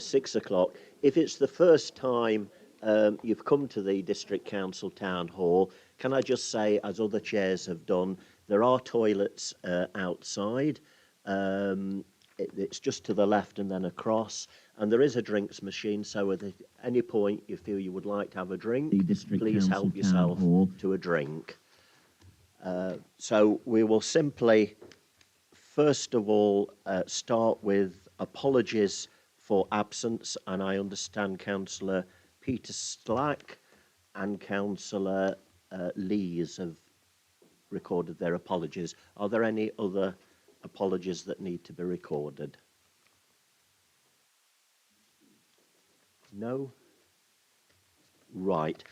6 o'clock. If it's the first time you've come to the District Council Town Hall, can I just say, as other chairs have done, there are toilets outside. It's just to the left and then across, and there is a drinks machine, so at any point you feel you would like to have a drink, please help yourself to a drink. So we will simply, first of all, start with apologies for absence, and I understand Councillor Peter Slack and Councillor Lees have recorded their apologies. Are there any other apologies that need to be recorded? No? Right.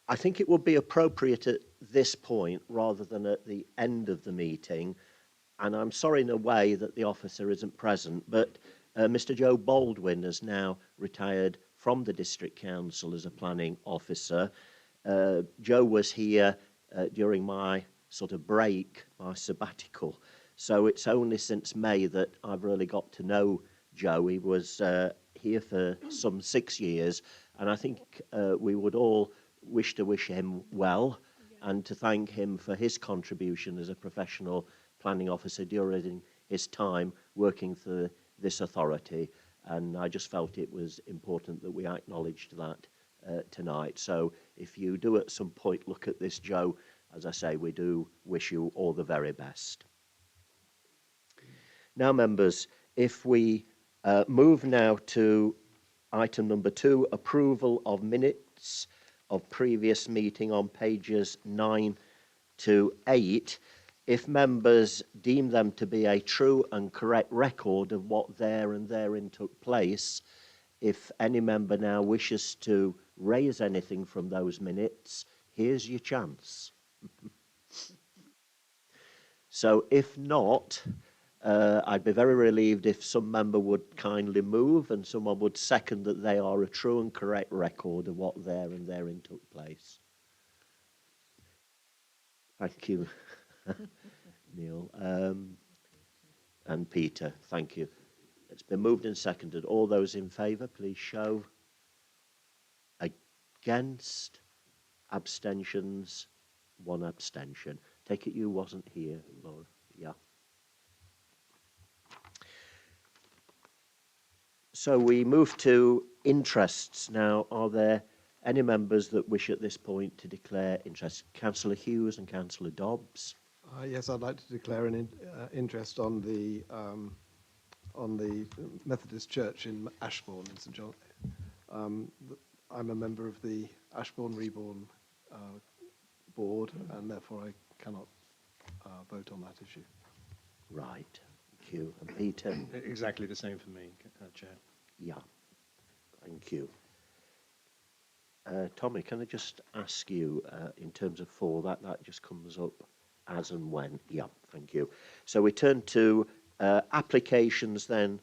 I think it would be appropriate at this point rather than at the end of the meeting, and I'm sorry in a way that the officer isn't present, but Mr. Joe Baldwin has now retired from the District Council as a planning officer. Joe was here during my sort of break, my sabbatical, so it's only since May that I've really got to know Joe. He was here for some 6 years, and I think we would all wish him well and to thank him for his contribution as a professional planning officer during his time working for this authority, and I just felt it was important that we acknowledged that tonight. So if you do at some point look at this, Joe, as I say, we do wish you all the very best. Now, members, if we move now to item number 2, approval of minutes of previous meeting on pages 9 to 8. If members deem them to be a true and correct record of what there and therein took place, if any member now wishes to raise anything from those minutes, here's your chance. So if not, I'd be very relieved if some member would kindly move and someone would second that they are a true and correct record of what there and therein took place. Thank you, Neil. And Peter, thank you. It's been moved and seconded. All those in favour, please show. Against? Abstentions? 1 abstention. Take it you wasn't here, Laura. Yeah. So we move to interests now. Are there any members that wish at this point to declare interest? Councillor Hughes and Councillor Dobbs. Yes, I'd like to declare an interest on the Methodist Church in Ashbourne in St John. I'm a member of the Ashbourne Reborn board, and therefore I cannot vote on that issue. Right. Thank you. And Peter? Exactly the same for me, Chair. Yeah. Thank you. Tommy, can I just ask you, in terms of 4, that just comes up as and when? Yeah, thank you. So we turn to applications then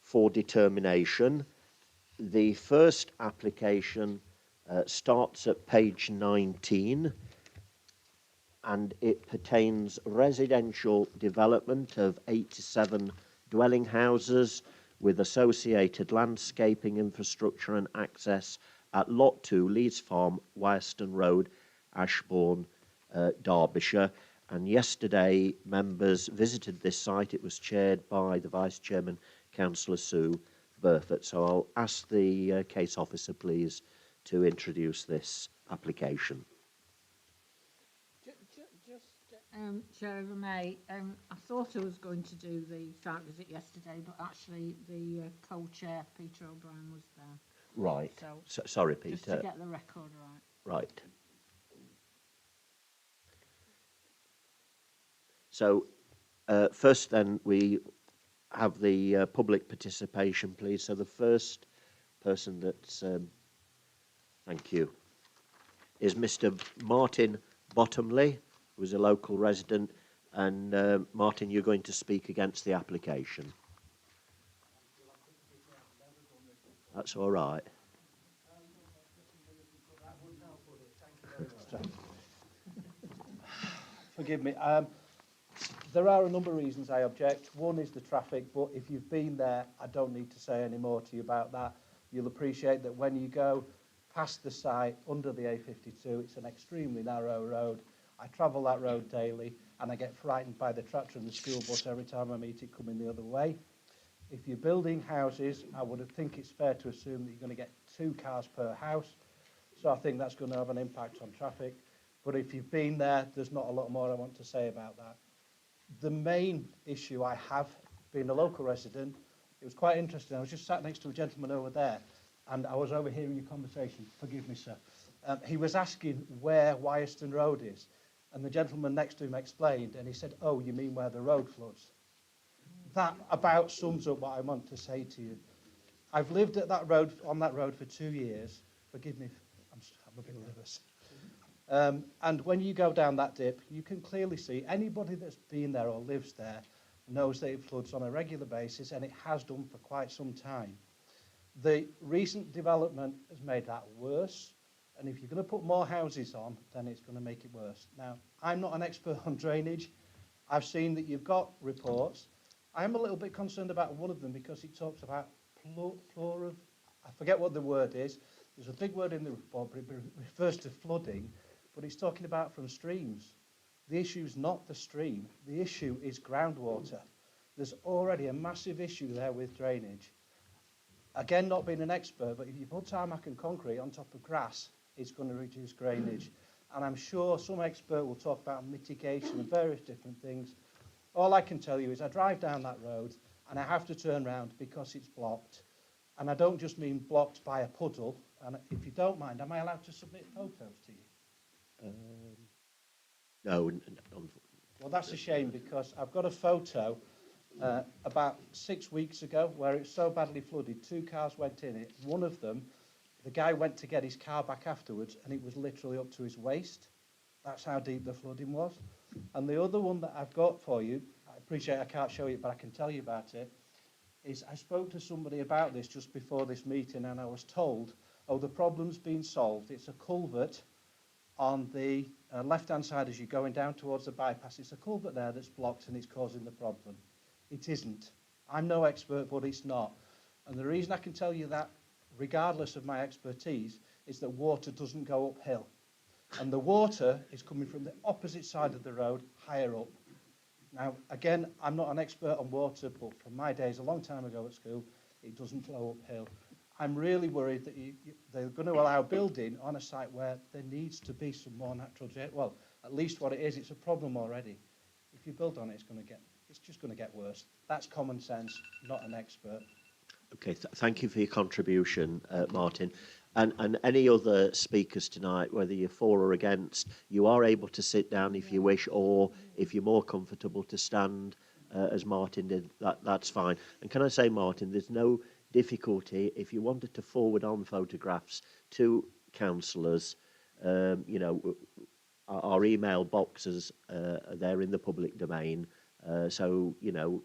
for determination. The first application starts at page 19, and it pertains residential development of 87 dwelling houses with associated landscaping infrastructure and access at Lot 2, Leeds Farm, Wyaston Road, Ashbourne, Derbyshire. And yesterday, members visited this site. It was chaired by the Vice Chairman, Councillor Sue Burford. So I'll ask the case officer, please, to introduce this application. Chair, if I may, I thought I was going to do the site visit yesterday, but actually the co-chair, Peter O'Brien, was there. Right. So, sorry, Peter. Just to get the record right. Right. So, first then, we have the public participation, please. So the first person that's, thank you, is Mr. Martin Bottomley, who is a local resident. And Martin, you're going to speak against the application. That's all right. Forgive me. There are a number of reasons I object. One is the traffic, but if you've been there, I don't need to say any more to you about that. You'll appreciate that when you go past the site under the A52, it's an extremely narrow road. I travel that road daily, and I get frightened by the tractor and the school bus every time I meet it coming the other way. If you're building houses, I would think it's fair to assume that you're going to get 2 cars per house. So I think that's going to have an impact on traffic. But if you've been there, there's not a lot more I want to say about that. The main issue I have, being a local resident, it was quite interesting. I was just sat next to a gentleman over there, and I was overhearing your conversation. Forgive me, sir. He was asking where Wyaston Road is, and the gentleman next to him explained, and he said, "Oh, you mean where the road floods?" That about sums up what I want to say to you. I've lived at that road, on that road for 2 years. Forgive me, I'm a bit nervous. And when you go down that dip, you can clearly see anybody that's been there or lives there knows that it floods on a regular basis, and it has done for quite some time. The recent development has made that worse, and if you're going to put more houses on, then it's going to make it worse. Now, I'm not an expert on drainage. I've seen that you've got reports. I am a little bit concerned about one of them because it talks about I forget what the word is. There's a big word in the report, but it refers to flooding, but it's talking about from streams. The issue is not the stream. The issue is groundwater. There's already a massive issue there with drainage. Again, not being an expert, but if you put tarmac and concrete on top of grass, it's going to reduce drainage. And I'm sure some expert will talk about mitigation and various different things. All I can tell you is I drive down that road and I have to turn around because it's blocked. And I don't just mean blocked by a puddle. And if you don't mind, am I allowed to submit photos to you? No. Well, that's a shame because I've got a photo about 6 weeks ago where it's so badly flooded, 2 cars went in it. One of them, the guy went to get his car back afterwards and it was literally up to his waist. That's how deep the flooding was. And the other one that I've got for you, I appreciate I can't show you, but I can tell you about it, is I spoke to somebody about this just before this meeting and I was told, oh, the problem's been solved. It's a culvert on the left-hand side as you're going down towards the bypass. It's a culvert there that's blocked and it's causing the problem. It isn't. I'm no expert, but it's not. And the reason I can tell you that, regardless of my expertise, is that water doesn't go uphill. And the water is coming from the opposite side of the road, higher up. Now, again, I'm not an expert on water, but from my days, a long time ago at school, it doesn't flow uphill. I'm really worried that they're going to allow building on a site where there needs to be some more natural, well, at least what it is, it's a problem already. If you build on it, it's just going to get worse. That's common sense, not an expert. Okay, thank you for your contribution, Martin. And any other speakers tonight, whether you're for or against, you are able to sit down if you wish, or if you're more comfortable to stand, as Martin did, that's fine. And can I say, Martin, there's no difficulty if you wanted to forward on photographs to councillors. You know, our email boxes they're in the public domain, so you know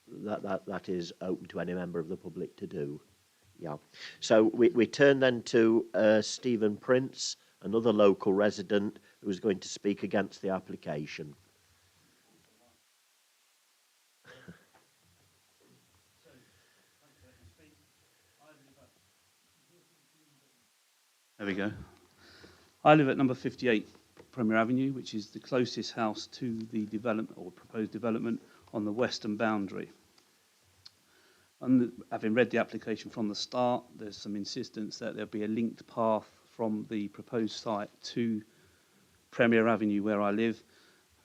that is open to any member of the public to do. Yeah. So we turn then to Stephen Prince, another local resident who's going to speak against the application. There we go. I live at number 58 Premier Avenue, which is the closest house to the development or proposed development on the western boundary. And having read the application from the start, there's some insistence that there'll be a linked path from the proposed site to Premier Avenue where I live.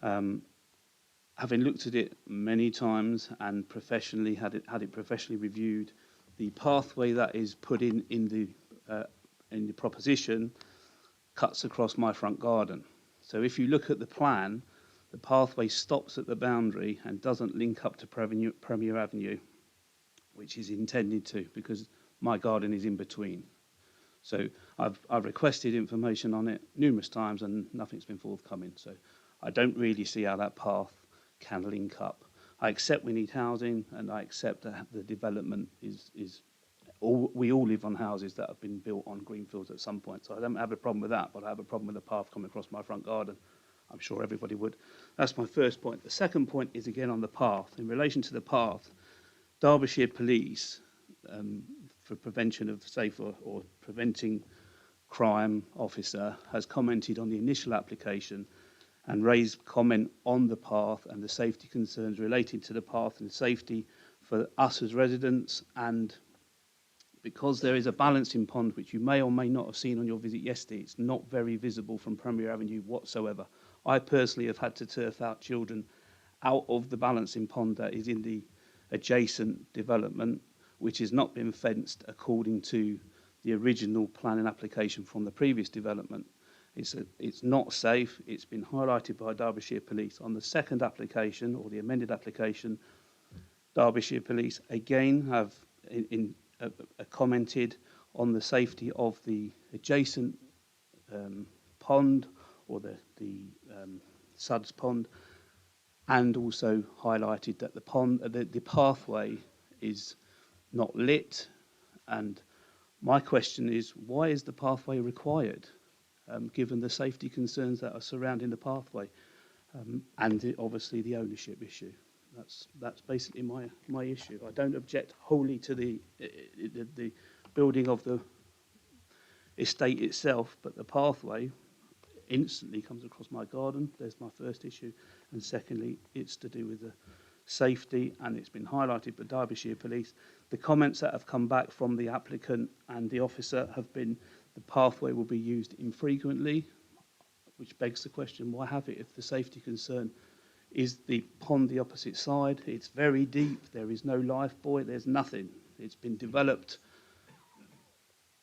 Having looked at it many times and professionally had it professionally reviewed, the pathway that is put in the proposition cuts across my front garden. So if you look at the plan, the pathway stops at the boundary and doesn't link up to Premier Avenue, which is intended to, because my garden is in between. So I've requested information on it numerous times and nothing's been forthcoming. So I don't really see how that path can link up. I accept we need housing, and I accept that the development we all live on houses that have been built on greenfields at some point. So I don't have a problem with that, but I have a problem with the path coming across my front garden. I'm sure everybody would. That's my first point. The second point is again on the path. In relation to the path, Derbyshire Police, for prevention of safe or preventing crime officer, has commented on the initial application and raised comment on the path and the safety concerns relating to the path and safety for us as residents, and because there is a balancing pond which you may or may not have seen on your visit yesterday, it's not very visible from Premier Avenue whatsoever. I personally have had to turf out children out of the balancing pond that is in the adjacent development, which has not been fenced according to the original planning application from the previous development. It's not safe. It's been highlighted by Derbyshire Police. On the second application, or the amended application, Derbyshire Police again have commented on the safety of the adjacent pond, or the Suds pond, and also highlighted that the pathway is not lit. And my question is, why is the pathway required, given the safety concerns that are surrounding the pathway, and obviously the ownership issue? That's basically my issue. I don't object wholly to the building of the estate itself, but the pathway instantly comes across my garden. There's my first issue. And secondly, it's to do with the safety, and it's been highlighted by Derbyshire Police. The comments that have come back from the applicant and the officer have been the pathway will be used infrequently, which begs the question, why have it if the safety concern is the pond the opposite side? It's very deep. There is no life buoy. There's nothing. It's been developed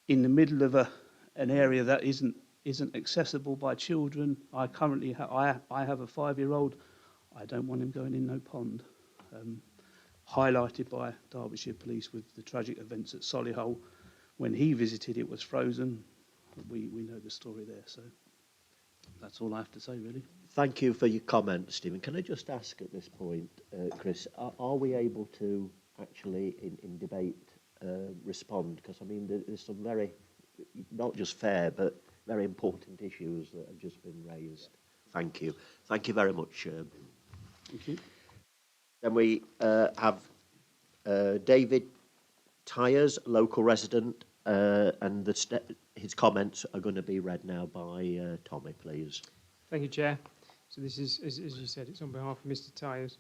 in the middle of an area that isn't accessible by children. I have a 5-year-old. I don't want him going in no pond. Highlighted by Derbyshire Police with the tragic events at Solihull. When he visited, it was frozen. We know the story there. So that's all I have to say, really. Thank you for your comment, Stephen. Can I just ask at this point, Chris, are we able to actually, in debate, respond? Because, I mean, there's some very, not just fair, but very important issues that have just been raised. Thank you. Thank you very much. Thank you. Then we have David Tyers, local resident, and his comments are going to be read now by Tommy, please. Thank you, Chair. So this is, as you said, it's on behalf of Mr. Tyers.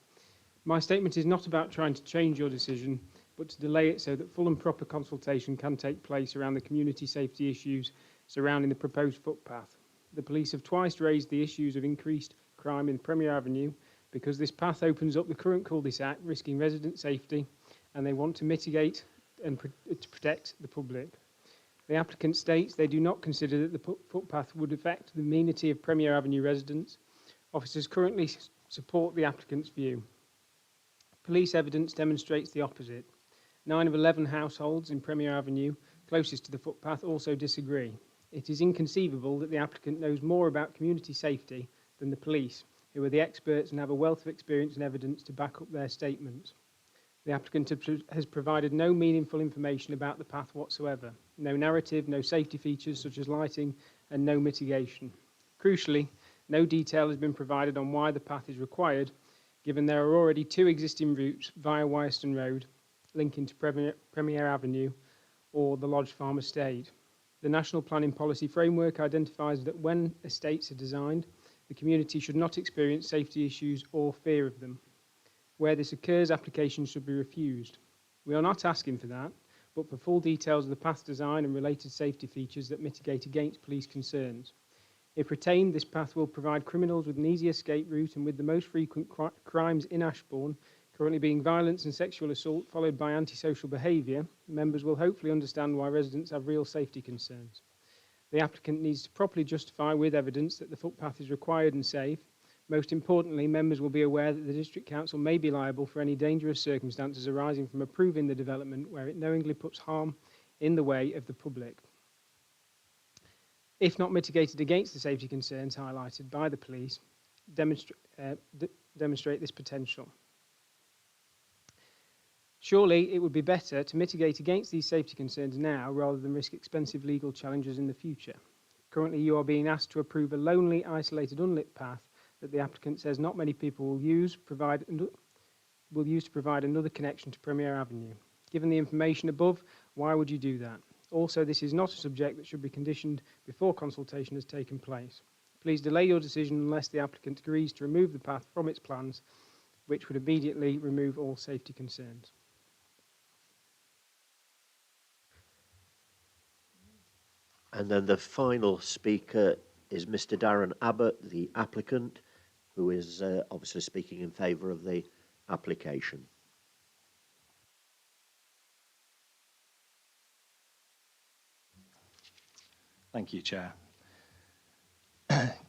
My statement is not about trying to change your decision, but to delay it so that full and proper consultation can take place around the community safety issues surrounding the proposed footpath. The police have twice raised the issues of increased crime in Premier Avenue because this path opens up the current cul-de-sac, risking resident safety, and they want to mitigate and to protect the public. The applicant states they do not consider that the footpath would affect the amenity of Premier Avenue residents. Officers currently support the applicant's view. Police evidence demonstrates the opposite. 9 of 11 households in Premier Avenue, closest to the footpath, also disagree. It is inconceivable that the applicant knows more about community safety than the police, who are the experts and have a wealth of experience and evidence to back up their statements. The applicant has provided no meaningful information about the path whatsoever. No narrative, no safety features such as lighting, and no mitigation. Crucially, no detail has been provided on why the path is required, given there are already 2 existing routes via Wyaston Road linking to Premier Avenue or the Lodge Farm Estate. The National Planning Policy Framework identifies that when estates are designed, the community should not experience safety issues or fear of them. Where this occurs, applications should be refused. We are not asking for that, but for full details of the path design and related safety features that mitigate against police concerns. If retained, this path will provide criminals with an easy escape route, and with the most frequent crimes in Ashbourne currently being violence and sexual assault followed by antisocial behaviour, members will hopefully understand why residents have real safety concerns. The applicant needs to properly justify with evidence that the footpath is required and safe. Most importantly, members will be aware that the District Council may be liable for any dangerous circumstances arising from approving the development where it knowingly puts harm in the way of the public. If not mitigated against the safety concerns highlighted by the police, demonstrate this potential. Surely it would be better to mitigate against these safety concerns now rather than risk expensive legal challenges in the future. Currently you are being asked to approve a lonely, isolated, unlit path that the applicant says not many people will use to provide another connection to Premier Avenue. Given the information above, why would you do that? Also, this is not a subject that should be conditioned before consultation has taken place. Please delay your decision unless the applicant agrees to remove the path from its plans, which would immediately remove all safety concerns. And then the final speaker is Mr. Darren Abbott, the applicant, who is obviously speaking in favour of the application. Thank you, Chair.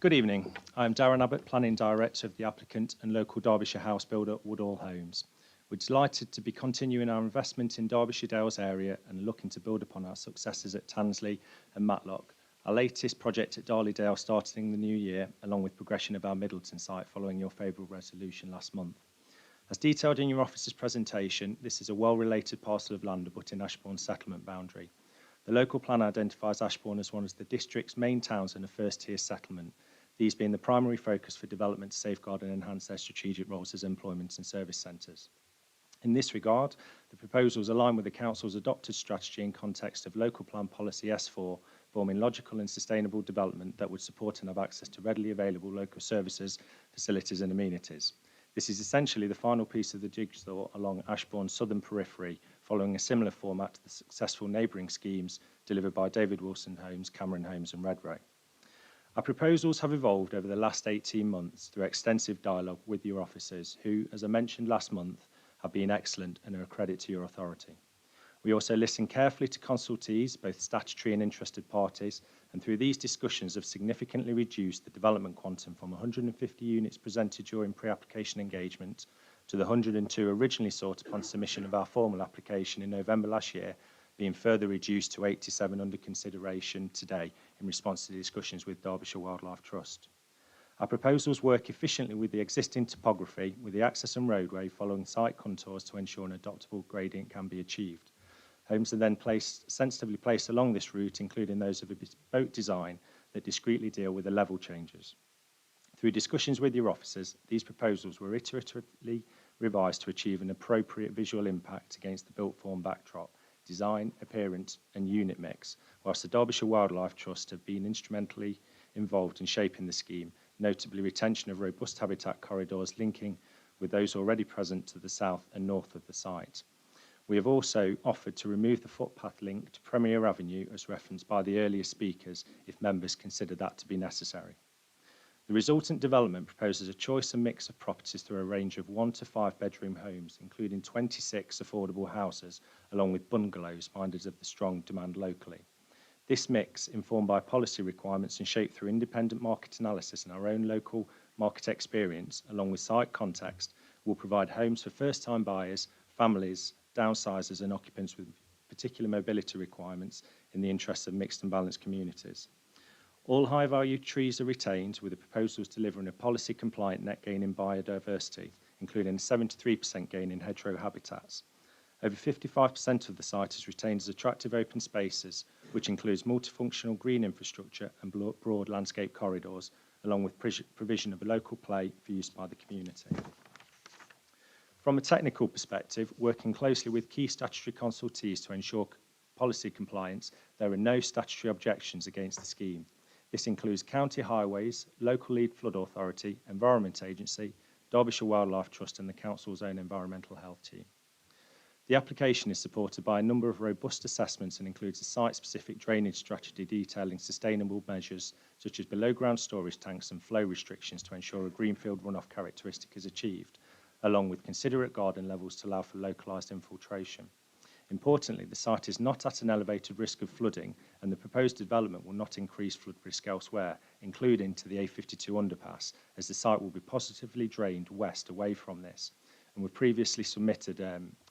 Good evening. I'm Darren Abbott, Planning Director of the applicant and local Derbyshire house builder Woodall Homes. We're delighted to be continuing our investment in Derbyshire Dales area and looking to build upon our successes at Tansley and Matlock. Our latest project at Darley Dale started in the new year, along with progression of our Middleton site following your favourable resolution last month. As detailed in your officer's presentation, this is a well-related parcel of land abutting Ashbourne settlement boundary. The local plan identifies Ashbourne as one of the district's main towns and a first-tier settlement, these being the primary focus for development to safeguard and enhance their strategic roles as employment and service centres. In this regard, the proposals align with the Council's adopted strategy in context of Local Plan Policy S4, forming logical and sustainable development that would support and have access to readily available local services, facilities and amenities. This is essentially the final piece of the jigsaw along Ashbourne's southern periphery, following a similar format to the successful neighbouring schemes delivered by David Wilson Homes, Cameron Homes and Redrow. Our proposals have evolved over the last 18 months through extensive dialogue with your officers who, as I mentioned last month, have been excellent and are a credit to your authority. We also listen carefully to consultees, both statutory and interested parties, and through these discussions have significantly reduced the development quantum from 150 units presented during pre-application engagement to the 102 originally sought upon submission of our formal application in November last year, being further reduced to 87 under consideration today in response to the discussions with Derbyshire Wildlife Trust. Our proposals work efficiently with the existing topography, with the access and roadway following site contours to ensure an adoptable gradient can be achieved. Homes are then sensitively placed along this route, including those of a bespoke design that discreetly deal with the level changes. Through discussions with your officers, these proposals were iteratively revised to achieve an appropriate visual impact against the built form backdrop, design, appearance and unit mix, whilst the Derbyshire Wildlife Trust have been instrumentally involved in shaping the scheme, notably retention of robust habitat corridors linking with those already present to the south and north of the site. We have also offered to remove the footpath link to Premier Avenue as referenced by the earlier speakers if members consider that to be necessary. The resultant development proposes a choice and mix of properties through a range of 1 to 5 bedroom homes, including 26 affordable houses, along with bungalows, minded of the strong demand locally. This mix, informed by policy requirements and shaped through independent market analysis and our own local market experience, along with site context, will provide homes for first-time buyers, families, downsizers and occupants with particular mobility requirements in the interests of mixed and balanced communities. All high-value trees are retained, with the proposals delivering a policy-compliant net gain in biodiversity, including a 73% gain in hedgerow habitats. Over 55% of the site is retained as attractive open spaces, which includes multifunctional green infrastructure and broad landscape corridors, along with provision of a local play for use by the community. From a technical perspective, working closely with key statutory consultees to ensure policy compliance, there are no statutory objections against the scheme. This includes County Highways, Local Lead Flood Authority, Environment Agency, Derbyshire Wildlife Trust and the Council's own Environmental Health Team. The application is supported by a number of robust assessments and includes a site-specific drainage strategy detailing sustainable measures such as below-ground storage tanks and flow restrictions to ensure a greenfield runoff characteristic is achieved, along with considerate garden levels to allow for localised infiltration. Importantly, the site is not at an elevated risk of flooding and the proposed development will not increase flood risk elsewhere, including to the A52 underpass, as the site will be positively drained west away from this. And we've previously submitted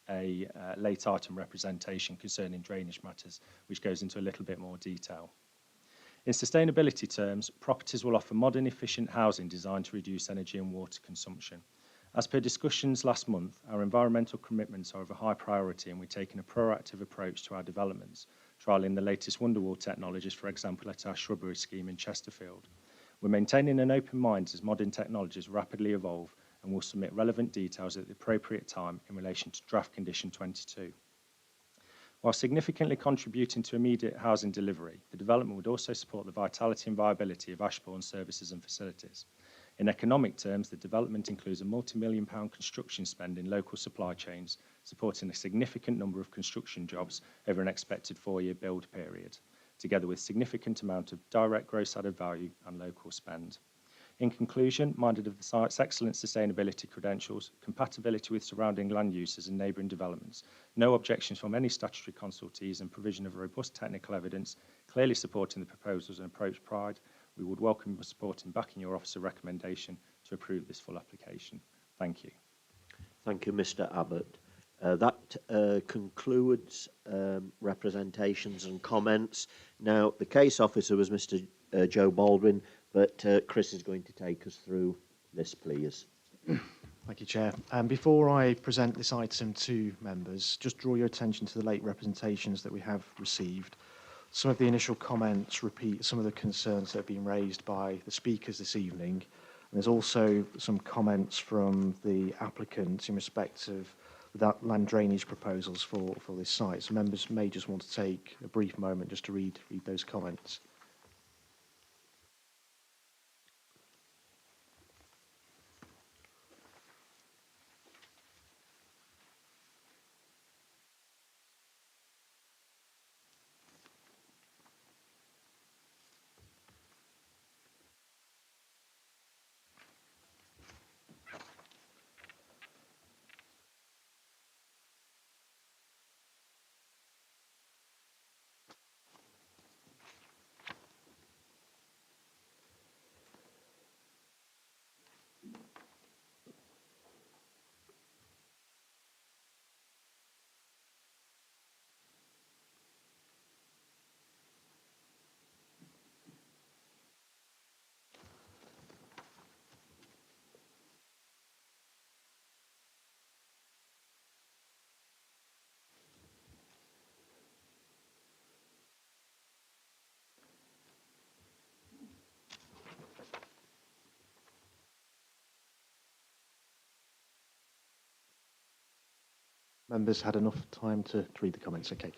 a late item representation concerning drainage matters, which goes into a little bit more detail. In sustainability terms, properties will offer modern, efficient housing designed to reduce energy and water consumption. As per discussions last month, our environmental commitments are of a high priority and we're taking a proactive approach to our developments, trialling the latest Wonderwall technologies, for example, at our shrubbery scheme in Chesterfield. We're maintaining an open mind as modern technologies rapidly evolve and will submit relevant details at the appropriate time in relation to draft condition 22. While significantly contributing to immediate housing delivery, the development would also support the vitality and viability of Ashbourne services and facilities. In economic terms, the development includes a multi-million-pound construction spend in local supply chains, supporting a significant number of construction jobs over an expected 4-year build period, together with significant amount of direct gross added value and local spend. In conclusion, minded of the site's excellent sustainability credentials, compatibility with surrounding land uses and neighbouring developments, no objections from any statutory consultees and provision of robust technical evidence, clearly supporting the proposals and approach pride, we would welcome your support in backing your officer recommendation to approve this full application. Thank you. Thank you, Mr. Abbott. That concludes representations and comments. Now, the case officer was Mr. Joe Baldwin, but Chris is going to take us through this, please. Thank you, Chair. Before I present this item to members, just draw your attention to the late representations that we have received. Some of the initial comments repeat some of the concerns that have been raised by the speakers this evening. And there's also some comments from the applicant in respect of that land drainage proposals for this site. So members may just want to take a brief moment just to read those comments. Members had enough time to read the comments. Okay.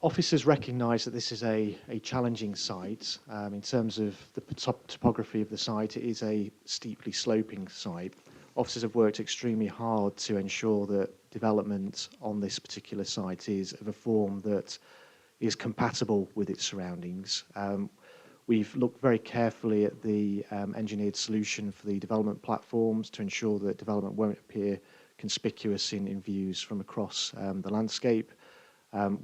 Officers recognise that this is a challenging site. In terms of the topography of the site, it is a steeply sloping site. Officers have worked extremely hard to ensure that development on this particular site is of a form that is compatible with its surroundings. We've looked very carefully at the engineered solution for the development platforms to ensure that development won't appear conspicuous in views from across the landscape.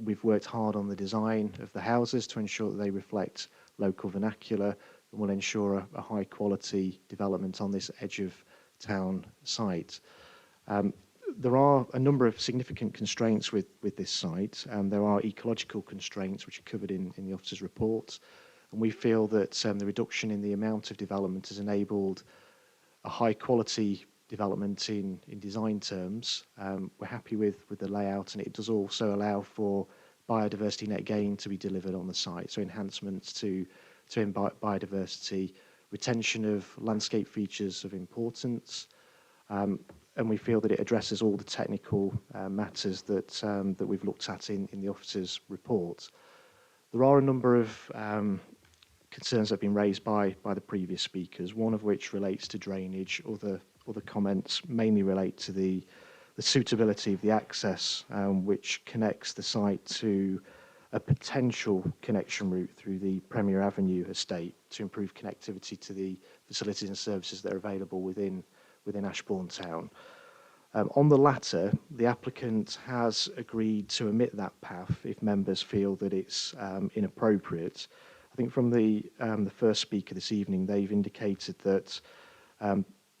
We've worked hard on the design of the houses to ensure that they reflect local vernacular and will ensure a high quality development on this edge of town site. There are a number of significant constraints with this site. There are ecological constraints which are covered in the officer's report, and we feel that the reduction in the amount of development has enabled a high quality development in design terms. We're happy with the layout, and it does also allow for biodiversity net gain to be delivered on the site, so enhancements to biodiversity, retention of landscape features of importance, and we feel that it addresses all the technical matters that we've looked at in the officer's report. There are a number of concerns that have been raised by the previous speakers, one of which relates to drainage. Other comments mainly relate to the suitability of the access which connects the site to a potential connection route through the Premier Avenue estate to improve connectivity to the facilities and services that are available within Ashbourne Town. On the latter, the applicant has agreed to omit that path if members feel that it's inappropriate. I think from the first speaker this evening, they've indicated that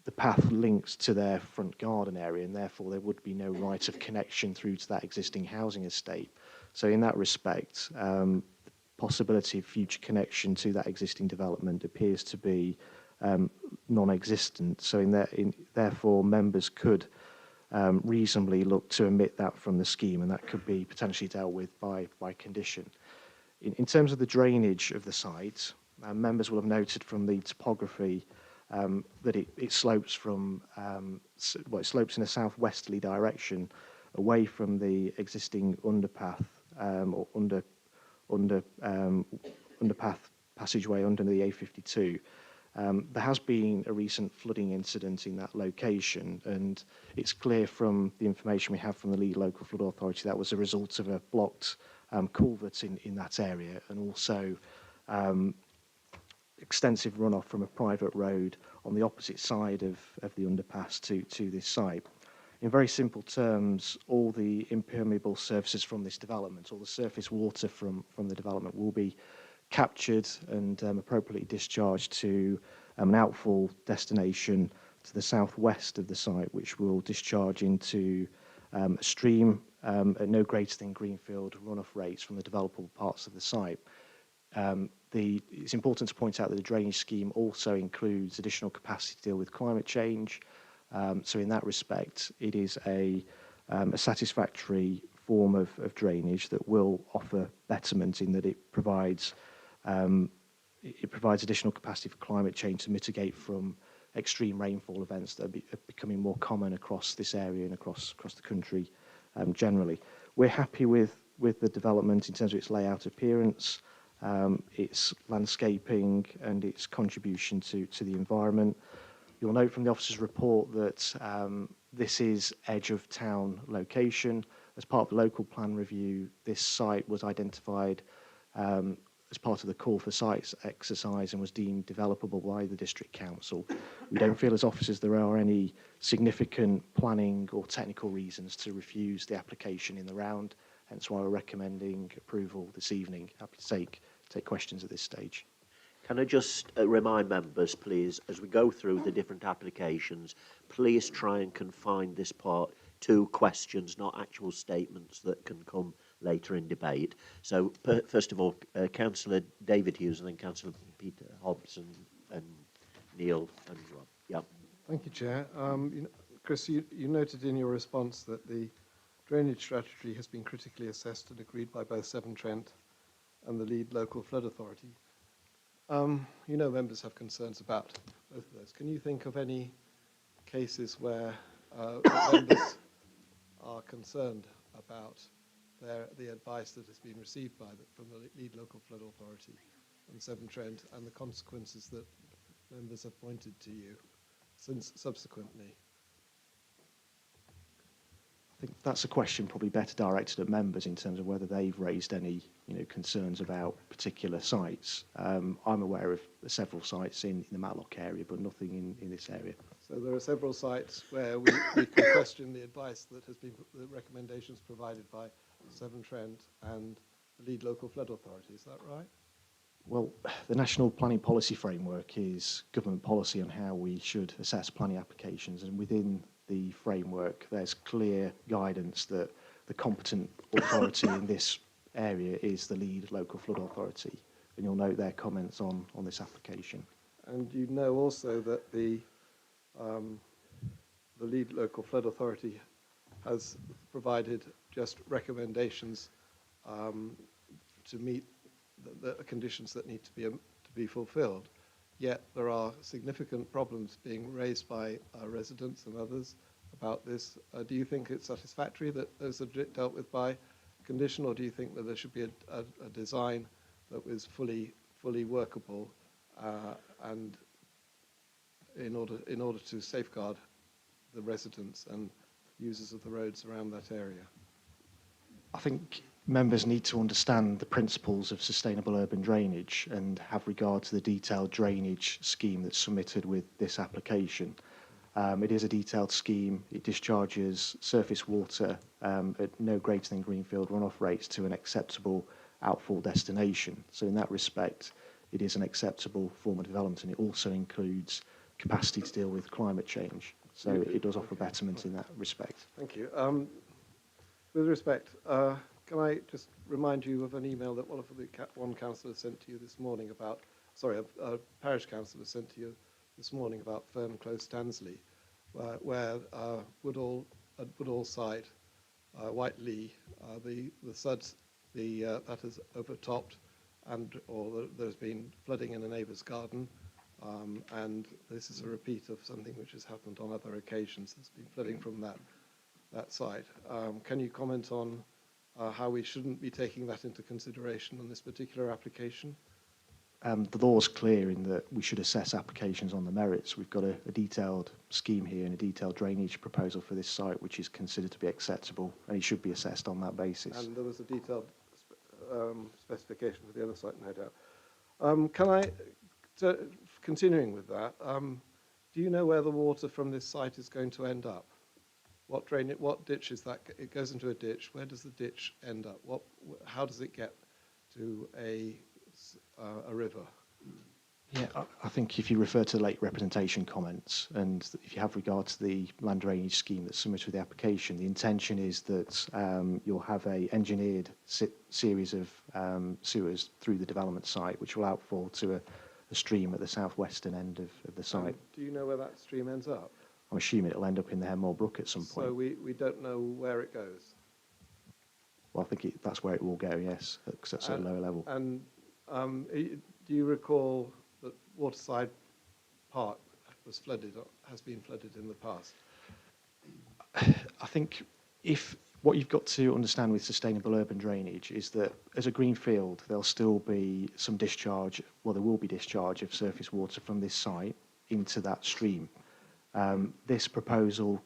the path links to their front garden area, and therefore there would be no right of connection through to that existing housing estate. So in that respect, the possibility of future connection to that existing development appears to be non-existent. So therefore, members could reasonably look to omit that from the scheme, and that could be potentially dealt with by condition. In terms of the drainage of the site, members will have noted from the topography that it slopes from it slopes in a southwesterly direction away from the existing underpath or underpath passageway under the A52. There has been a recent flooding incident in that location, and it's clear from the information we have from the lead local flood authority that was a result of a blocked culvert in that area, and also extensive runoff from a private road on the opposite side of the underpass to this site. In very simple terms, all the impermeable surfaces from this development, all the surface water from the development will be captured and appropriately discharged to an outfall destination to the southwest of the site, which will discharge into a stream at no greater than greenfield runoff rates from the developable parts of the site. It's important to point out that the drainage scheme also includes additional capacity to deal with climate change. So in that respect, it is a satisfactory form of drainage that will offer betterment in that it provides additional capacity for climate change to mitigate from extreme rainfall events that are becoming more common across this area and across the country generally. We're happy with the development in terms of its layout appearance, its landscaping and its contribution to the environment. You'll note from the officer's report that this is edge of town location. As part of the local plan review, this site was identified as part of the call for sites exercise and was deemed developable by the district council. We don't feel as officers there are any significant planning or technical reasons to refuse the application in the round, hence why we're recommending approval this evening. Happy to take questions at this stage. Can I just remind members, please, as we go through the different applications, please try and confine this part to questions, not actual statements that can come later in debate. So, first of all, Councillor David Hughes and then Councillor Peter Hobbs and Neil and Rob. Yeah. Thank you, Chair. Chris, you noted in your response that the drainage strategy has been critically assessed and agreed by both Severn Trent and the lead local flood authority. Members have concerns about both of those. Can you think of any cases where members are concerned about the advice that has been received from the lead local flood authority and Severn Trent and the consequences that members have pointed to you since subsequently? I think that's a question probably better directed at members in terms of whether they've raised any concerns about particular sites. I'm aware of several sites in the Matlock area, but nothing in this area. So there are several sites where we can question the advice that has been, the recommendations provided by Severn Trent and the lead local flood authority. Is that right? Well, the National Planning Policy Framework is government policy on how we should assess planning applications, and within the framework there's clear guidance that the competent authority in this area is the lead local flood authority, and you'll note their comments on this application. And you know also that the lead local flood authority has provided just recommendations to meet the conditions that need to be fulfilled. Yet there are significant problems being raised by residents and others about this. Do you think it's satisfactory that those are dealt with by condition, or do you think that there should be a design that was fully workable and in order to safeguard the residents and users of the roads around that area? I think members need to understand the principles of sustainable urban drainage and have regard to the detailed drainage scheme that's submitted with this application. It is a detailed scheme. It discharges surface water at no greater than greenfield runoff rates to an acceptable outfall destination. So in that respect, it is an acceptable form of development, and it also includes capacity to deal with climate change. So it does offer betterment in that respect. Thank you. With respect, can I just remind you of an email that one councillor sent to you this morning about, a parish councillor sent to you this morning about Fern Close, Tansley, where Woodall site, Whiteley, the suds, that has overtopped or there's been flooding in a neighbour's garden, and this is a repeat of something which has happened on other occasions. There's been flooding from that site. Can you comment on how we shouldn't be taking that into consideration on this particular application? The law's clear in that we should assess applications on the merits. We've got a detailed scheme here and a detailed drainage proposal for this site, which is considered to be acceptable, and it should be assessed on that basis. And there was a detailed specification for the other site, no doubt. Continuing with that, do you know where the water from this site is going to end up? What ditch is that? It goes into a ditch. Where does the ditch end up? How does it get to a river? Yeah, I think if you refer to the late representation comments, and if you have regard to the land drainage scheme that's submitted with the application, the intention is that you'll have a engineered series of sewers through the development site, which will outfall to a stream at the southwestern end of the site. Do you know where that stream ends up? I'm assuming it'll end up in the Hemmoor Brook at some point. So we don't know where it goes? Well, I think that's where it will go, yes, because that's at a lower level. And do you recall that Waterside Park was flooded, or has been flooded in the past? I think what you've got to understand with sustainable urban drainage is that as a green field, there'll still be some discharge, well, there will be discharge of surface water from this site into that stream. This proposal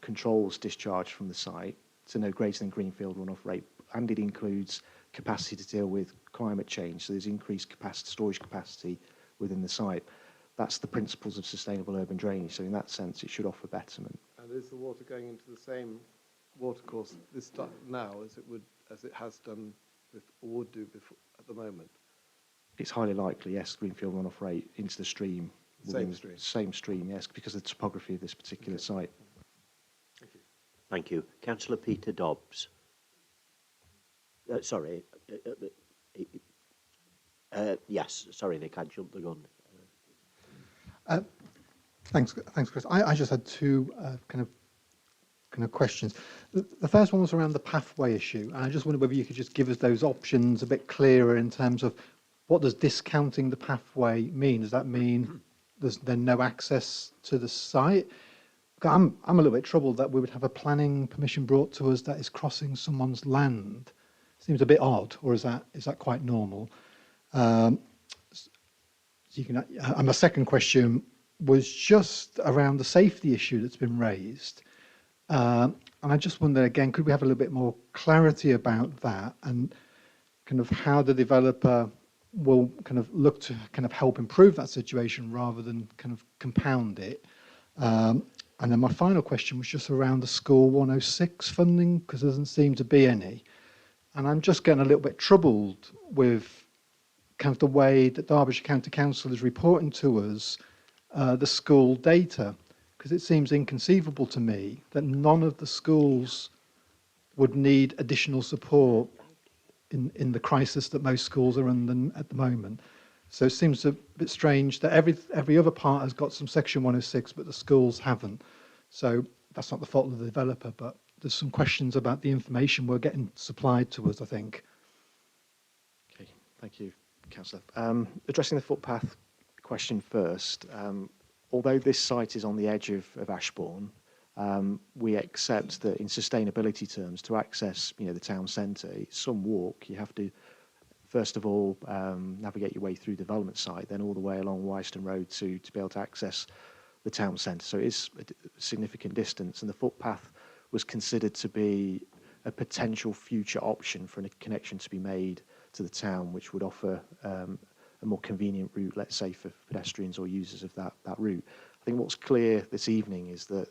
controls discharge from the site to no greater than greenfield runoff rate, and it includes capacity to deal with climate change. So there's increased storage capacity within the site. That's the principles of sustainable urban drainage. So in that sense, it should offer betterment. And is the water going into the same watercourse this time now as it has done or would do before at the moment? It's highly likely, yes, greenfield runoff rate into the stream. Same stream? Same stream, yes, because of the topography of this particular site. Thank you. Thank you. Councillor Peter Dobbs. Sorry. Yes, sorry, Nick, I jumped the gun. Thanks, Chris. I just had two kind of questions. The first one was around the pathway issue, and I just wondered whether you could just give us those options a bit clearer in terms of what does discounting the pathway mean? Does that mean there's then no access to the site? I'm a little bit troubled that we would have a planning permission brought to us that is crossing someone's land. Seems a bit odd, or is that quite normal? And my second question was just around the safety issue that's been raised. And I just wonder, again, could we have a little bit more clarity about that, and kind of how the developer will kind of look to kind of help improve that situation rather than kind of compound it. And then my final question was just around the School 106 funding, because there doesn't seem to be any. And I'm just getting a little bit troubled with kind of the way that Derbyshire County Council is reporting to us the school data, because it seems inconceivable to me that none of the schools would need additional support in the crisis that most schools are in at the moment. So it seems a bit strange that every other part has got some Section 106, but the schools haven't. So that's not the fault of the developer, but there's some questions about the information we're getting supplied to us, I think. Okay, thank you, Councillor. Addressing the footpath question first, although this site is on the edge of Ashbourne, we accept that in sustainability terms, to access the town centre, it's some walk. You have to, first of all, navigate your way through the development site, then all the way along Wyaston Road to be able to access the town centre. So it is a significant distance, and the footpath was considered to be a potential future option for a connection to be made to the town, which would offer a more convenient route, let's say, for pedestrians or users of that route. I think what's clear this evening is that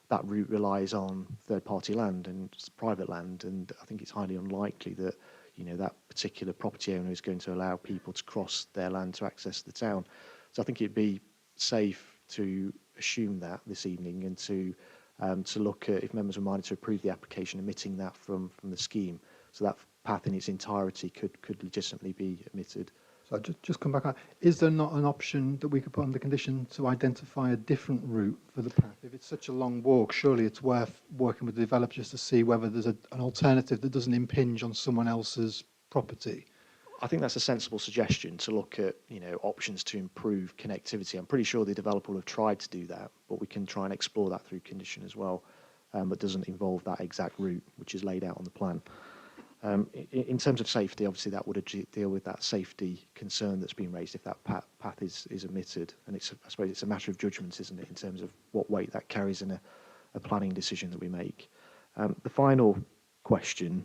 that route relies on third-party land and private land, and I think it's highly unlikely that that particular property owner is going to allow people to cross their land to access the town. So I think it'd be safe to assume that this evening, and to look at, if members are minded, to approve the application, omitting that from the scheme, so that path in its entirety could legitimately be omitted. So just come back on. Is there not an option that we could put on the condition to identify a different route for the path? If it's such a long walk, surely it's worth working with the developer just to see whether there's an alternative that doesn't impinge on someone else's property. I think that's a sensible suggestion to look at, options to improve connectivity. I'm pretty sure the developer will have tried to do that, but we can try and explore that through condition as well, but doesn't involve that exact route which is laid out on the plan. In terms of safety, obviously that would deal with that safety concern that's been raised if that path is omitted, and I suppose it's a matter of judgment, isn't it, in terms of what weight that carries in a planning decision that we make. The final question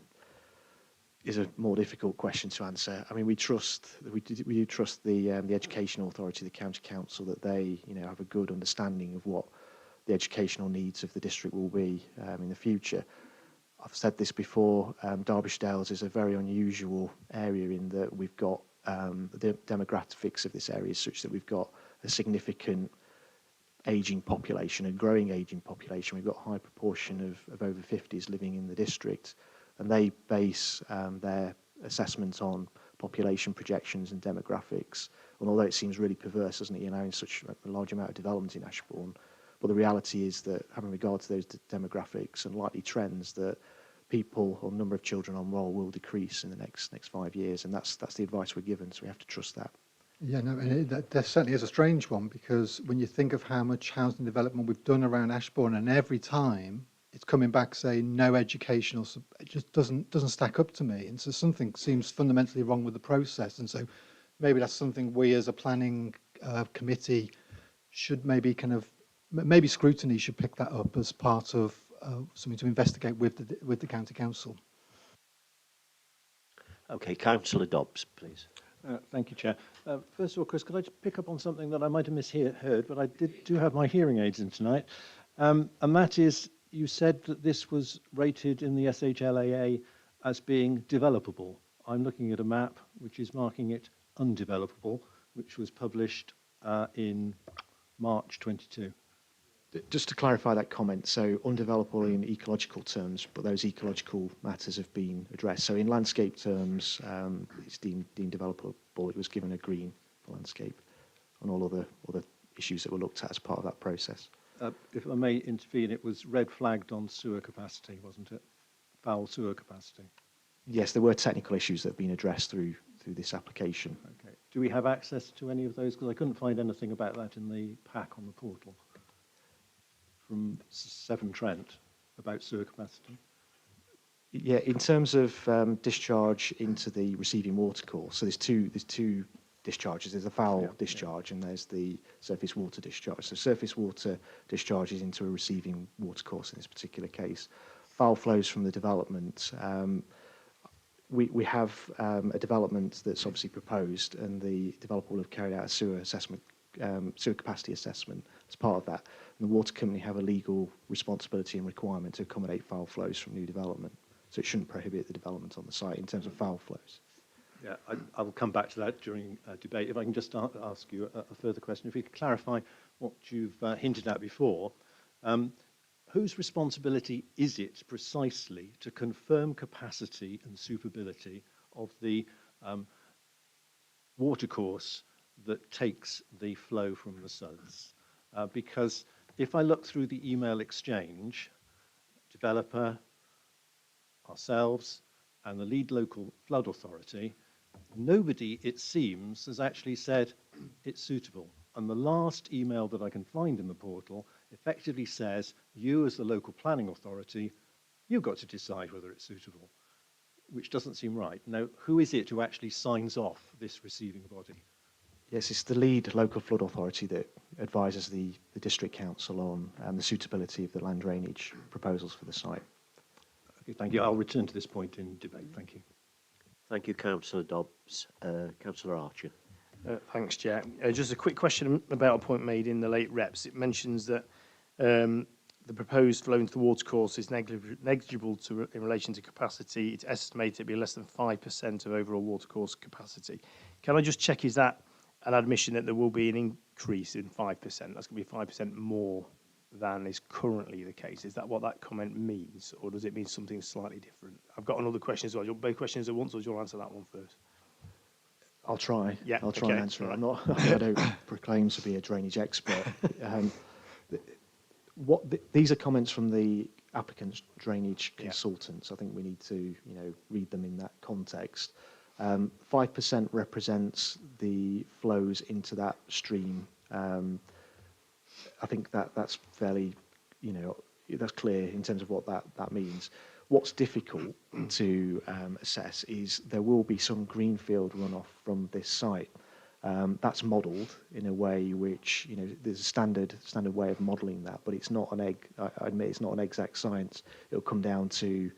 is a more difficult question to answer. I mean, we do trust the educational authority, the county council, that they have a good understanding of what the educational needs of the district will be in the future. I've said this before. Derbyshire Dales is a very unusual area in that we've got the demographics of this area is such that we've got a significant ageing population, a growing ageing population. We've got a high proportion of over 50s living in the district, and they base their assessment on population projections and demographics. And although it seems really perverse, doesn't it, allowing such a large amount of development in Ashbourne, but the reality is that having regard to those demographics and likely trends, that people or number of children on roll will decrease in the next 5 years, and that's the advice we're given, so we have to trust that. Yeah, no, and that certainly is a strange one, because when you think of how much housing development we've done around Ashbourne, and every time it's coming back saying no educational, it just doesn't stack up to me, and so something seems fundamentally wrong with the process, and so maybe that's something we as a planning committee should maybe maybe scrutiny should pick that up as part of something to investigate with the county council. Okay, Councillor Dobbs, please. Thank you, Chair. First of all, Chris, could I just pick up on something that I might have misheard, but I do have my hearing aids in tonight, and that is, you said that this was rated in the SHLAA as being developable. I'm looking at a map which is marking it undevelopable, which was published in March 22. Just to clarify that comment, so undevelopable in ecological terms, but those ecological matters have been addressed. So in landscape terms, it's deemed developable. It was given a green for landscape, and all other issues that were looked at as part of that process. If I may intervene, it was red flagged on sewer capacity, wasn't it? Foul sewer capacity. Yes, there were technical issues that have been addressed through this application. Okay. Do we have access to any of those? Because I couldn't find anything about that in the pack on the portal from Severn Trent about sewer capacity. Yeah, in terms of discharge into the receiving watercourse, so there's two discharges. There's a foul discharge and there's the surface water discharge. So surface water discharges into a receiving watercourse in this particular case. Foul flows from the development. We have a development that's obviously proposed, and the developer will have carried out a sewer assessment, sewer capacity assessment as part of that. And the water company have a legal responsibility and requirement to accommodate foul flows from new development. So it shouldn't prohibit the development on the site in terms of foul flows. Yeah, I will come back to that during debate. If I can just ask you a further question. If you could clarify what you've hinted at before, whose responsibility is it precisely to confirm capacity and suitability of the watercourse that takes the flow from the suds? Because if I look through the email exchange, developer, ourselves, and the lead local flood authority, nobody, it seems, has actually said it's suitable. And the last email that I can find in the portal effectively says, you as the local planning authority, you've got to decide whether it's suitable, which doesn't seem right. Now, who is it who actually signs off this receiving body? Yes, it's the lead local flood authority that advises the district council on the suitability of the land drainage proposals for the site. Okay, thank you. I'll return to this point in debate. Thank you. Thank you, Councillor Dobbs. Councillor Archer. Thanks, Chair. Just a quick question about a point made in the late reps. It mentions that the proposed flow into the watercourse is negligible in relation to capacity. It's estimated to be less than 5% of overall watercourse capacity. Can I just check, is that an admission that there will be an increase in 5%? That's going to be 5% more than is currently the case. Is that what that comment means, or does it mean something slightly different? I've got another question as well. Do you want both questions at once, or do you want to answer that one first? I'll try. Yeah, I'll try and answer it. I don't proclaim to be a drainage expert. These are comments from the applicant's drainage consultants. I think we need to, read them in that context. 5% represents the flows into that stream. I think that's fairly, that's clear in terms of what that means. What's difficult to assess is there will be some greenfield runoff from this site. That's modelled in a way which, there's a standard way of modelling that, but it's not I admit it's not an exact science. It'll come down to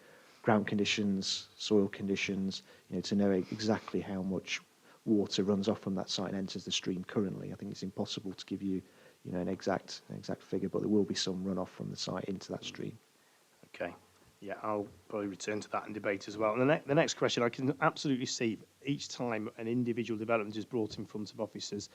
ground conditions, soil conditions, to know exactly how much water runs off from that site and enters the stream currently. I think it's impossible to give you, an exact figure, but there will be some runoff from the site into that stream. Okay. Yeah, I'll probably return to that in debate as well. And the next question, I can absolutely see each time an individual development is brought in front of officers,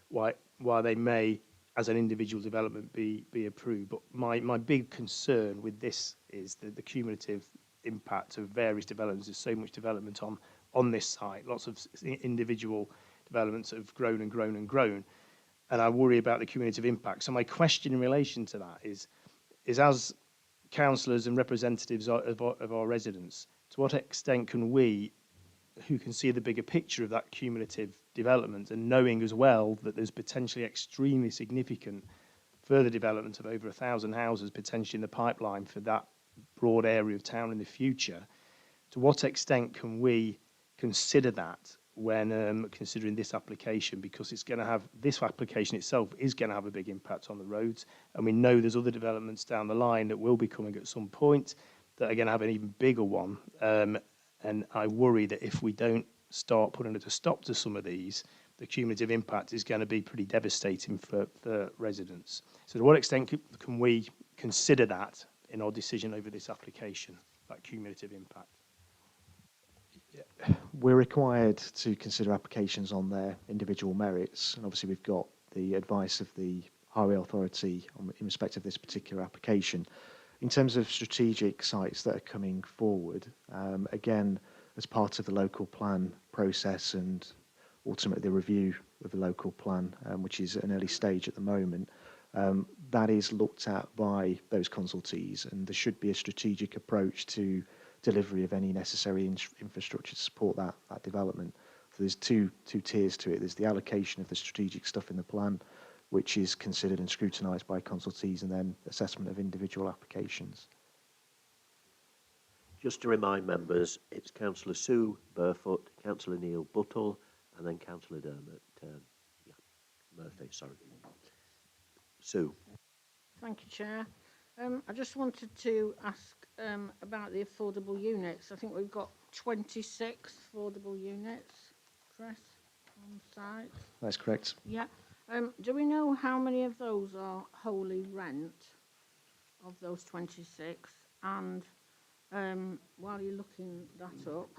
why they may, as an individual development, be approved. But my big concern with this is the cumulative impact of various developments. There's so much development on this site. Lots of individual developments have grown and grown and grown. And I worry about the cumulative impact. So my question in relation to that is as councillors and representatives of our residents, to what extent can we, who can see the bigger picture of that cumulative development and knowing as well that there's potentially extremely significant further development of over 1,000 houses potentially in the pipeline for that broad area of town in the future, to what extent can we consider that when considering this application, because it's going to have, this application itself is going to have a big impact on the roads, and we know there's other developments down the line that will be coming at some point that are going to have an even bigger one, and I worry that if we don't start putting a stop to some of these, the cumulative impact is going to be pretty devastating for residents. So to what extent can we consider that in our decision over this application, that cumulative impact? We're required to consider applications on their individual merits, and obviously we've got the advice of the Highway Authority in respect of this particular application. In terms of strategic sites that are coming forward, again, as part of the local plan process and ultimately the review of the local plan, which is at an early stage at the moment, that is looked at by those consultees, and there should be a strategic approach to delivery of any necessary infrastructure to support that development. So there's two tiers to it. There's the allocation of the strategic stuff in the plan, which is considered and scrutinised by consultees, and then assessment of individual applications. Just to remind members, it's Councillor Sue Burfoot, Councillor Neil Buttle, and then Councillor Murphy, sorry. Sue. Thank you, Chair. I just wanted to ask about the affordable units. I think we've got 26 affordable units, Chris, on site. That's correct. Yeah. Do we know how many of those are wholly rent, of those 26? And while you're looking that up,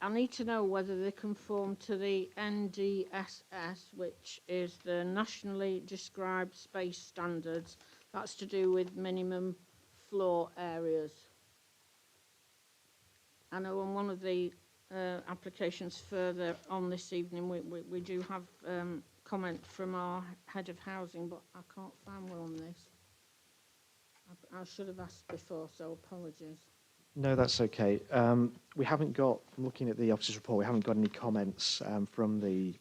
I need to know whether they conform to the NDSS, which is the Nationally Described Space Standards. That's to do with minimum floor areas. I know on one of the applications further on this evening, we do have comment from our head of housing, but I can't find one on this. I should have asked before, so apologies. No, that's okay. We haven't got, looking at the officer's report, we haven't got any comments from the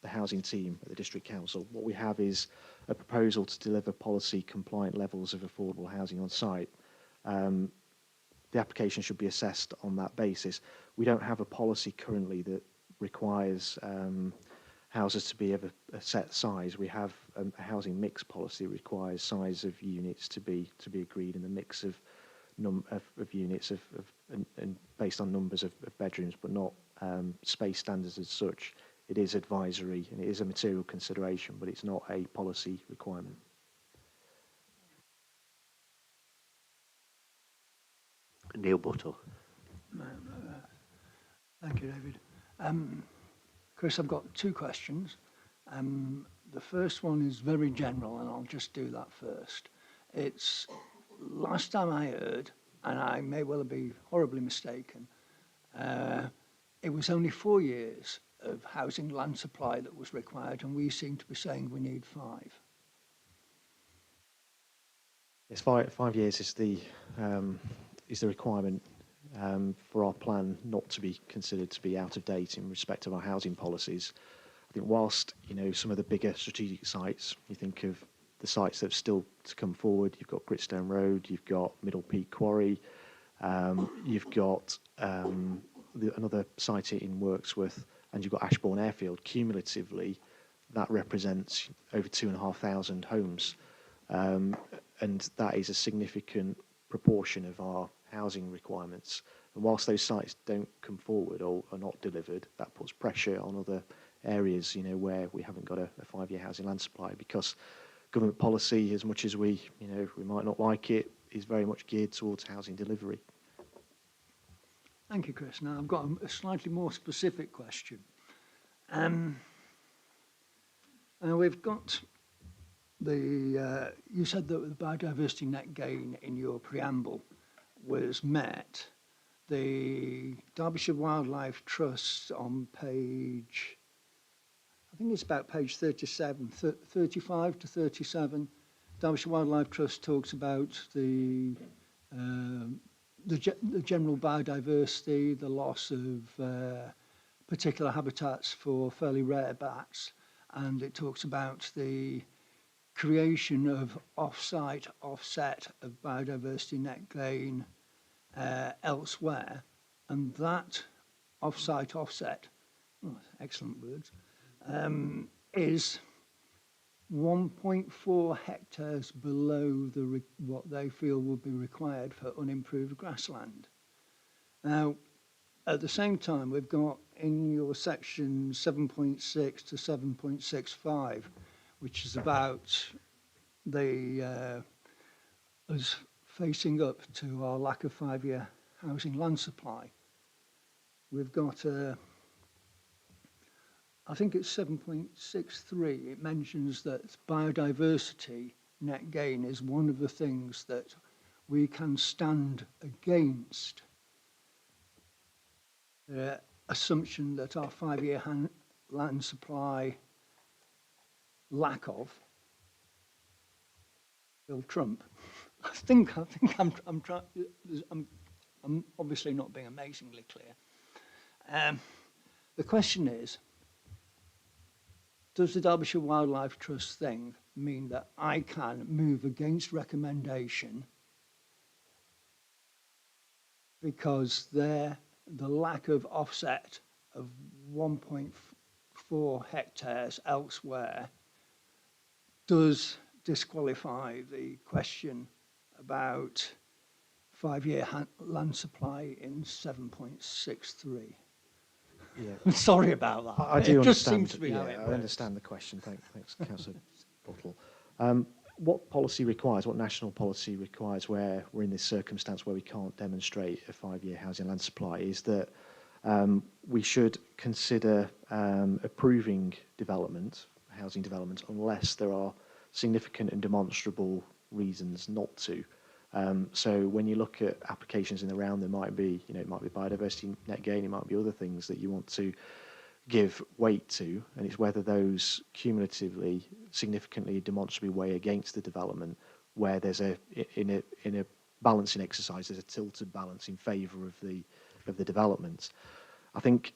housing team at the District Council. What we have is a proposal to deliver policy compliant levels of affordable housing on site. The application should be assessed on that basis. We don't have a policy currently that requires houses to be of a set size. We have a housing mix policy that requires size of units to be agreed, and the mix of units and based on numbers of bedrooms, but not space standards as such. It is advisory and it is a material consideration, but it's not a policy requirement. Neil Buttle. Thank you, David. Chris, I've got two questions. The first one is very general, and I'll just do that first. It's last time I heard, and I may well be horribly mistaken, it was only 4 years of housing land supply that was required, and we seem to be saying we need 5. Yes, 5 years is the requirement for our plan not to be considered to be out of date in respect of our housing policies. I think whilst, you know, some of the bigger strategic sites, you think of the sites that have still to come forward, you've got Gritstone Road, you've got Middle Peak Quarry, you've got another site in Wirksworth, and you've got Ashbourne Airfield. Cumulatively, that represents over 2,500 homes, and that is a significant proportion of our housing requirements. And whilst those sites don't come forward or are not delivered, that puts pressure on other areas, you know, where we haven't got a 5-year housing land supply, because government policy, as much as we might not like it, is very much geared towards housing delivery. Thank you, Chris. Now I've got a slightly more specific question. We've got you said that the biodiversity net gain in your preamble was met. The Derbyshire Wildlife Trust on page, I think it's about page 35 to 37. Derbyshire Wildlife Trust talks about the general biodiversity, the loss of particular habitats for fairly rare bats, and it talks about the creation of offset of biodiversity net gain elsewhere, and that offset, excellent words, is 1.4 hectares below what they feel would be required for unimproved grassland. Now, at the same time, we've got in your section 7.6 to 7.65, which is about us facing up to our lack of 5-year housing land supply. We've got I think it's 7.63, it mentions that biodiversity net gain is one of the things that we can stand against the assumption that our 5-year land supply lack of will trump. I think I'm obviously not being amazingly clear. The question is, does the Derbyshire Wildlife Trust thing mean that I can move against recommendation because the lack of offset of 1.4 hectares elsewhere does disqualify the question about 5-year land supply in 7.63? Yeah. I'm sorry about that. I do it just understand. seems to be how it I works. understand the question. Thanks, Councillor Bottle. What policy requires, what national policy requires where we're in this circumstance where we can't demonstrate a 5-year housing land supply is that we should consider approving housing development, unless there are significant and demonstrable reasons not to. So when you look at applications in the round, there might be, it might be biodiversity net gain, it might be other things that you want to give weight to, and it's whether those cumulatively, significantly, demonstrably weigh against the development, where there's in a balancing exercise, there's a tilted balance in favour of the development. I think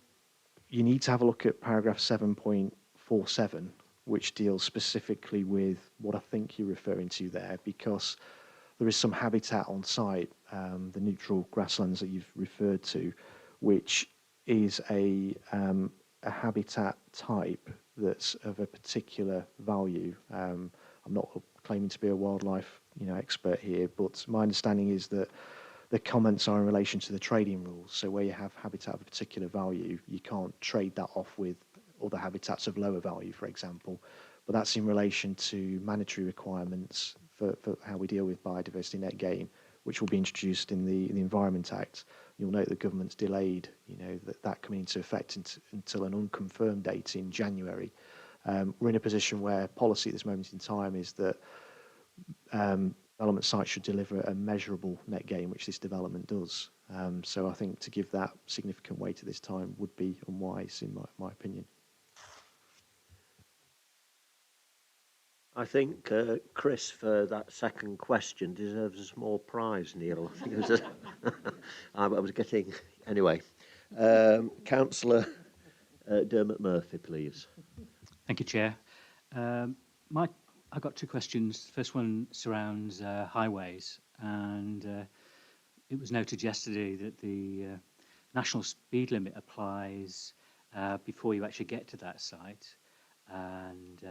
you need to have a look at paragraph 7.47, which deals specifically with what I think you're referring to there, because there is some habitat on site, the neutral grasslands that you've referred to, which is a habitat type that's of a particular value. I'm not claiming to be a wildlife expert here, but my understanding is that the comments are in relation to the trading rules. So where you have habitat of a particular value, you can't trade that off with other habitats of lower value, for example. But that's in relation to mandatory requirements for how we deal with biodiversity net gain, which will be introduced in the Environment Act. You'll note the government's delayed, that coming into effect until an unconfirmed date in January. We're in a position where policy at this moment in time is that development sites should deliver a measurable net gain, which this development does. So I think to give that significant weight at this time would be unwise, in my opinion. I think Chris, for that second question, deserves a small prize, Neil. I think it was I was getting... Anyway, Councillor Dermot Murphy, please. Thank you, Chair. I've got two questions. The first one surrounds highways, and it was noted yesterday that the national speed limit applies before you actually get to that site. And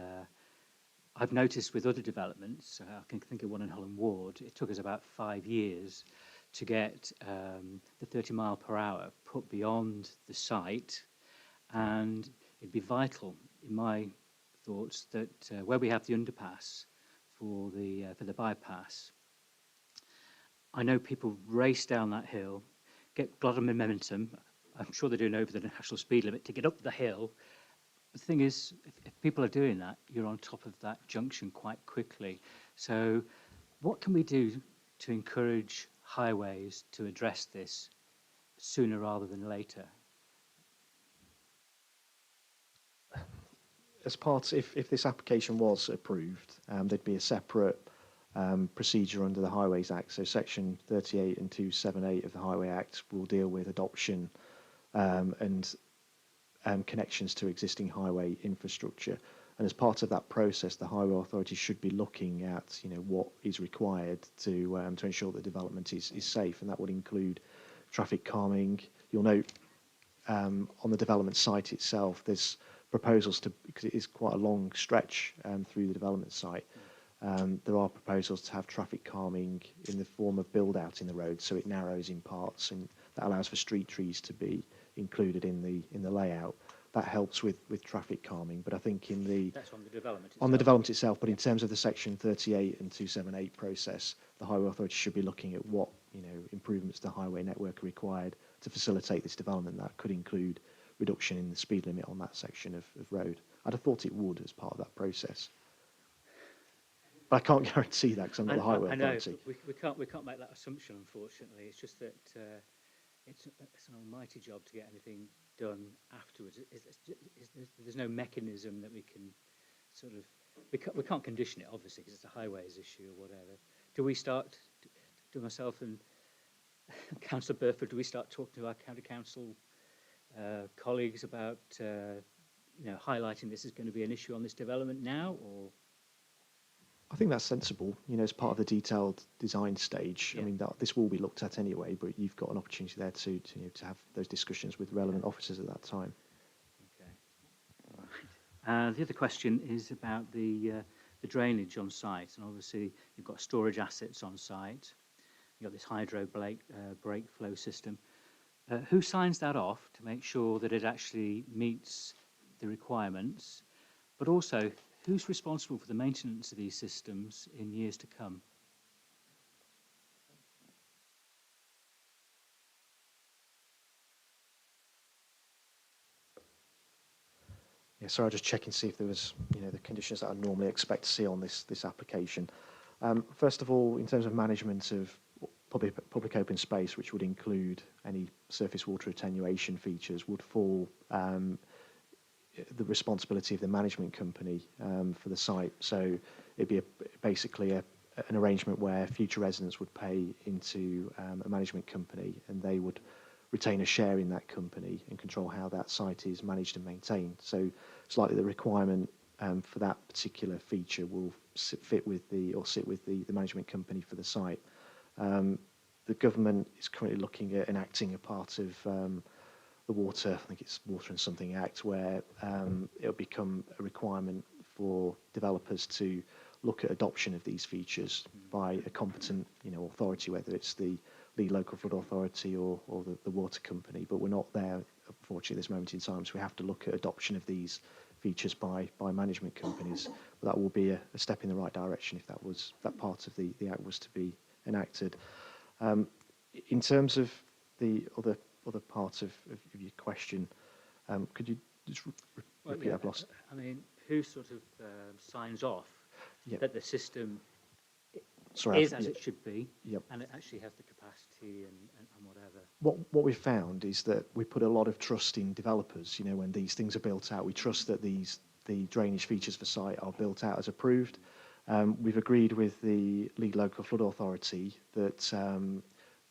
I've noticed with other developments, I can think of one in Holland Ward, it took us about 5 years to get the 30 mile per hour put beyond the site, and it'd be vital, in my thoughts, that where we have the underpass for the bypass, I know people race down that hill, get a lot of momentum. I'm sure they're doing over the national speed limit to get up the hill. The thing is, if people are doing that, you're on top of that junction quite quickly. So what can we do to encourage highways to address this sooner rather than later? As part, if this application was approved, there'd be a separate procedure under the Highways Act. So Section 38 and 278 of the Highway Act will deal with adoption and connections to existing highway infrastructure. And as part of that process, the highway authority should be looking at, what is required to ensure that development is safe, and that would include traffic calming. You'll note on the development site itself, there's proposals to, because it is quite a long stretch through the development site, there are proposals to have traffic calming in the form of build out in the road, so it narrows in parts, and that allows for street trees to be included in the layout. That helps with traffic calming, but I think that's on the development itself. On the development itself, but in terms of the Section 38 and 278 process, the highway authority should be looking at what improvements to the highway network are required to facilitate this development. That could include reduction in the speed limit on that section of road. I'd have thought it would as part of that process, but I can't guarantee that because I'm not the highway authority. I know, but we can't make that assumption, unfortunately. It's just that it's an almighty job to get anything done afterwards. There's no mechanism that we can sort of... We can't condition it, obviously, because it's a highways issue or whatever. Do we start, do myself and Councillor Burford, do we start talking to our county council colleagues about highlighting this is going to be an issue on this development now, or...? I think that's sensible, as part of the detailed design stage. Yeah. I mean, this will be looked at anyway, but you've got an opportunity there to have those discussions with relevant officers at that time. Okay. All right. The other question is about the drainage on site, and obviously you've got storage assets on site. You've got this hydro break flow system. Who signs that off to make sure that it actually meets the requirements, but also who's responsible for the maintenance of these systems in years to come? Yeah, sorry, I'll just check and see if there was, the conditions that I normally expect to see on this application. First of all, in terms of management of public open space, which would include any surface water attenuation features, would fall the responsibility of the management company for the site. So it'd be basically an arrangement where future residents would pay into a management company, and they would retain a share in that company and control how that site is managed and maintained. So it's likely the requirement for that particular feature will sit with the management company for the site. The government is currently looking at enacting a part of the Water, I think it's Water and Something Act, where it'll become a requirement for developers to look at adoption of these features by a competent, authority, whether it's the local flood authority or the water company. But we're not there, unfortunately, at this moment in time. So we have to look at adoption of these features by management companies. But that will be a step in the right direction if that part of the Act was to be enacted. In terms of the other part of your question, could you just repeat that? I've lost. I mean, who sort of signs off that the system is as it should be, and it actually has the capacity and whatever? What we've found is that we put a lot of trust in developers. When these things are built out, we trust that these the drainage features for site are built out as approved. We've agreed with the lead local flood authority that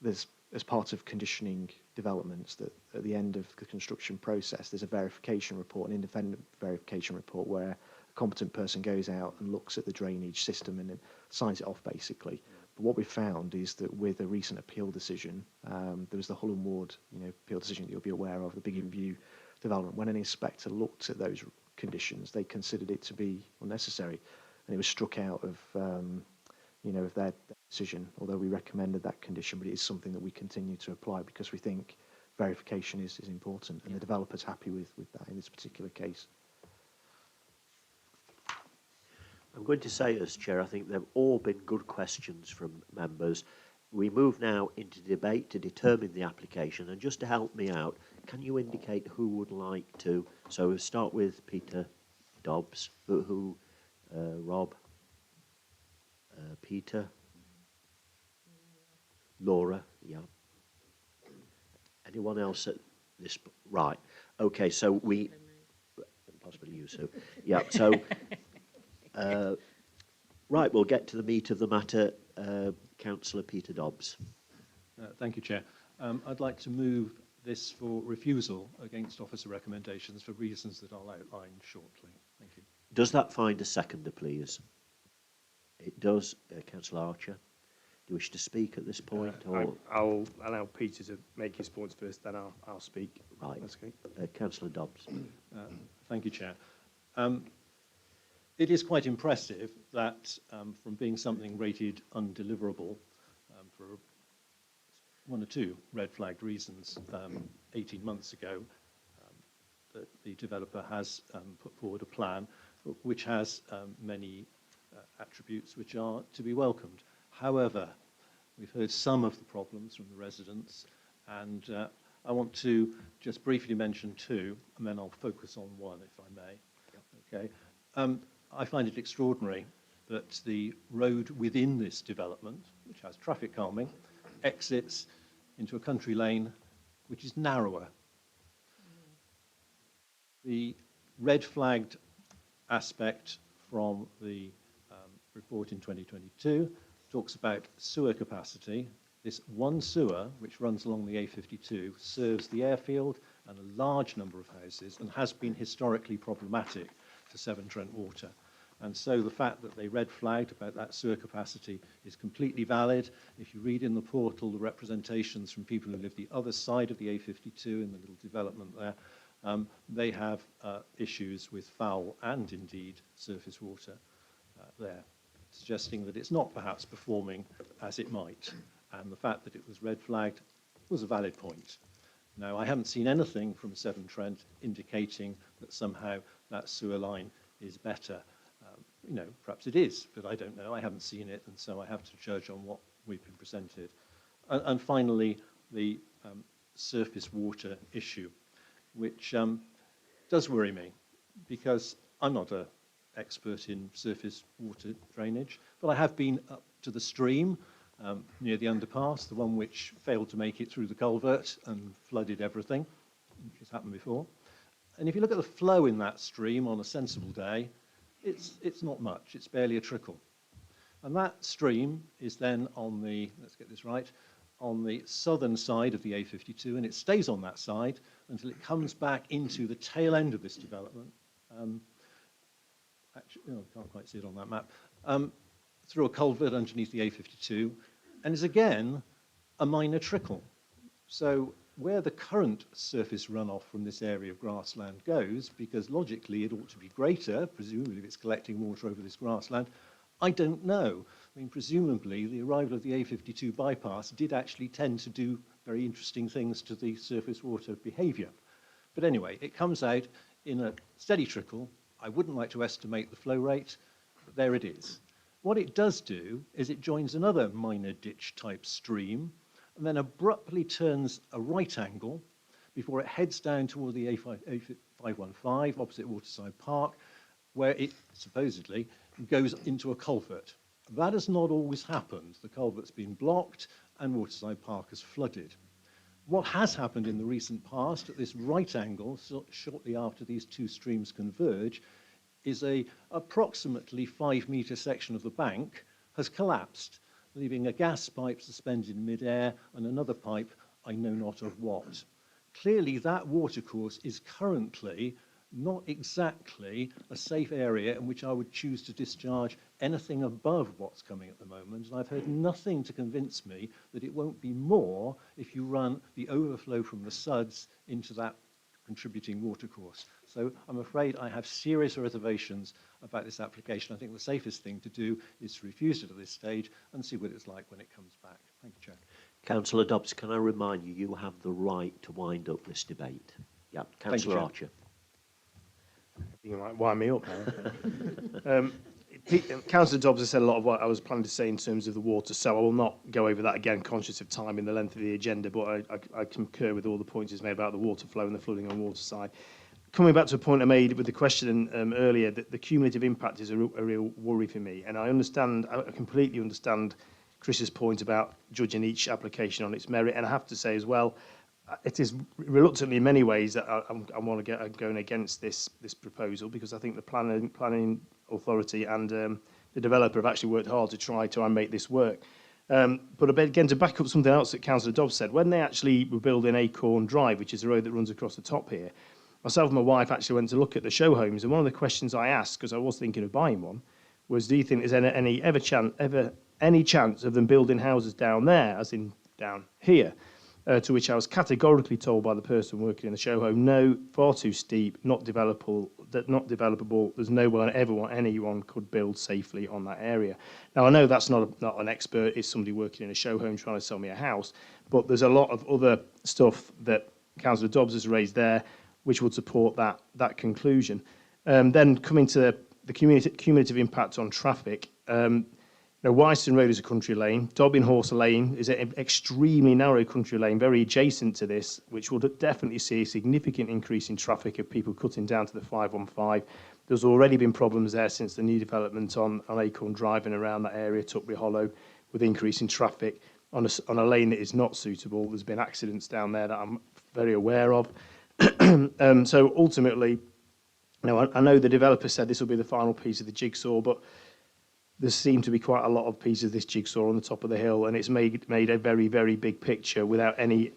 there's, as part of conditioning developments, that at the end of the construction process, there's a verification report, an independent verification report, where a competent person goes out and looks at the drainage system and then signs it off, basically. But what we found is that with a recent appeal decision, there was the Hull and Ward, appeal decision that you'll be aware of, the Big In View development. When an inspector looked at those conditions, they considered it to be unnecessary, and it was struck out of, of their decision. Although we recommended that condition, but it is something that we continue to apply because we think verification is important, and the developer's happy with that in this particular case. I'm going to say, as Chair, I think they've all been good questions from members. We move now into debate to determine the application, and just to help me out, can you indicate who would like to? So we'll start with Peter Dobbs. Rob? Peter? Laura? Yeah. Anyone else at this? Right. Okay, so we... Possibly you, Sue. Yeah, so... right, we'll get to the meat of the matter. Councillor Peter Dobbs. Thank you, Chair. I'd like to move this for refusal against officer recommendations for reasons that I'll outline shortly. Thank you. Does that find a seconder, please? It does. Councillor Archer, do you wish to speak at this point? Or? I'll allow Peter to make his points first, then I'll speak. Right. That's okay. Councillor Dobbs. Thank you, Chair. It is quite impressive that from being something rated undeliverable for one or two red flagged reasons 18 months ago, that the developer has put forward a plan which has many attributes which are to be welcomed. However, we've heard some of the problems from the residents, and I want to just briefly mention two, and then I'll focus on one, if I may. Okay. I find it extraordinary that the road within this development, which has traffic calming, exits into a country lane which is narrower. The red flagged aspect from the report in 2022 talks about sewer capacity. This one sewer, which runs along the A52, serves the airfield and a large number of houses and has been historically problematic to Severn Trent Water. And so the fact that they red flagged about that sewer capacity is completely valid. If you read in the portal the representations from people who live the other side of the A52 in the little development there, they have issues with foul and indeed surface water there, suggesting that it's not perhaps performing as it might. And the fact that it was red flagged was a valid point. Now, I haven't seen anything from Severn Trent indicating that somehow that sewer line is better. Perhaps it is, but I don't know. I haven't seen it, and so I have to judge on what we've been presented. And finally, the surface water issue, which does worry me, because I'm not an expert in surface water drainage, but I have been up to the stream near the underpass, the one which failed to make it through the culvert and flooded everything, which has happened before. And if you look at the flow in that stream on a sensible day, it's not much, it's barely a trickle. And that stream is then on the, let's get this right, on the southern side of the A52, and it stays on that side until it comes back into the tail end of this development. Actually, I can't quite see it on that map. Through a culvert underneath the A52, and is again a minor trickle. So where the current surface runoff from this area of grassland goes, because logically it ought to be greater, presumably if it's collecting water over this grassland, I don't know. I mean, presumably the arrival of the A52 bypass did actually tend to do very interesting things to the surface water behaviour. But anyway, it comes out in a steady trickle. I wouldn't like to estimate the flow rate, but there it is. What it does do is it joins another minor ditch type stream and then abruptly turns a right angle before it heads down toward the A515 opposite Waterside Park, where it supposedly goes into a culvert. That has not always happened. The culvert's been blocked and Waterside Park has flooded. What has happened in the recent past at this right angle, shortly after these two streams converge, is a approximately 5-metre section of the bank has collapsed, leaving a gas pipe suspended in mid-air and another pipe, I know not of what. Clearly, that watercourse is currently not exactly a safe area in which I would choose to discharge anything above what's coming at the moment. And I've heard nothing to convince me that it won't be more if you run the overflow from the suds into that contributing watercourse. So I'm afraid I have serious reservations about this application. I think the safest thing to do is to refuse it at this stage and see what it's like when it comes back. Thank you, Chair. Councillor Dobbs, can I remind you, you have the right to wind up this debate. Yeah, Councillor Archer. You might wind me up now. Councillor Dobbs has said a lot of what I was planning to say in terms of the water, so I will not go over that again, conscious of time and the length of the agenda, but I concur with all the points he's made about the water flow and the flooding on the water side. Coming back to a point I made with the question earlier, that the cumulative impact is a real worry for me, and I completely understand Chris's point about judging each application on its merit, and I have to say as well, it is reluctantly in many ways that I'm going against this proposal, because I think the planning authority and the developer have actually worked hard to try and make this work. But again, to back up something else that Councillor Dobbs said, when they actually were building Acorn Drive, which is the road that runs across the top here, myself and my wife actually went to look at the show homes, and one of the questions I asked, because I was thinking of buying one, was, do you think there's any chance of them building houses down there, as in down here? To which I was categorically told by the person working in the show home, no, far too steep, not developable. There's nowhere anyone could build safely on that area. Now, I know that's not an expert, it's somebody working in a show home trying to sell me a house, but there's a lot of other stuff that Councillor Dobbs has raised there which would support that conclusion. Then coming to the cumulative impact on traffic, Wyaston Road is a country lane. Dobbinhorse Lane is an extremely narrow country lane, very adjacent to this, which will definitely see a significant increase in traffic of people cutting down to the 515. There's already been problems there since the new development on Acorn Drive and around that area, Tuckbury Hollow, with increasing traffic on a lane that is not suitable. There's been accidents down there that I'm very aware of. So ultimately, I know the developer said this will be the final piece of the jigsaw, but there seem to be quite a lot of pieces of this jigsaw on the top of the hill, and it's made a very, very big picture without any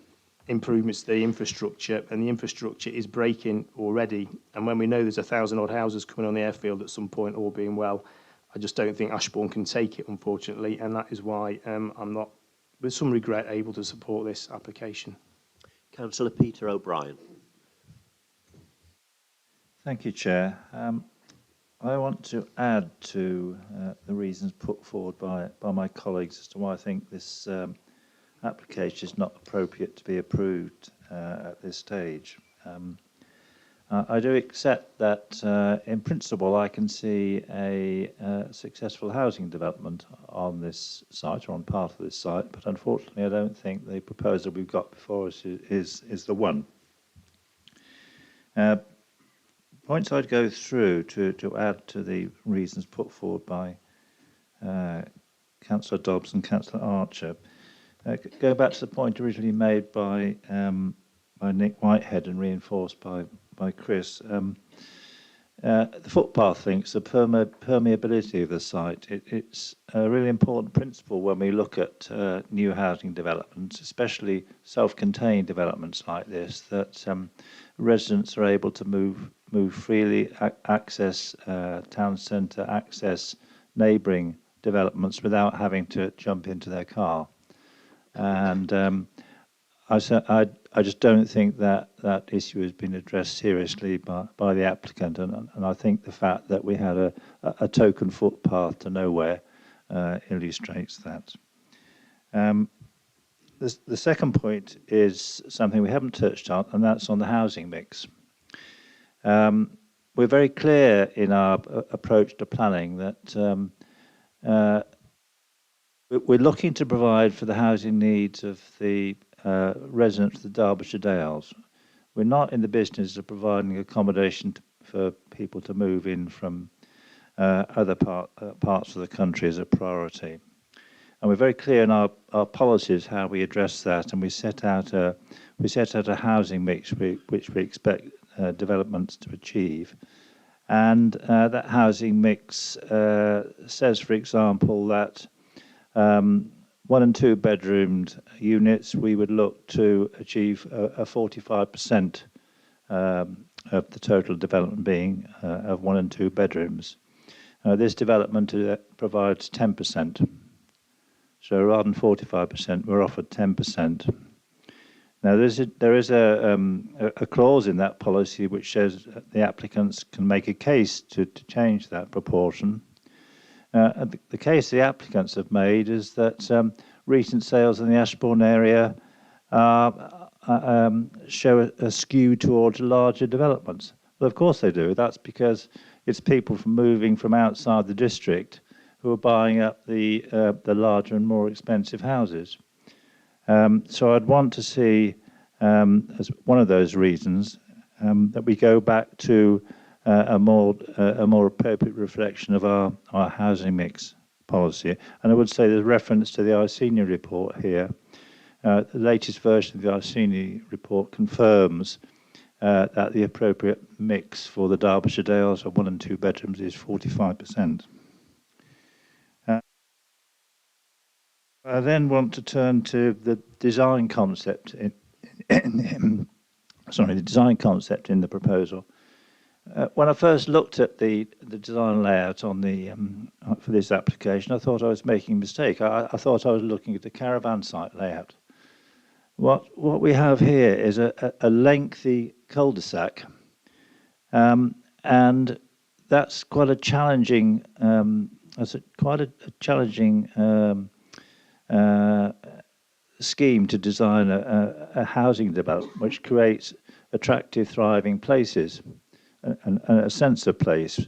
improvements to the infrastructure, and the infrastructure is breaking already. And when we know there's 1,000-odd houses coming on the airfield at some point, all being well, I just don't think Ashbourne can take it, unfortunately, and that is why I'm not, with some regret, able to support this application. Councillor Peter O'Brien. Thank you, Chair. I want to add to the reasons put forward by my colleagues as to why I think this application is not appropriate to be approved at this stage. I do accept that in principle I can see a successful housing development on this site or on part of this site, but unfortunately I don't think the proposal we've got before us is the one. Points I'd go through to add to the reasons put forward by Councillor Dobbs and Councillor Archer. Go back to the point originally made by Nick Whitehead and reinforced by Chris. The footpath links, the permeability of the site. It's a really important principle when we look at new housing developments, especially self-contained developments like this, that residents are able to move freely, access town centre, access neighbouring developments without having to jump into their car. And I just don't think that issue has been addressed seriously by the applicant, and I think the fact that we had a token footpath to nowhere illustrates that. The second point is something we haven't touched on, and that's on the housing mix. We're very clear in our approach to planning that we're looking to provide for the housing needs of the residents of the Derbyshire Dales. We're not in the business of providing accommodation for people to move in from other parts of the country as a priority. And we're very clear in our policies how we address that, and we set out a housing mix which we expect developments to achieve. And that housing mix says, for example, that 1 and 2 bedroomed units, we would look to achieve a 45% of the total development being of 1 and 2 bedrooms. This development provides 10%. So rather than 45%, we're offered 10%. Now, there is a clause in that policy which says that the applicants can make a case to change that proportion. The case the applicants have made is that recent sales in the Ashbourne area show a skew towards larger developments. Well, of course they do. That's because it's people moving from outside the district who are buying up the larger and more expensive houses. So I'd want to see, as one of those reasons, that we go back to a more appropriate reflection of our housing mix policy. And I would say there's reference to the Iceni report here. The latest version of the Iceni report confirms that the appropriate mix for the Derbyshire Dales of 1 and 2 bedrooms is 45%. I then want to turn to the design concept the design concept in the proposal. When I first looked at the design layout on the for this application, I thought I was making a mistake. I thought I was looking at the Caravan site layout. What we have here is a lengthy cul-de-sac, and that's quite a challenging scheme to design a housing development which creates attractive, thriving places and a sense of place,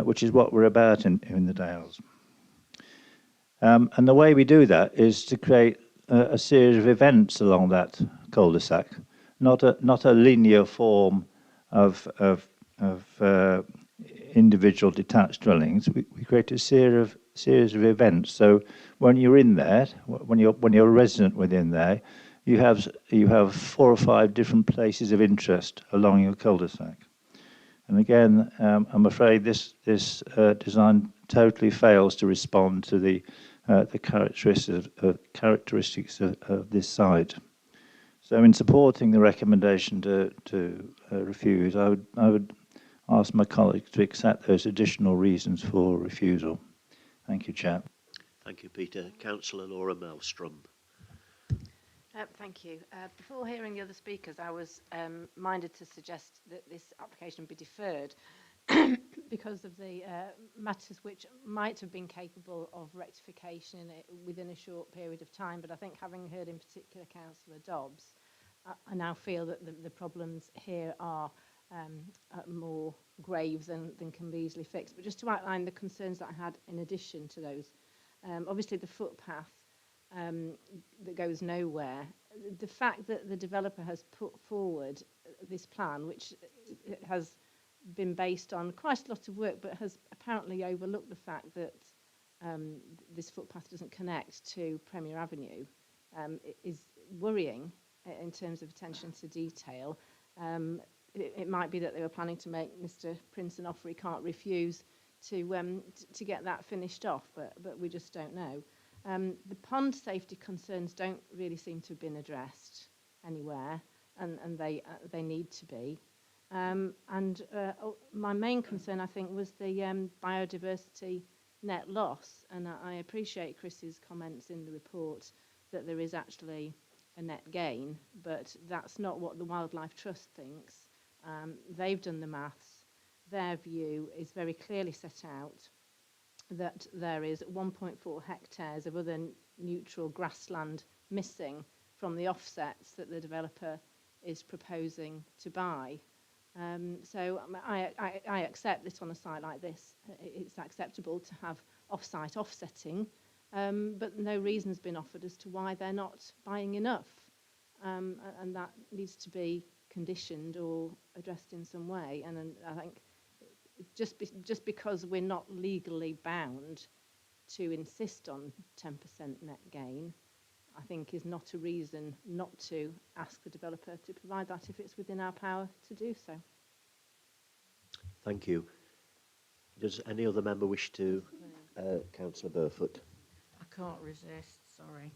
which is what we're about in the Dales. And the way we do that is to create a series of events along that cul-de-sac, not a linear form of individual detached dwellings. We create a series of events. So when you're in there, when you're a resident within there, you have 4 or 5 different places of interest along your cul-de-sac. And again, I'm afraid this design totally fails to respond to the characteristics of this site. So in supporting the recommendation to refuse, I would ask my colleagues to accept those additional reasons for refusal. Thank you, Chair. Thank you, Peter. Councillor Laura Maelstrom. Thank you. Before hearing the other speakers, I was minded to suggest that this application be deferred because of the matters which might have been capable of rectification within a short period of time. But I think, having heard in particular Councillor Dobbs, I now feel that the problems here are more grave than can be easily fixed. But just to outline the concerns that I had in addition to those, obviously the footpath that goes nowhere. The fact that the developer has put forward this plan, which has been based on quite a lot of work, but has apparently overlooked the fact that this footpath doesn't connect to Premier Avenue, is worrying in terms of attention to detail. It might be that they were planning to make Mr. Prince an offer he can't refuse to get that finished off, but we just don't know. The pond safety concerns don't really seem to have been addressed anywhere, and they need to be. My main concern, I think, was the biodiversity net loss, and I appreciate Chris's comments in the report that there is actually a net gain, but that's not what the Wildlife Trust thinks. They've done the maths. Their view is very clearly set out that there is 1.4 hectares of other neutral grassland missing from the offsets that the developer is proposing to buy. So I accept that on a site like this, it's acceptable to have off-site offsetting, but no reason has been offered as to why they're not buying enough. And that needs to be conditioned or addressed in some way. And I think just because we're not legally bound to insist on 10% net gain, I think is not a reason not to ask the developer to provide that if it's within our power to do so. Thank you. Does any other member wish to? Councillor Burfoot. I can't resist, sorry.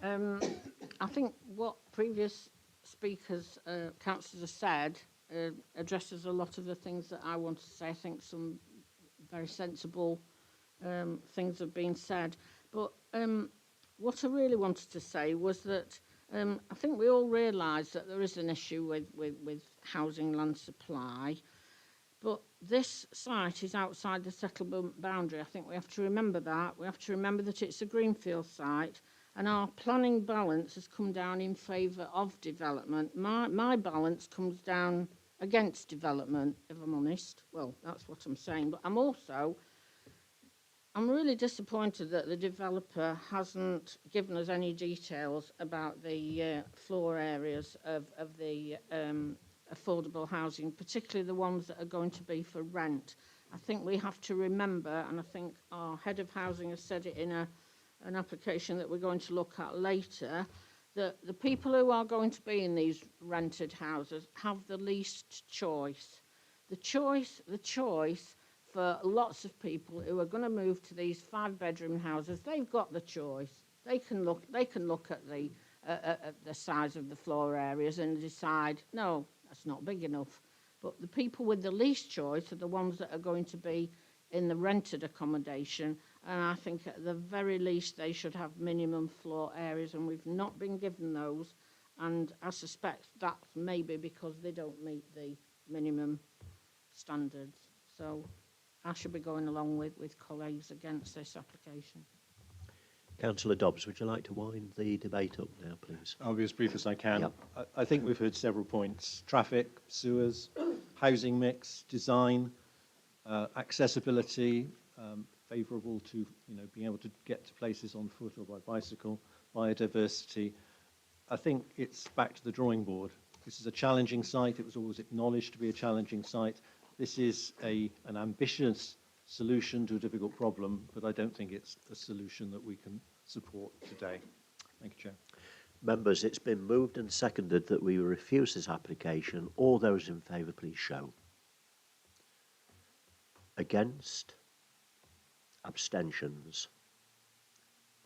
I think what previous speakers, councillors have said, addresses a lot of the things that I want to say. I think some very sensible things have been said. But what I really wanted to say was that I think we all realise that there is an issue with housing land supply. But this site is outside the settlement boundary. I think we have to remember that. We have to remember that it's a greenfield site, and our planning balance has come down in favour of development. My balance comes down against development, if I'm honest. Well, that's what I'm saying. But I'm really disappointed that the developer hasn't given us any details about the floor areas of the affordable housing, particularly the ones that are going to be for rent. I think we have to remember, and I think our head of housing has said it in an application that we're going to look at later, that the people who are going to be in these rented houses have the least choice. The choice for lots of people who are going to move to these 5-bedroom houses, they've got the choice. They can look at the size of the floor areas and decide, no, that's not big enough. But the people with the least choice are the ones that are going to be in the rented accommodation, and I think at the very least they should have minimum floor areas, and we've not been given those, and I suspect that's maybe because they don't meet the minimum standards. So I should be going along with colleagues against this application. Councillor Dobbs, would you like to wind the debate up now, please? I'll be as brief as I can. Yep. I think we've heard several points: traffic, sewers, housing mix, design, accessibility, favourable to being able to get to places on foot or by bicycle, biodiversity. I think it's back to the drawing board. This is a challenging site. It was always acknowledged to be a challenging site. This is an ambitious solution to a difficult problem, but I don't think it's a solution that we can support today. Thank you, Chair. Members, it's been moved and seconded that we refuse this application. All those in favour, please show. Against? Abstentions?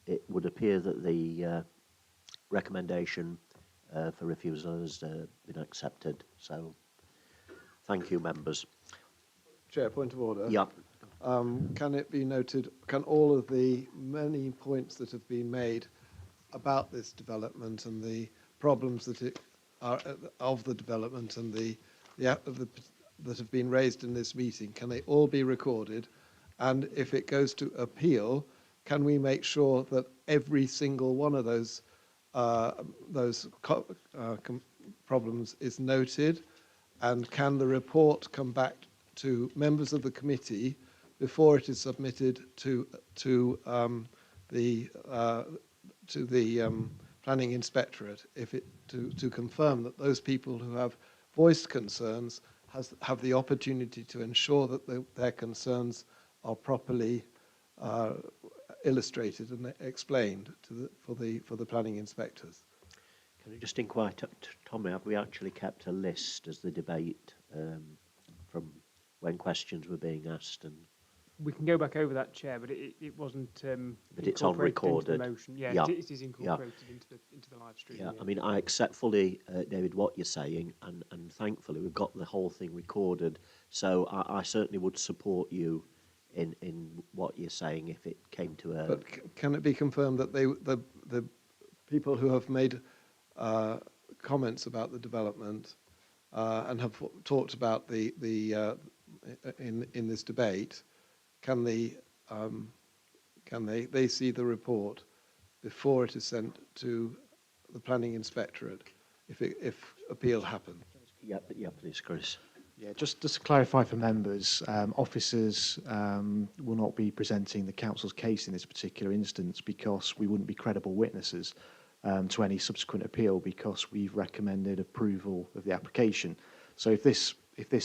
It would appear that the recommendation for refusal has been accepted. So, thank you, members. Chair, point of order. Yeah. Can it be noted, can all of the many points that have been made about this development and the problems that it are of the development and that have been raised in this meeting, can they all be recorded? And if it goes to appeal, can we make sure that every single one of those problems is noted? And can the report come back to members of the committee before it is submitted to the planning inspectorate, to confirm that those people who have voiced concerns have the opportunity to ensure that their concerns are properly illustrated and explained for the planning inspectors. Can I just inquire, Tommy, have we actually kept a list as the debate from when questions were being asked? And we can go back over that, Chair, but it wasn't. But it's on recorded. Into the motion. Yeah, yeah. It is incorporated into the live stream. Yeah, I mean, I accept fully, David, what you're saying, and thankfully we've got the whole thing recorded. So I certainly would support you in what you're saying if it came to a. But can it be confirmed that the people who have made comments about the development and have talked about in this debate, can they see the report before it is sent to the planning inspectorate if appeal happens? Yeah, please, Chris. Yeah, just to clarify for members, officers will not be presenting the council's case in this particular instance because we wouldn't be credible witnesses to any subsequent appeal because we've recommended approval of the application. So if this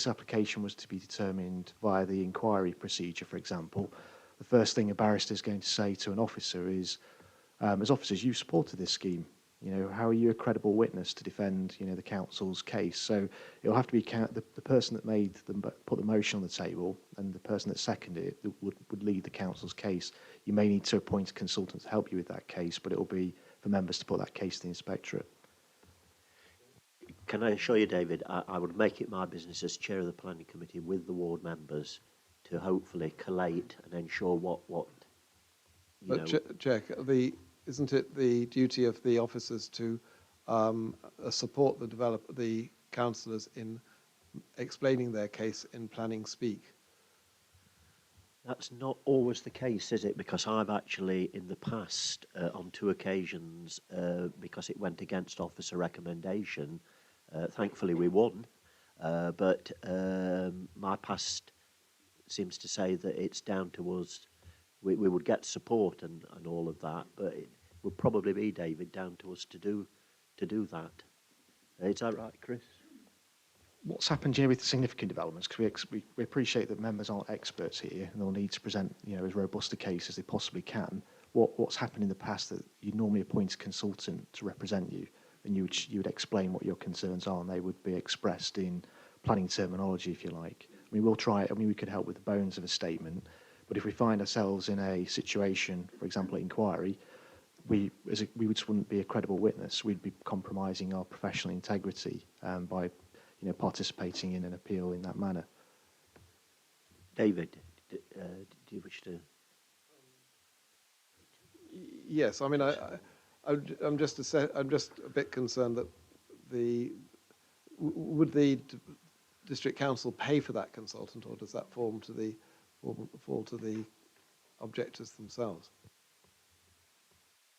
application was to be determined via the inquiry procedure, for example, the first thing a barrister is going to say to an officer is, as officers, you've supported this scheme. You know, how are you a credible witness to defend, you know, the council's case? So it'll have to be the person that put the motion on the table and the person that seconded it that would lead the council's case. You may need to appoint a consultant to help you with that case, but it will be for members to put that case to the inspectorate. Can I assure you, David, I would make it my business as chair of the planning committee with the ward members to hopefully collate and ensure what you know. Chair, isn't it the duty of the officers to support the councillors in explaining their case in planning speak? That's not always the case, is it? Because I've actually, in the past, on 2 occasions, because it went against officer recommendation, thankfully we won, but my past seems to say that it's down to us. We would get support and all of that, but it would probably be, David, down to us to do that. Is that right, Chris? What's happened here with significant developments? Because we appreciate that members aren't experts here, and they'll need to present, you know, as robust a case as they possibly can. What's happened in the past that you normally appoint a consultant to represent you, and you would explain what your concerns are, and they would be expressed in planning terminology, if you like. I mean, we'll try. I mean, we could help with the bones of a statement, but if we find ourselves in a situation, for example, at inquiry, we just wouldn't be a credible witness. We'd be compromising our professional integrity by, you know, participating in an appeal in that manner. David, do you wish to? Yes, I mean, I'm just a bit concerned that would the district council pay for that consultant, or does that fall to the objectors themselves?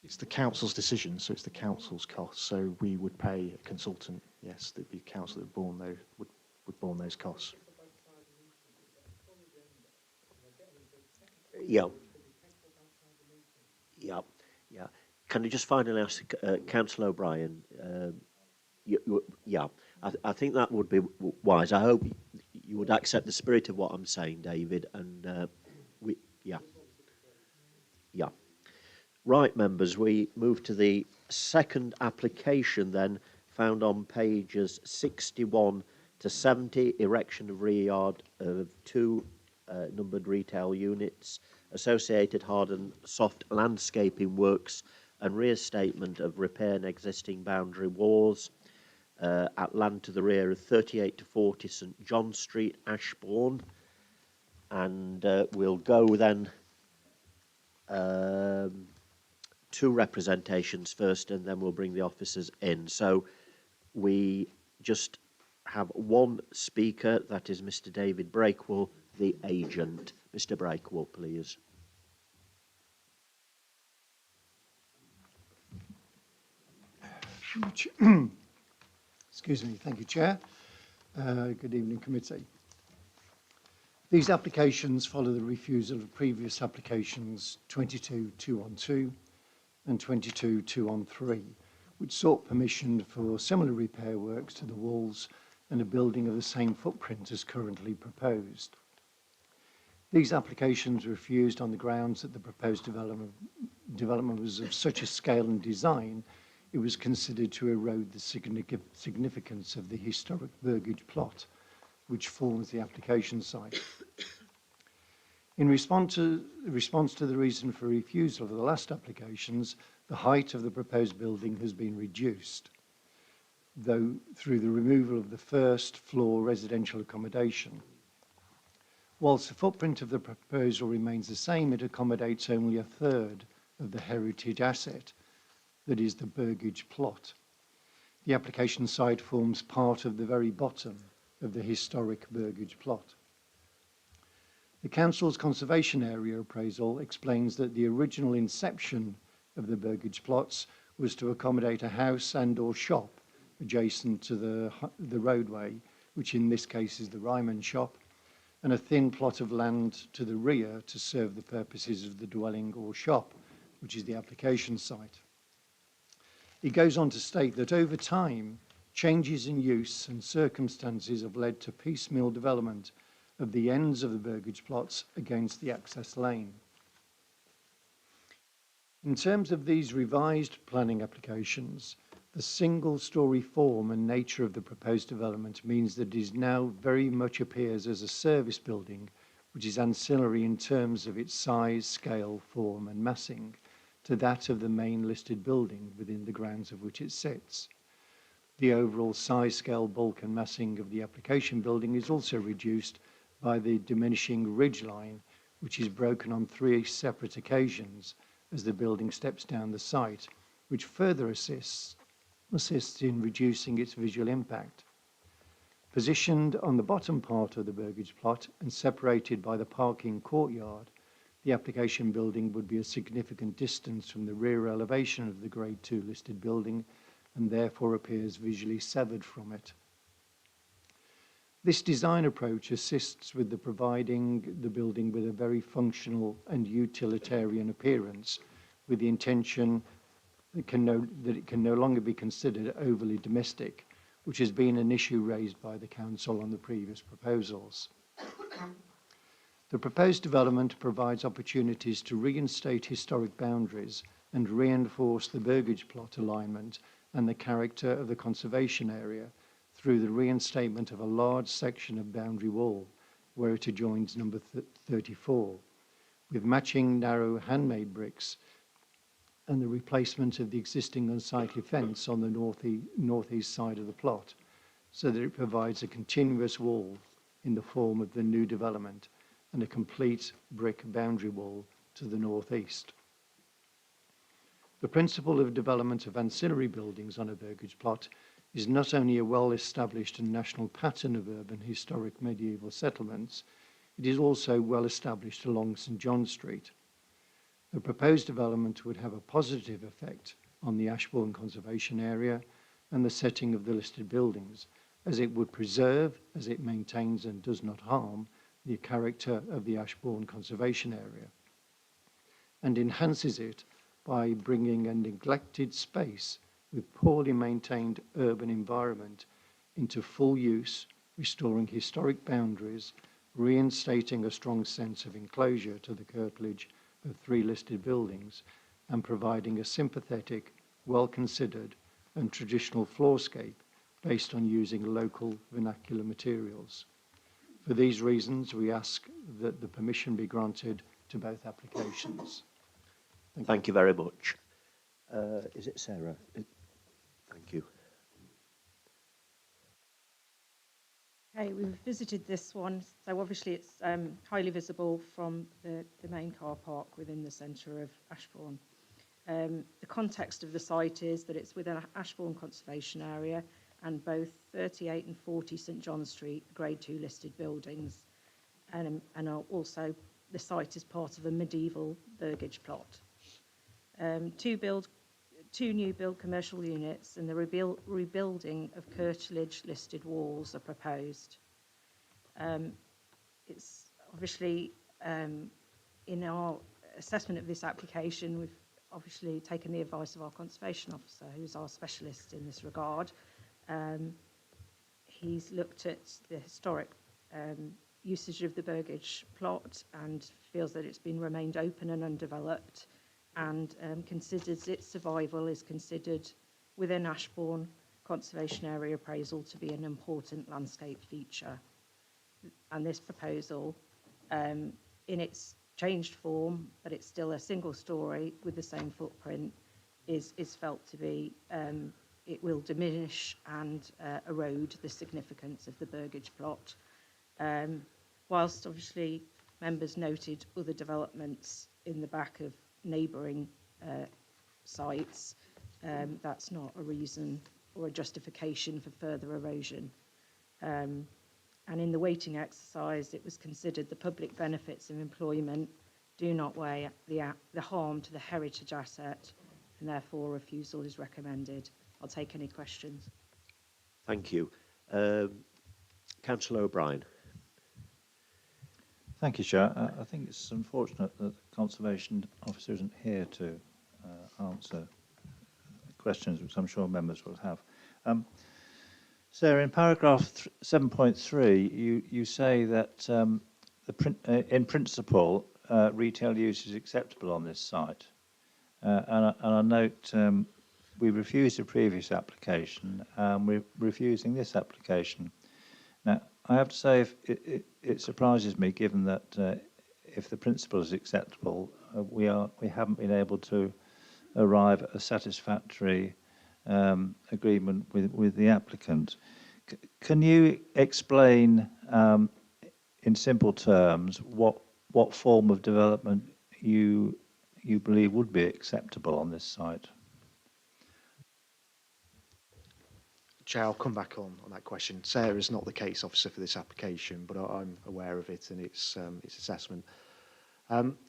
It's the council's decision, so it's the council's cost. So we would pay a consultant. Yes, the council that would borne those costs. Yeah. Can I just finally ask Councillor O'Brien? I think that would be wise. I hope you would accept the spirit of what I'm saying, David. And Right, members, we move to the second application then, found on pages 61 to 70, erection of rear yard of 2 numbered retail units, associated hard and soft landscaping works and reinstatement of repair and existing boundary walls at land to the rear of 38 to 40 St John Street, Ashbourne. And we'll go then 2 representations first, and then we'll bring the officers in. So we just have 1 speaker, that is Mr. David Breakwell, the agent. Mr. Breakwell, please. Excuse me. Thank you, Chair. Good evening, committee. These applications follow the refusal of previous applications 22-212 and 22-213, which sought permission for similar repair works to the walls and a building of the same footprint as currently proposed. These applications were refused on the grounds that the proposed development was of such a scale and design it was considered to erode the significance of the historic burgage plot, which forms the application site. In response to the reason for refusal of the last applications, the height of the proposed building has been reduced, though through the removal of the first floor residential accommodation. Whilst the footprint of the proposal remains the same, it accommodates only 1/3 of the heritage asset, that is the burgage plot. The application site forms part of the very bottom of the historic burgage plot. The Council's conservation area appraisal explains that the original inception of the burgage plots was to accommodate a house and or shop adjacent to the roadway, which in this case is the Ryman shop, and a thin plot of land to the rear to serve the purposes of the dwelling or shop, which is the application site. It goes on to state that over time, changes in use and circumstances have led to piecemeal development of the ends of the burgage plots against the access lane. In terms of these revised planning applications, the single-storey form and nature of the proposed development means that it is now very much appears as a service building, which is ancillary in terms of its size, scale, form and massing to that of the main listed building within the grounds of which it sits. The overall size, scale, bulk and massing of the application building is also reduced by the diminishing ridge line, which is broken on 3 separate occasions as the building steps down the site, which further assists in reducing its visual impact. Positioned on the bottom part of the Burgage plot and separated by the parking courtyard, the application building would be a significant distance from the rear elevation of the Grade 2 listed building and therefore appears visually severed from it. This design approach assists with providing the building with a very functional and utilitarian appearance, with the intention that it can no longer be considered overly domestic, which has been an issue raised by the Council on the previous proposals. The proposed development provides opportunities to reinstate historic boundaries and reinforce the Burgage plot alignment and the character of the conservation area through the reinstatement of a large section of boundary wall where it adjoins number 34, with matching narrow handmade bricks and the replacement of the existing unsightly fence on the northeast side of the plot, so that it provides a continuous wall in the form of the new development and a complete brick boundary wall to the northeast. The principle of development of ancillary buildings on a Burgage plot is not only a well-established and national pattern of urban historic medieval settlements, it is also well established along St John Street. The proposed development would have a positive effect on the Ashbourne conservation area and the setting of the listed buildings, as it would preserve, as it maintains and does not harm, the character of the Ashbourne conservation area, and enhances it by bringing a neglected space with poorly maintained urban environment into full use, restoring historic boundaries, reinstating a strong sense of enclosure to the curtilage of 3 listed buildings, and providing a sympathetic, well-considered and traditional floorscape based on using local vernacular materials. For these reasons, we ask that the permission be granted to both applications. Thank you very much. Is it Sarah? Thank you. Okay, we've visited this one, so obviously it's highly visible from the main car park within the centre of Ashbourne. The context of the site is that it's within Ashbourne Conservation Area, and both 38 and 40 St John Street, Grade 2 listed buildings, and also the site is part of a medieval Burgage plot. 2 new build commercial units and the rebuilding of curtilage listed walls are proposed. It's obviously, in our assessment of this application, we've obviously taken the advice of our conservation officer, who's our specialist in this regard. He's looked at the historic usage of the Burgage plot and feels that it's been remained open and undeveloped, and considers its survival is considered within Ashbourne Conservation Area appraisal to be an important landscape feature. And this proposal, in its changed form, but it's still a single story with the same footprint, is felt to be, it will diminish and erode the significance of the Burgage plot. Whilst obviously members noted other developments in the back of neighbouring sites, that's not a reason or a justification for further erosion. And in the weighting exercise, it was considered the public benefits of employment do not weigh the harm to the heritage asset, and therefore refusal is recommended. I'll take any questions. Thank you. Councillor O'Brien. Thank you, Chair. I think it's unfortunate that the Conservation Officer isn't here to answer questions which I'm sure members will have. Sarah, in paragraph 7.3, you say that in principle, retail use is acceptable on this site. and I note we refused a previous application, and we're refusing this application. Now, I have to say, it surprises me, given that if the principle is acceptable, we haven't been able to arrive at a satisfactory agreement with the applicant. Can you explain in simple terms what form of development you believe would be acceptable on this site? Chair, I'll come back on that question. Sarah's not the case officer for this application, but I'm aware of it and its assessment.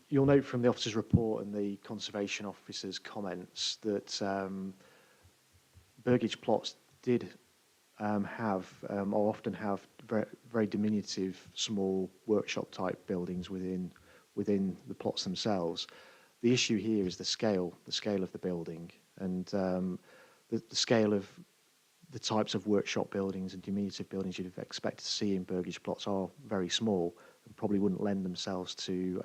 You'll note from the officer's report and the conservation officer's comments that burgage plots did have or often have very, very diminutive small workshop type buildings within the plots themselves. The issue here is the scale of the building, and the scale of the types of workshop buildings and diminutive buildings you'd have expected to see in burgage plots are very small and probably wouldn't lend themselves to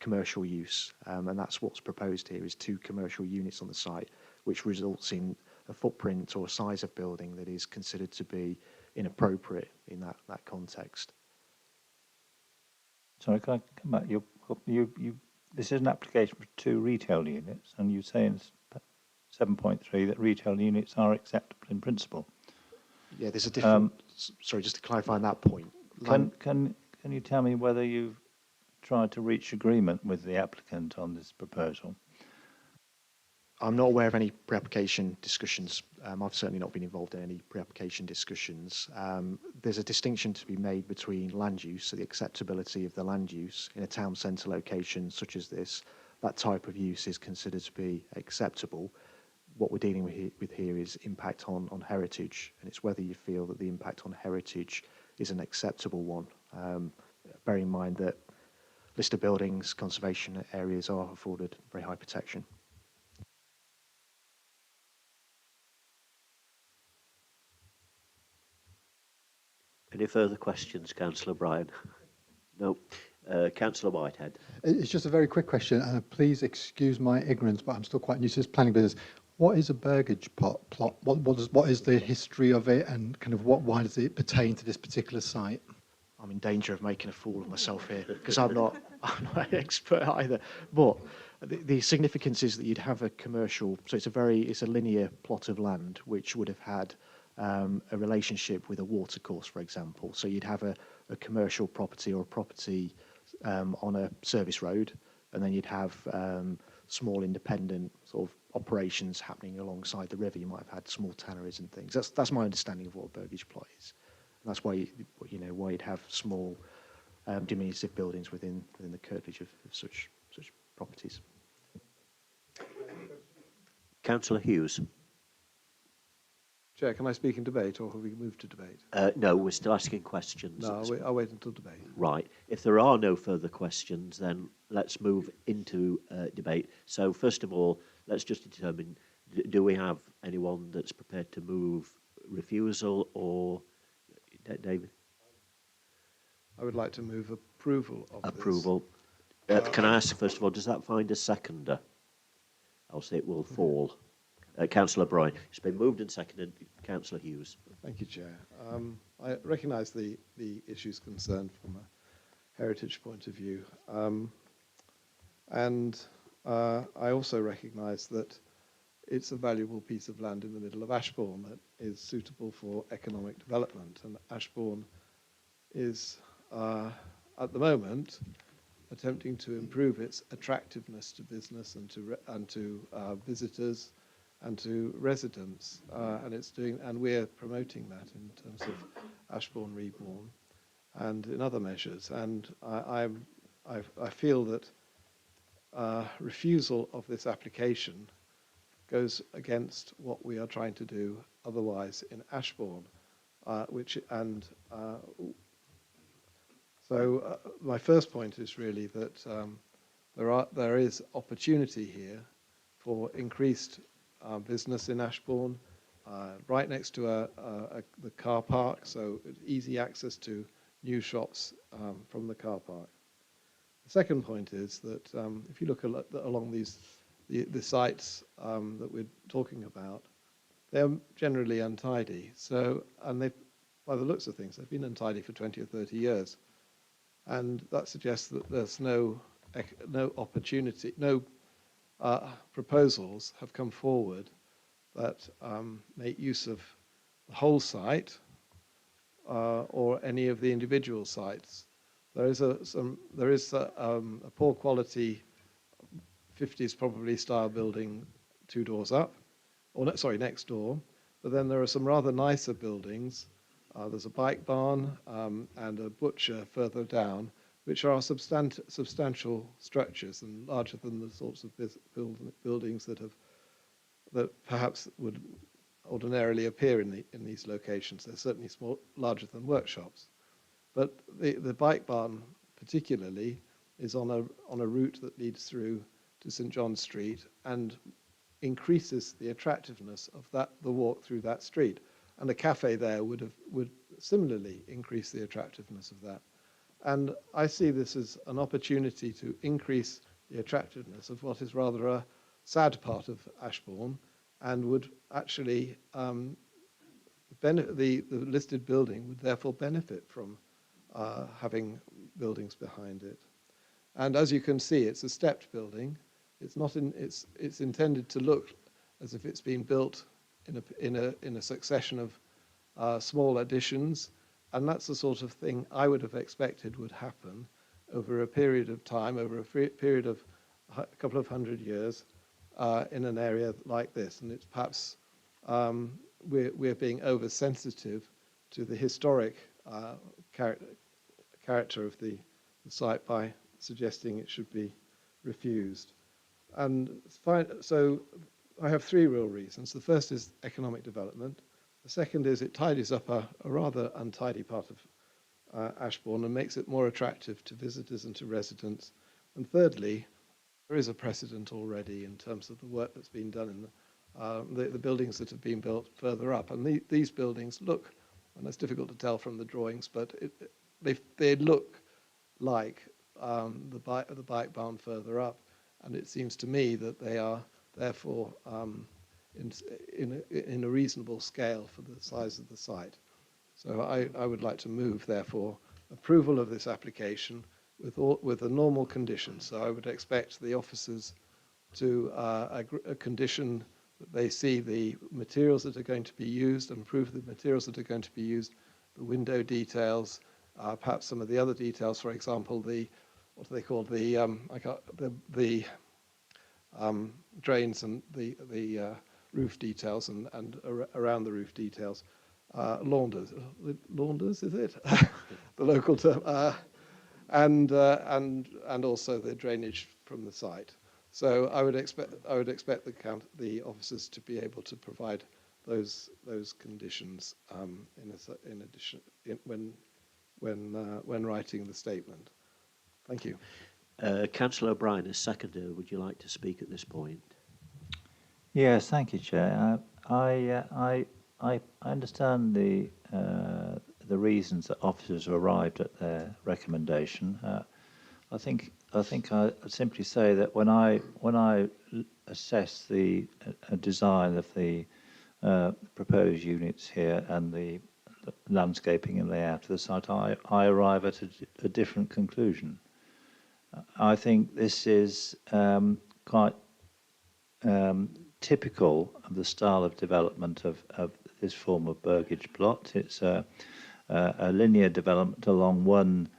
commercial use. And that's what's proposed here, is 2 commercial units on the site, which results in a footprint or a size of building that is considered to be inappropriate in that context. Sorry, can I come back? This is an application for 2 retail units, and you say in 7.3 that retail units are acceptable in principle. Yeah, there's a different. Sorry, just to clarify on that point. Can you tell me whether you've tried to reach agreement with the applicant on this proposal? I'm not aware of any pre-application discussions. I've certainly not been involved in any pre-application discussions. There's a distinction to be made between land use, so the acceptability of the land use in a town centre location such as this. That type of use is considered to be acceptable. What we're dealing with here is impact on heritage, and it's whether you feel that the impact on heritage is an acceptable one. Bearing in mind that listed buildings, conservation areas are afforded very high protection. Any further questions, Councillor Bryan? No. Councillor Whitehead. It's just a very quick question, and please excuse my ignorance, but I'm still quite new to this planning business. What is a burgage plot? What is the history of it, and kind of why does it pertain to this particular site? I'm in danger of making a fool of myself here because I'm not an expert either. But the significance is that you'd have a commercial, so it's a linear plot of land which would have had a relationship with a watercourse, for example. So you'd have a commercial property or a property on a service road, and then you'd have small independent sort of operations happening alongside the river. You might have had small tanneries and things. That's my understanding of what a burgage plot is. And that's why why you'd have small diminutive buildings within the curtilage of such properties. Councillor Hughes. Chair, can I speak in debate, or have we moved to debate? No, we're still asking questions. No, I'll wait until debate. Right. If there are no further questions, then let's move into debate. So first of all, let's just determine, do we have anyone that's prepared to move refusal, or David? I would like to move approval of approval. Can I ask, first of all, does that find a seconder? Else it will fall. Councillor Bryan. It's been moved and seconded. Councillor Hughes. Thank you, Chair. I recognise the issues concerned from a heritage point of view. And I also recognise that it's a valuable piece of land in the middle of Ashbourne that is suitable for economic development. And Ashbourne is, at the moment, attempting to improve its attractiveness to business and to visitors and to residents, and we're promoting that in terms of Ashbourne Reborn and in other measures. And I feel that refusal of this application goes against what we are trying to do otherwise in Ashbourne, so my first point is really that there is opportunity here for increased business in Ashbourne, right next to the car park, so easy access to new shops from the car park. The second point is that if you look along these the sites that we're talking about, they're generally untidy. So, and they, by the looks of things, they've been untidy for 20 or 30 years. And that suggests that there's no opportunity, no proposals have come forward that make use of the whole site or any of the individual sites. There is a poor quality 50s probably style building 2 doors up, or no, sorry, next door. But then there are some rather nicer buildings. There's a bike barn and a butcher further down, which are substantial structures and larger than the sorts of buildings that perhaps would ordinarily appear in these locations. They're certainly larger than workshops. But the bike barn particularly is on a route that leads through to St John's Street and increases the attractiveness of the walk through that street. And a cafe there would similarly increase the attractiveness of that. And I see this as an opportunity to increase the attractiveness of what is rather a sad part of Ashbourne, and would actually the listed building would therefore benefit from having buildings behind it. And as you can see, it's a stepped building. It's not it's intended to look as if it's been built in a succession of small additions, and that's the sort of thing I would have expected would happen over a period of time, over a period of a couple of 100 years in an area like this. And it's perhaps we're being oversensitive to the historic character of the site by suggesting it should be refused. And so I have 3 real reasons. The first is economic development. The second is it tidies up a rather untidy part of Ashbourne and makes it more attractive to visitors and to residents. And thirdly, there is a precedent already in terms of the work that's been done in the buildings that have been built further up. And these buildings look, and it's difficult to tell from the drawings, but they look like the bike barn further up. And it seems to me that they are therefore in a reasonable scale for the size of the site. So I would like to move, therefore, approval of this application with the normal conditions. So I would expect the officers to a condition that they see the materials that are going to be used and approve the materials that are going to be used, the window details, perhaps some of the other details, for example, what are they called, the drains and the roof details and around the roof details, launders is it? The local term, and also the drainage from the site. So I would expect the officers to be able to provide those conditions in addition when writing the statement. Thank you. Councillor O'Brien, as seconder, would you like to speak at this point? Yes, thank you, Chair. I understand the reasons that officers have arrived at their recommendation. I think I'd simply say that when I assess the design of the proposed units here and the landscaping and layout of the site, I arrive at a different conclusion. I think this is quite typical of the style of development of this form of burgage plot. It's a linear development along one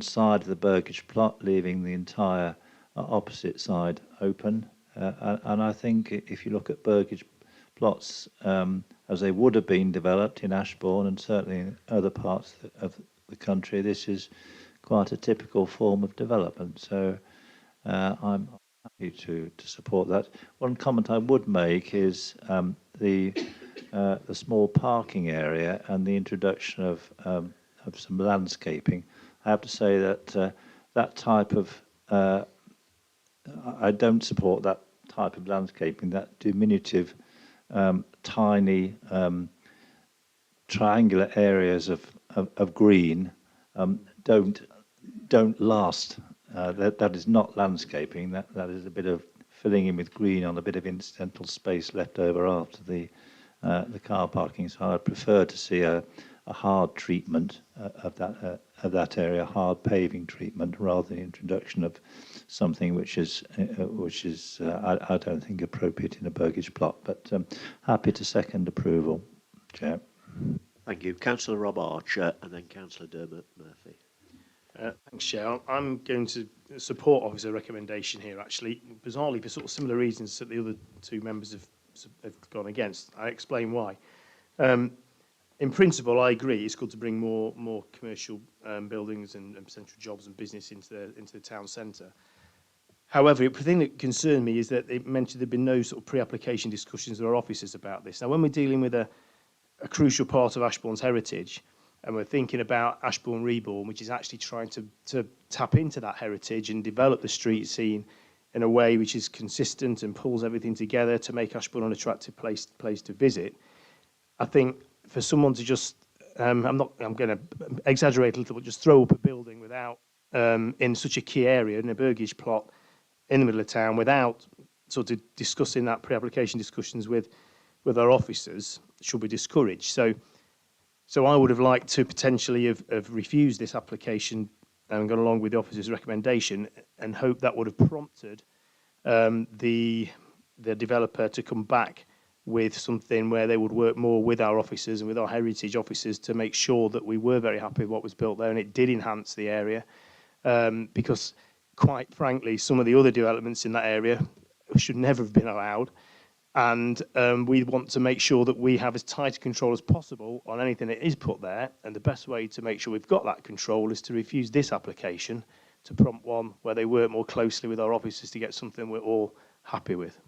side of the burgage plot, leaving the entire opposite side open. And I think if you look at burgage plots as they would have been developed in Ashbourne and certainly in other parts of the country, this is quite a typical form of development. So I'm happy to support that. One comment I would make is the small parking area and the introduction of some landscaping. I have to say that that type of I don't support that type of landscaping. That diminutive, tiny, triangular areas of green don't last. That is not landscaping. That is a bit of filling in with green on a bit of incidental space left over after the car parking. So I'd prefer to see a hard treatment of that area, hard paving treatment, rather than the introduction of something which is I don't think appropriate in a burgage plot. But happy to second approval, Chair. Thank you. Councillor Rob Archer and then Councillor Dermot Murphy. Thanks, Chair. I'm going to support Officer recommendation here, actually, bizarrely for sort of similar reasons that the other two members have gone against. I explain why. In principle, I agree. It's good to bring more commercial buildings and potential jobs and business into the town centre. However, the thing that concerned me is that it mentioned there'd been no sort of pre-application discussions with our officers about this. Now, when we're dealing with a crucial part of Ashbourne's heritage, and we're thinking about Ashbourne Reborn, which is actually trying to tap into that heritage and develop the street scene in a way which is consistent and pulls everything together to make Ashbourne an attractive place to visit. I think for someone to just, I'm going to exaggerate a little, but just throw up a building without, in such a key area, in a burgage plot in the middle of town, without sort of discussing that pre-application discussions with our officers, should be discouraged. So I would have liked to potentially have refused this application and gone along with the officer's recommendation, and hope that would have prompted the developer to come back with something where they would work more with our officers and with our heritage officers to make sure that we were very happy with what was built there and it did enhance the area. Because quite frankly, some of the other developments in that area should never have been allowed. And we want to make sure that we have as tight a control as possible on anything that is put there. And the best way to make sure we've got that control is to refuse this application, to prompt one where they work more closely with our officers to get something we're all happy with.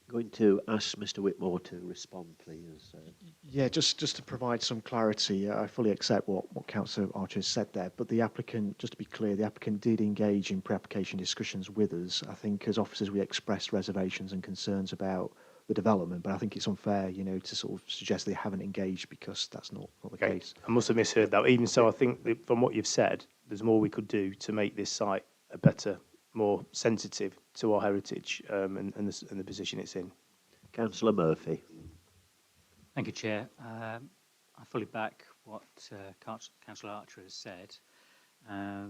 Going to ask Mr Whitmore to respond, please. Yeah, just to provide some clarity, I fully accept what Councillor Archer has said there, but the applicant, just to be clear, the applicant did engage in pre-application discussions with us. I think as officers we expressed reservations and concerns about the development, but I think it's unfair, to sort of suggest they haven't engaged, because that's not the case. I must have misheard that. Even so, I think that from what you've said, there's more we could do to make this site a better, more sensitive to our heritage and the position it's in. Councillor Murphy. Thank you, Chair. I fully back what Councillor Archer has said. I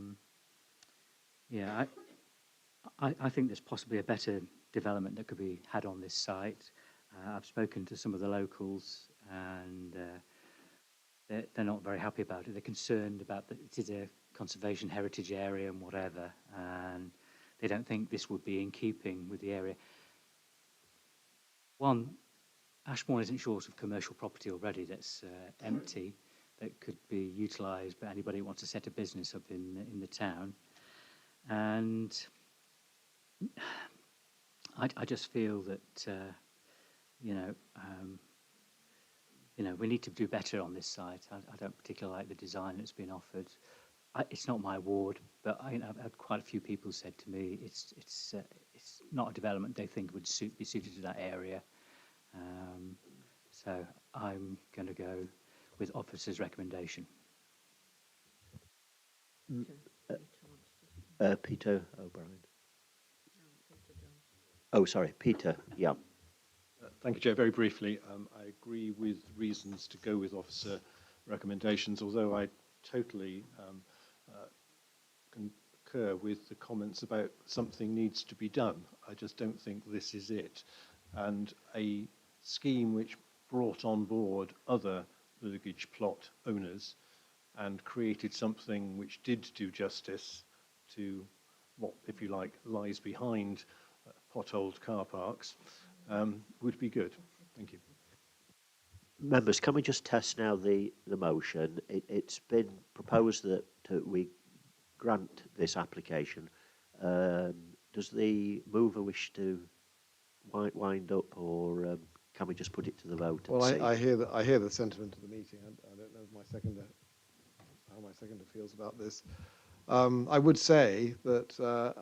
think there's possibly a better development that could be had on this site. I've spoken to some of the locals and they're not very happy about it. They're concerned about that it is a conservation heritage area and whatever, and they don't think this would be in keeping with the area. One, Ashbourne isn't short of commercial property already that's empty, that could be utilised by anybody who wants to set a business up in the town. And I just feel that we need to do better on this site. I don't particularly like the design that's been offered. It's not my ward, but I've had quite a few people said to me it's not a development they think would be suited to that area. So I'm going to go with officer's recommendation. Peter O'Brien. Oh, sorry, Peter. Yeah. Thank you, Chair. Very briefly, I agree with reasons to go with officer recommendations, although I totally concur with the comments about something needs to be done. I just don't think this is it. And a scheme which brought on board other burgage plot owners and created something which did do justice to what, if you like, lies behind potholed car parks would be good. Thank you. Members, can we just test now the motion? It's been proposed that we grant this application. Does the mover wish to wind up, or can we just put it to the vote? Well, I hear the sentiment of the meeting. I don't know if how my seconder feels about this. I would say that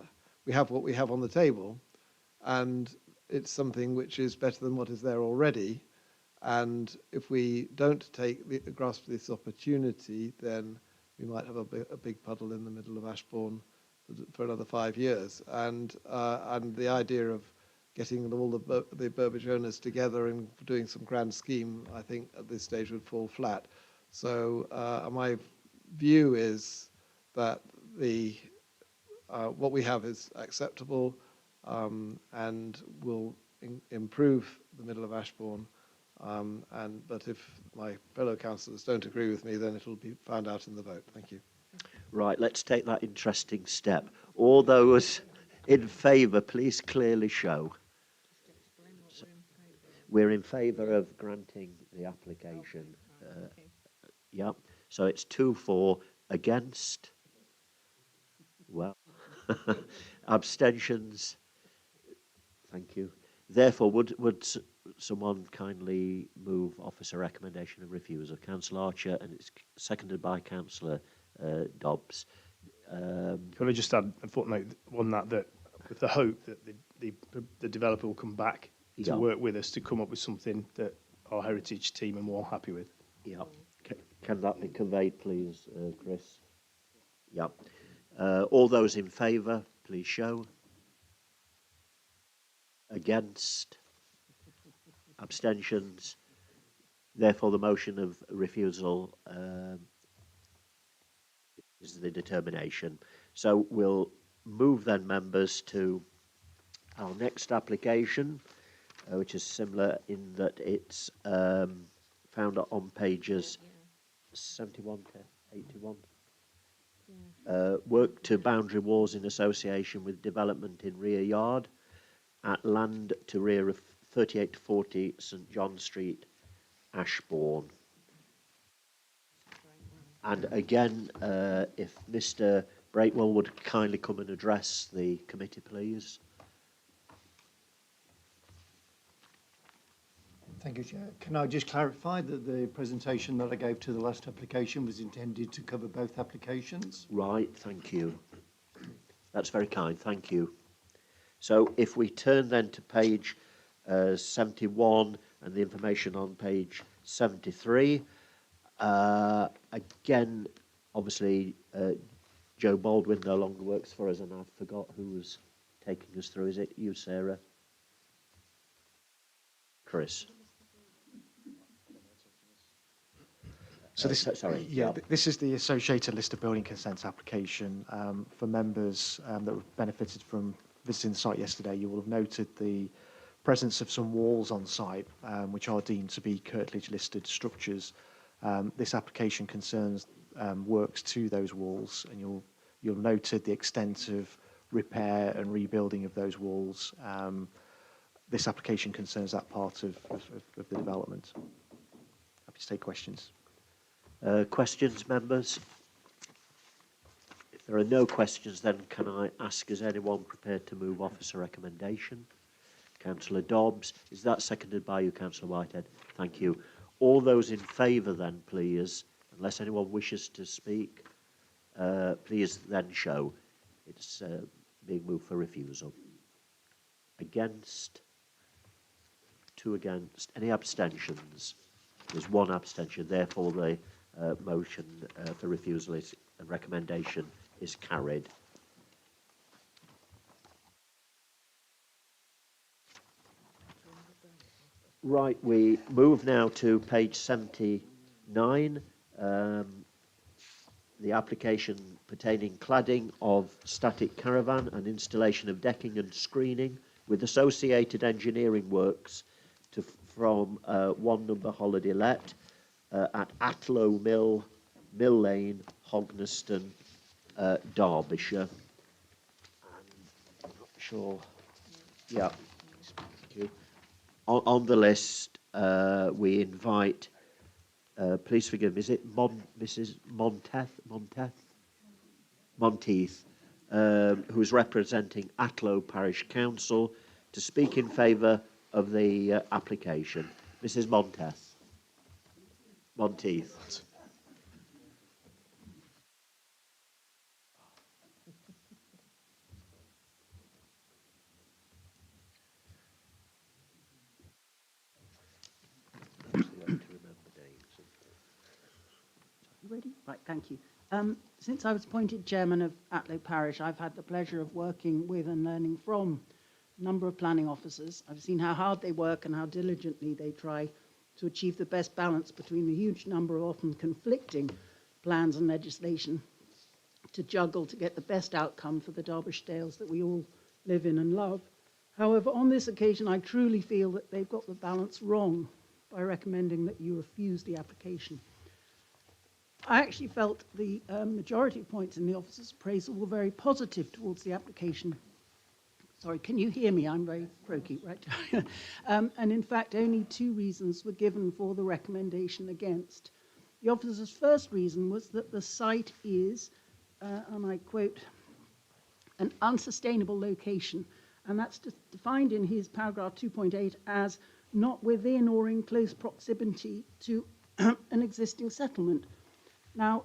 we have what we have on the table, and it's something which is better than what is there already. And if we don't grasp this opportunity, then we might have a big puddle in the middle of Ashbourne for another 5 years. And the idea of getting all the Burbage owners together and doing some grand scheme, I think at this stage would fall flat. So my view is that what we have is acceptable and will improve the middle of Ashbourne. But if my fellow councillors don't agree with me, then it'll be found out in the vote. Thank you. Right, let's take that interesting step. All those in favour, please clearly show. We're in favour of granting the application. Yep. So it's 2-4 against. Well, abstentions. Thank you. Therefore, would someone kindly move officer recommendation of refusal? Councillor Archer, and it's seconded by Councillor Dobbs. Could I just add a footnote on that with the hope that the developer will come back to work with us to come up with something that our heritage team are more happy with. Yeah. Can that be conveyed, please, Chris? Yeah. All those in favour, please show. Against? Abstentions? Therefore, the motion of refusal is the determination. So we'll move then, members, to our next application, which is similar in that it's found on pages 71 to 81. Work to boundary walls in association with development in rear yard at land to rear of 38 to 40 St John Street, Ashbourne. And again, if Mr Breakwell would kindly come and address the committee, please. Thank you, Chair. Can I just clarify that the presentation that I gave to the last application was intended to cover both applications? Right, thank you. That's very kind, thank you. So if we turn then to page 71 and the information on page 73, again, obviously, Joe Baldwin no longer works for us, and I forgot who was taking us through. Is it you, Sarah? Chris? So this, sorry. yeah, this is the associated list of building consents application for members that have benefited from visiting the site yesterday. You will have noted the presence of some walls on site, which are deemed to be curtilage listed structures. This application concerns works to those walls, and you'll noted the extent of repair and rebuilding of those walls. This application concerns that part of the development. Happy to take questions. Questions, members? If there are no questions, then can I ask, is anyone prepared to move officer recommendation? Councillor Dobbs. Is that seconded by you, Councillor Whitehead? Thank you. All those in favour then, please, unless anyone wishes to speak, please then show. It's being moved for refusal. Against? 2 against. Any abstentions? There's 1 abstention. Therefore, the motion for refusal and recommendation is carried. Right, we move now to page 79. The application pertaining cladding of static caravan and installation of decking and screening with associated engineering works from 1 number holiday let at Atlow Mill Lane, Hognaston, Derbyshire. I'm not sure. Yeah. Thank you. On the list, we invite, please forgive me, is it Mrs. Monteith, who's representing Atlow Parish Council, to speak in favour of the application. Mrs. Monteith. Ready? Right, thank you. Since I was appointed chairman of Atlow Parish, I've had the pleasure of working with and learning from number of planning officers. I've seen how hard they work and how diligently they try to achieve the best balance between the huge number of often conflicting plans and legislation to juggle to get the best outcome for the Derbyshire Dales that we all live in and love. However, on this occasion, I truly feel that they've got the balance wrong by recommending that you refuse the application. I actually felt the majority of points in the officer's appraisal were very positive towards the application. Sorry, can you hear me? I'm very croaky, right? And in fact, only 2 reasons were given for the recommendation against. The officer's first reason was that the site is, and I quote, an unsustainable location, and that's defined in his paragraph 2.8 as not within or in close proximity to an existing settlement. Now,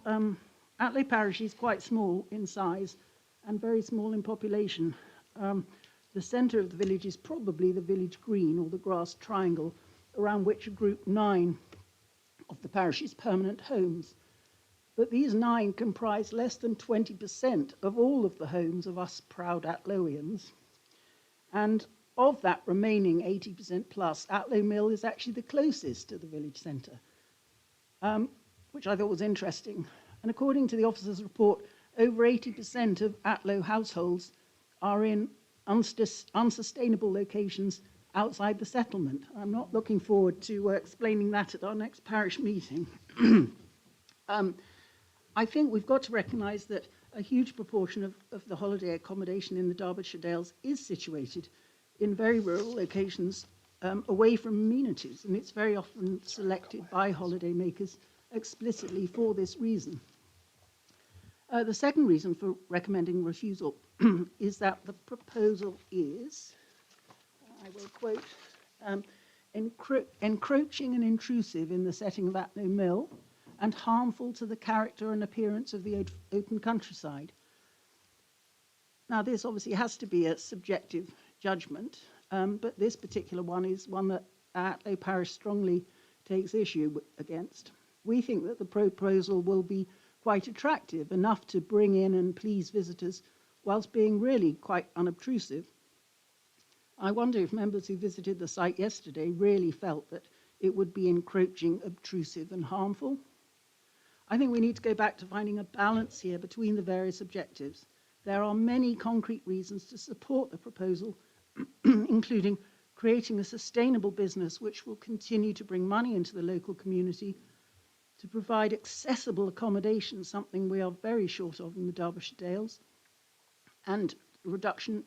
Atlow parish is quite small in size and very small in population. The centre of the village is probably the village green or the grass triangle around which are grouped 9 of the parish's permanent homes. But these 9 comprise less than 20% of all of the homes of us proud Atlowians. And of that remaining 80% plus, Atlow Mill is actually the closest to the village centre, which I thought was interesting. And according to the officer's report, over 80% of Atlow households are in unsustainable locations outside the settlement. I'm not looking forward to explaining that at our next parish meeting. I think we've got to recognise that a huge proportion of the holiday accommodation in the Derbyshire Dales is situated in very rural locations away from amenities, and it's very often selected by holiday makers explicitly for this reason. The second reason for recommending refusal is that the proposal is, I will quote, encroaching and intrusive in the setting of Atlow Mill and harmful to the character and appearance of the open countryside. Now, this obviously has to be a subjective judgment, but this particular one is one that Atlow Parish strongly takes issue against. We think that the proposal will be quite attractive, enough to bring in and please visitors, whilst being really quite unobtrusive. I wonder if members who visited the site yesterday really felt that it would be encroaching, obtrusive and harmful. I think we need to go back to finding a balance here between the various objectives. There are many concrete reasons to support the proposal, including creating a sustainable business which will continue to bring money into the local community, to provide accessible accommodation, something we are very short of in the Derbyshire Dales, and reduction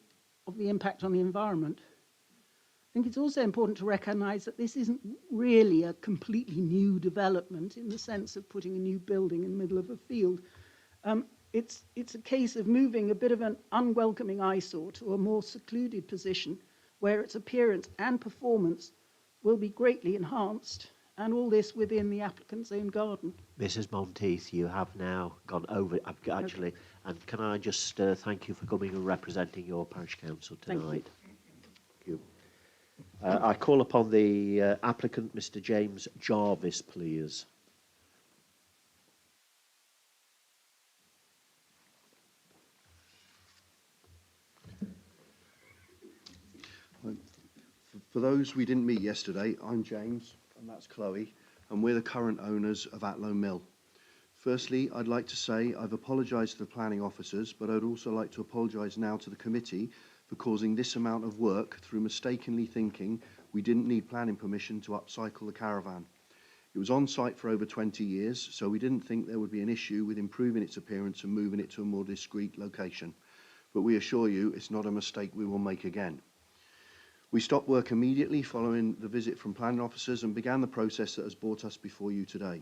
of the impact on the environment. I think it's also important to recognise that this isn't really a completely new development in the sense of putting a new building in the middle of a field. It's a case of moving a bit of an unwelcoming eyesore to a more secluded position where its appearance and performance will be greatly enhanced, and all this within the applicant's own garden. Mrs. Monteith, you have now gone over, actually, okay. And can I just thank you for coming and representing your parish council tonight. Thank you. I call upon the applicant, Mr. James Jarvis, please. For those we didn't meet yesterday, I'm James, and that's Chloe, and we're the current owners of Atlow Mill. Firstly, I'd like to say I've apologised to the planning officers, but I'd also like to apologise now to the committee for causing this amount of work through mistakenly thinking we didn't need planning permission to upcycle the Caravan. It was on site for over 20 years, so we didn't think there would be an issue with improving its appearance and moving it to a more discreet location. But we assure you it's not a mistake we will make again. We stopped work immediately following the visit from planning officers and began the process that has brought us before you today.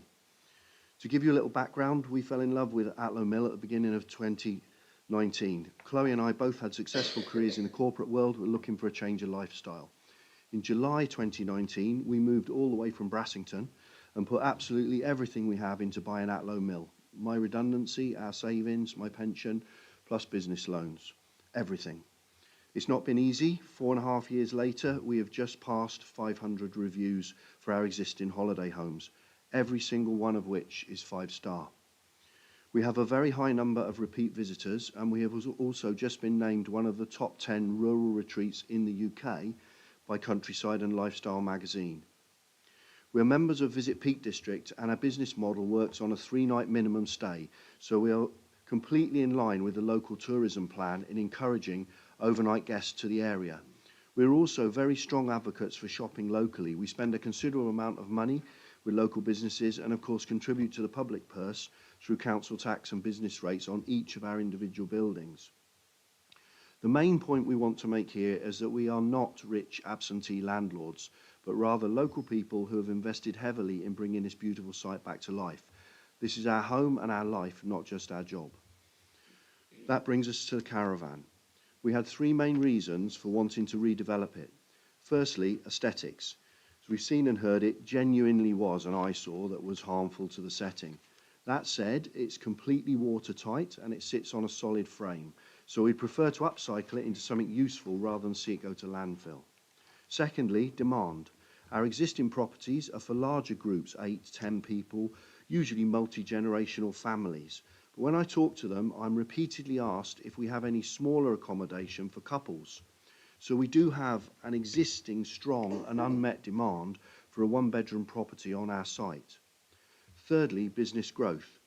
To give you a little background, we fell in love with Atlow Mill at the beginning of 2019. Chloe and I both had successful careers in the corporate world. We're looking for a change of lifestyle. In July 2019, we moved all the way from Brassington and put absolutely everything we have into buying Atlow Mill. My redundancy, our savings, my pension, plus business loans, everything. It's not been easy. 4.5 years later, we have just passed 500 reviews for our existing holiday homes, every single one of which is 5-star. We have a very high number of repeat visitors, and we have also just been named one of the top 10 rural retreats in the UK by Countryside and Lifestyle magazine. We are members of Visit Peak District, and our business model works on a 3-night minimum stay, so we are completely in line with the local tourism plan in encouraging overnight guests to the area. We are also very strong advocates for shopping locally. We spend a considerable amount of money with local businesses and of course contribute to the public purse through council tax and business rates on each of our individual buildings. The main point we want to make here is that we are not rich absentee landlords, but rather local people who have invested heavily in bringing this beautiful site back to life. This is our home and our life, not just our job. That brings us to the Caravan. We had 3 main reasons for wanting to redevelop it. Firstly, aesthetics. As we've seen and heard, it genuinely was an eyesore that was harmful to the setting. That said, it's completely watertight and it sits on a solid frame, so we prefer to upcycle it into something useful rather than see it go to landfill. Secondly, demand. Our existing properties are for larger groups, 8 to 10 people, usually multi-generational families. But when I talk to them, I'm repeatedly asked if we have any smaller accommodation for couples. So we do have an existing strong and unmet demand for a 1-bedroom property on our site. Thirdly, business growth.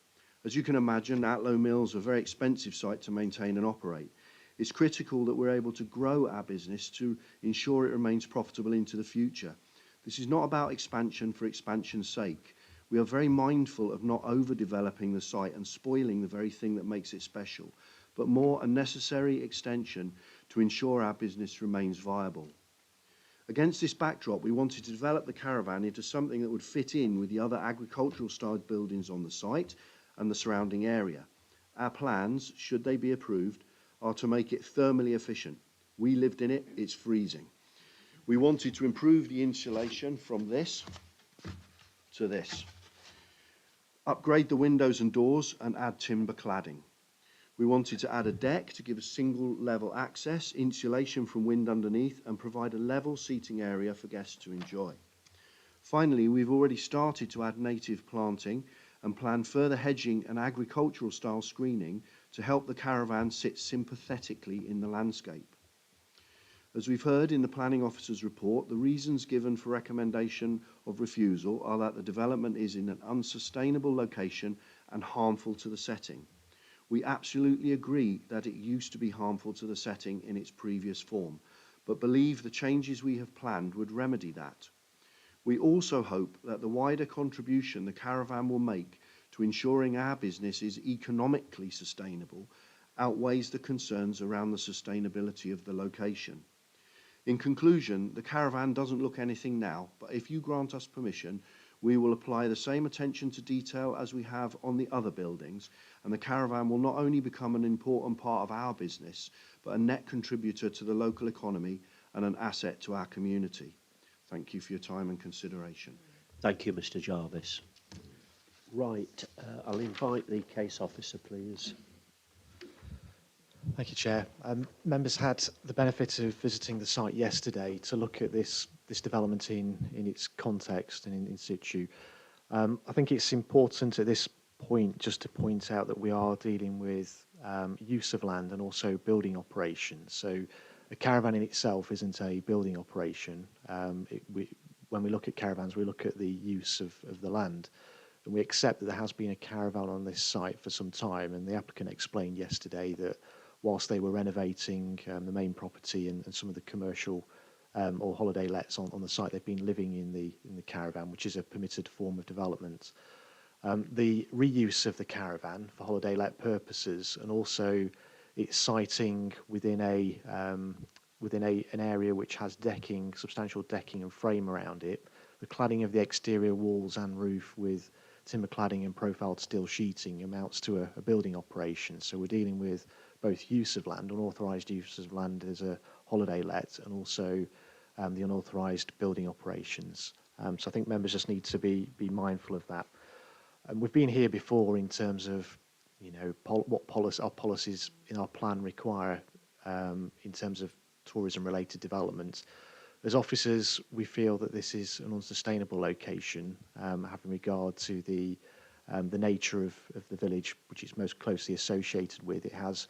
As you can imagine, Atlow Mill's a very expensive site to maintain and operate. It's critical that we're able to grow our business to ensure it remains profitable into the future. This is not about expansion for expansion's sake. We are very mindful of not overdeveloping the site and spoiling the very thing that makes it special, but more a necessary extension to ensure our business remains viable. Against this backdrop, we wanted to develop the Caravan into something that would fit in with the other agricultural-style buildings on the site and the surrounding area. Our plans, should they be approved, are to make it thermally efficient. We lived in it, it's freezing. We wanted to improve the insulation from this to this, upgrade the windows and doors and add timber cladding. We wanted to add a deck to give a single level access, insulation from wind underneath, and provide a level seating area for guests to enjoy. Finally, we've already started to add native planting and plan further hedging and agricultural style screening to help the Caravan sit sympathetically in the landscape. As we've heard in the planning officer's report, the reasons given for recommendation of refusal are that the development is in an unsustainable location and harmful to the setting. We absolutely agree that it used to be harmful to the setting in its previous form, but believe the changes we have planned would remedy that. We also hope that the wider contribution the Caravan will make to ensuring our business is economically sustainable outweighs the concerns around the sustainability of the location. In conclusion, the Caravan doesn't look anything now, but if you grant us permission, we will apply the same attention to detail as we have on the other buildings, and the Caravan will not only become an important part of our business, but a net contributor to the local economy and an asset to our community. Thank you for your time and consideration. Thank you, Mr. Jarvis. Right, I'll invite the case officer, please. Thank you, Chair. Members had the benefit of visiting the site yesterday to look at this development in its context and in situ. I think it's important at this point just to point out that we are dealing with use of land and also building operations. So a caravan in itself isn't a building operation. When we look at caravans, we look at the use of the land. And we accept that there has been a caravan on this site for some time, and the applicant explained yesterday that whilst they were renovating the main property and some of the commercial or holiday lets on the site, they've been living in the caravan, which is a permitted form of development. The reuse of the caravan for holiday let purposes, and also its siting within an area which has decking, substantial decking and frame around it, the cladding of the exterior walls and roof with timber cladding and profiled steel sheeting amounts to a building operation. So we're dealing with both use of land, unauthorised use of land as a holiday let, and also the unauthorised building operations. So I think members just need to be mindful of that. We've been here before in terms of, what our policies in our plan require in terms of tourism-related development. As officers, we feel that this is an unsustainable location, having regard to the the nature of the village, which it's most closely associated with, it has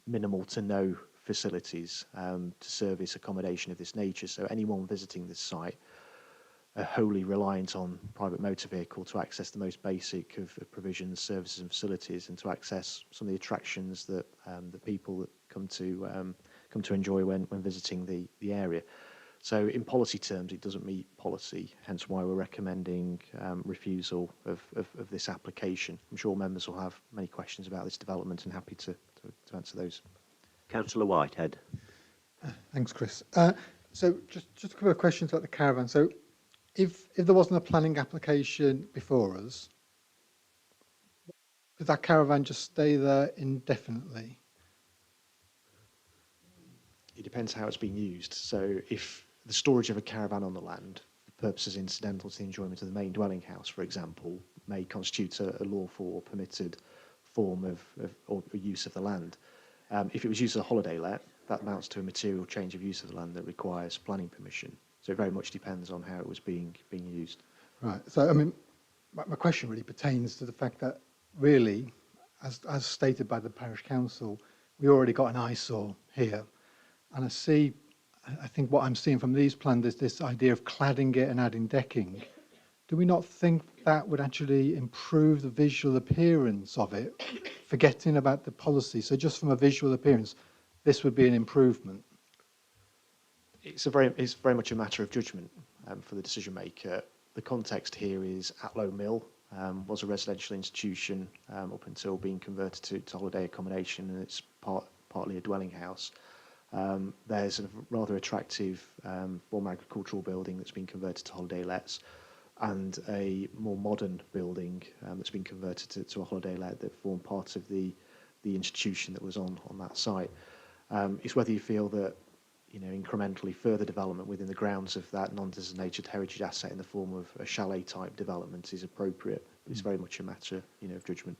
minimal to no facilities to service accommodation of this nature. So anyone visiting this site are wholly reliant on private motor vehicle to access the most basic of provisions, services and facilities, and to access some of the attractions that the people that come to enjoy when visiting the area. So in policy terms, it doesn't meet policy, hence why we're recommending refusal of this application. I'm sure members will have many questions about this development and happy to answer those. Councillor Whitehead. Thanks, Chris. So just a couple of questions about the caravan. So if there wasn't a planning application before us, could that caravan just stay there indefinitely? It depends how it's being used. So if the storage of a caravan on the land for purposes incidental to the enjoyment of the main dwelling house, for example, may constitute a lawful or permitted form of or use of the land. If it was used as a holiday let, that amounts to a material change of use of the land that requires planning permission. So it very much depends on how it was being used. Right. So, I mean, my question really pertains to the fact that really, as stated by the parish council, we already got an eyesore here. And I think what I'm seeing from these plans is this idea of cladding it and adding decking. Do we not think that would actually improve the visual appearance of it, forgetting about the policy? So just from a visual appearance, this would be an improvement. It's very much a matter of judgment for the decision maker. The context here is Atlow Mill was a residential institution up until being converted to holiday accommodation, and it's partly a dwelling house. There's a rather attractive former agricultural building that's been converted to holiday lets, and a more modern building that's been converted to a holiday let that formed part of the institution that was on that site. It's whether you feel that incrementally further development within the grounds of that non-designated heritage asset in the form of a chalet type development is appropriate. It's very much a matter of judgment.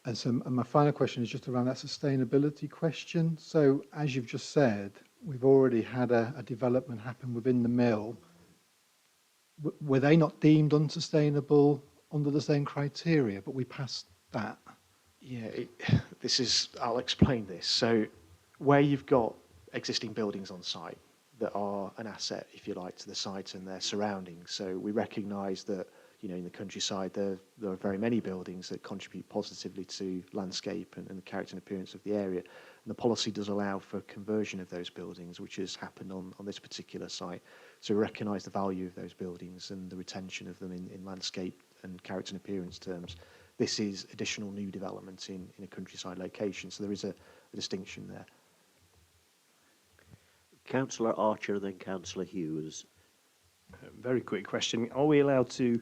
And so my final question is just around that sustainability question. So as you've just said, we've already had a development happen within the mill. Were they not deemed unsustainable under the same criteria, but we passed that? Yeah, I'll explain this. So where you've got existing buildings on site that are an asset, if you like, to the site and their surroundings. So we recognise that, in the countryside, there are very many buildings that contribute positively to landscape and the character and appearance of the area. And the policy does allow for conversion of those buildings, which has happened on this particular site. So we recognise the value of those buildings and the retention of them in landscape and character and appearance terms. This is additional new development in a countryside location, so there is a distinction there. Councillor Archer, then Councillor Hughes. Very quick question. Are we allowed to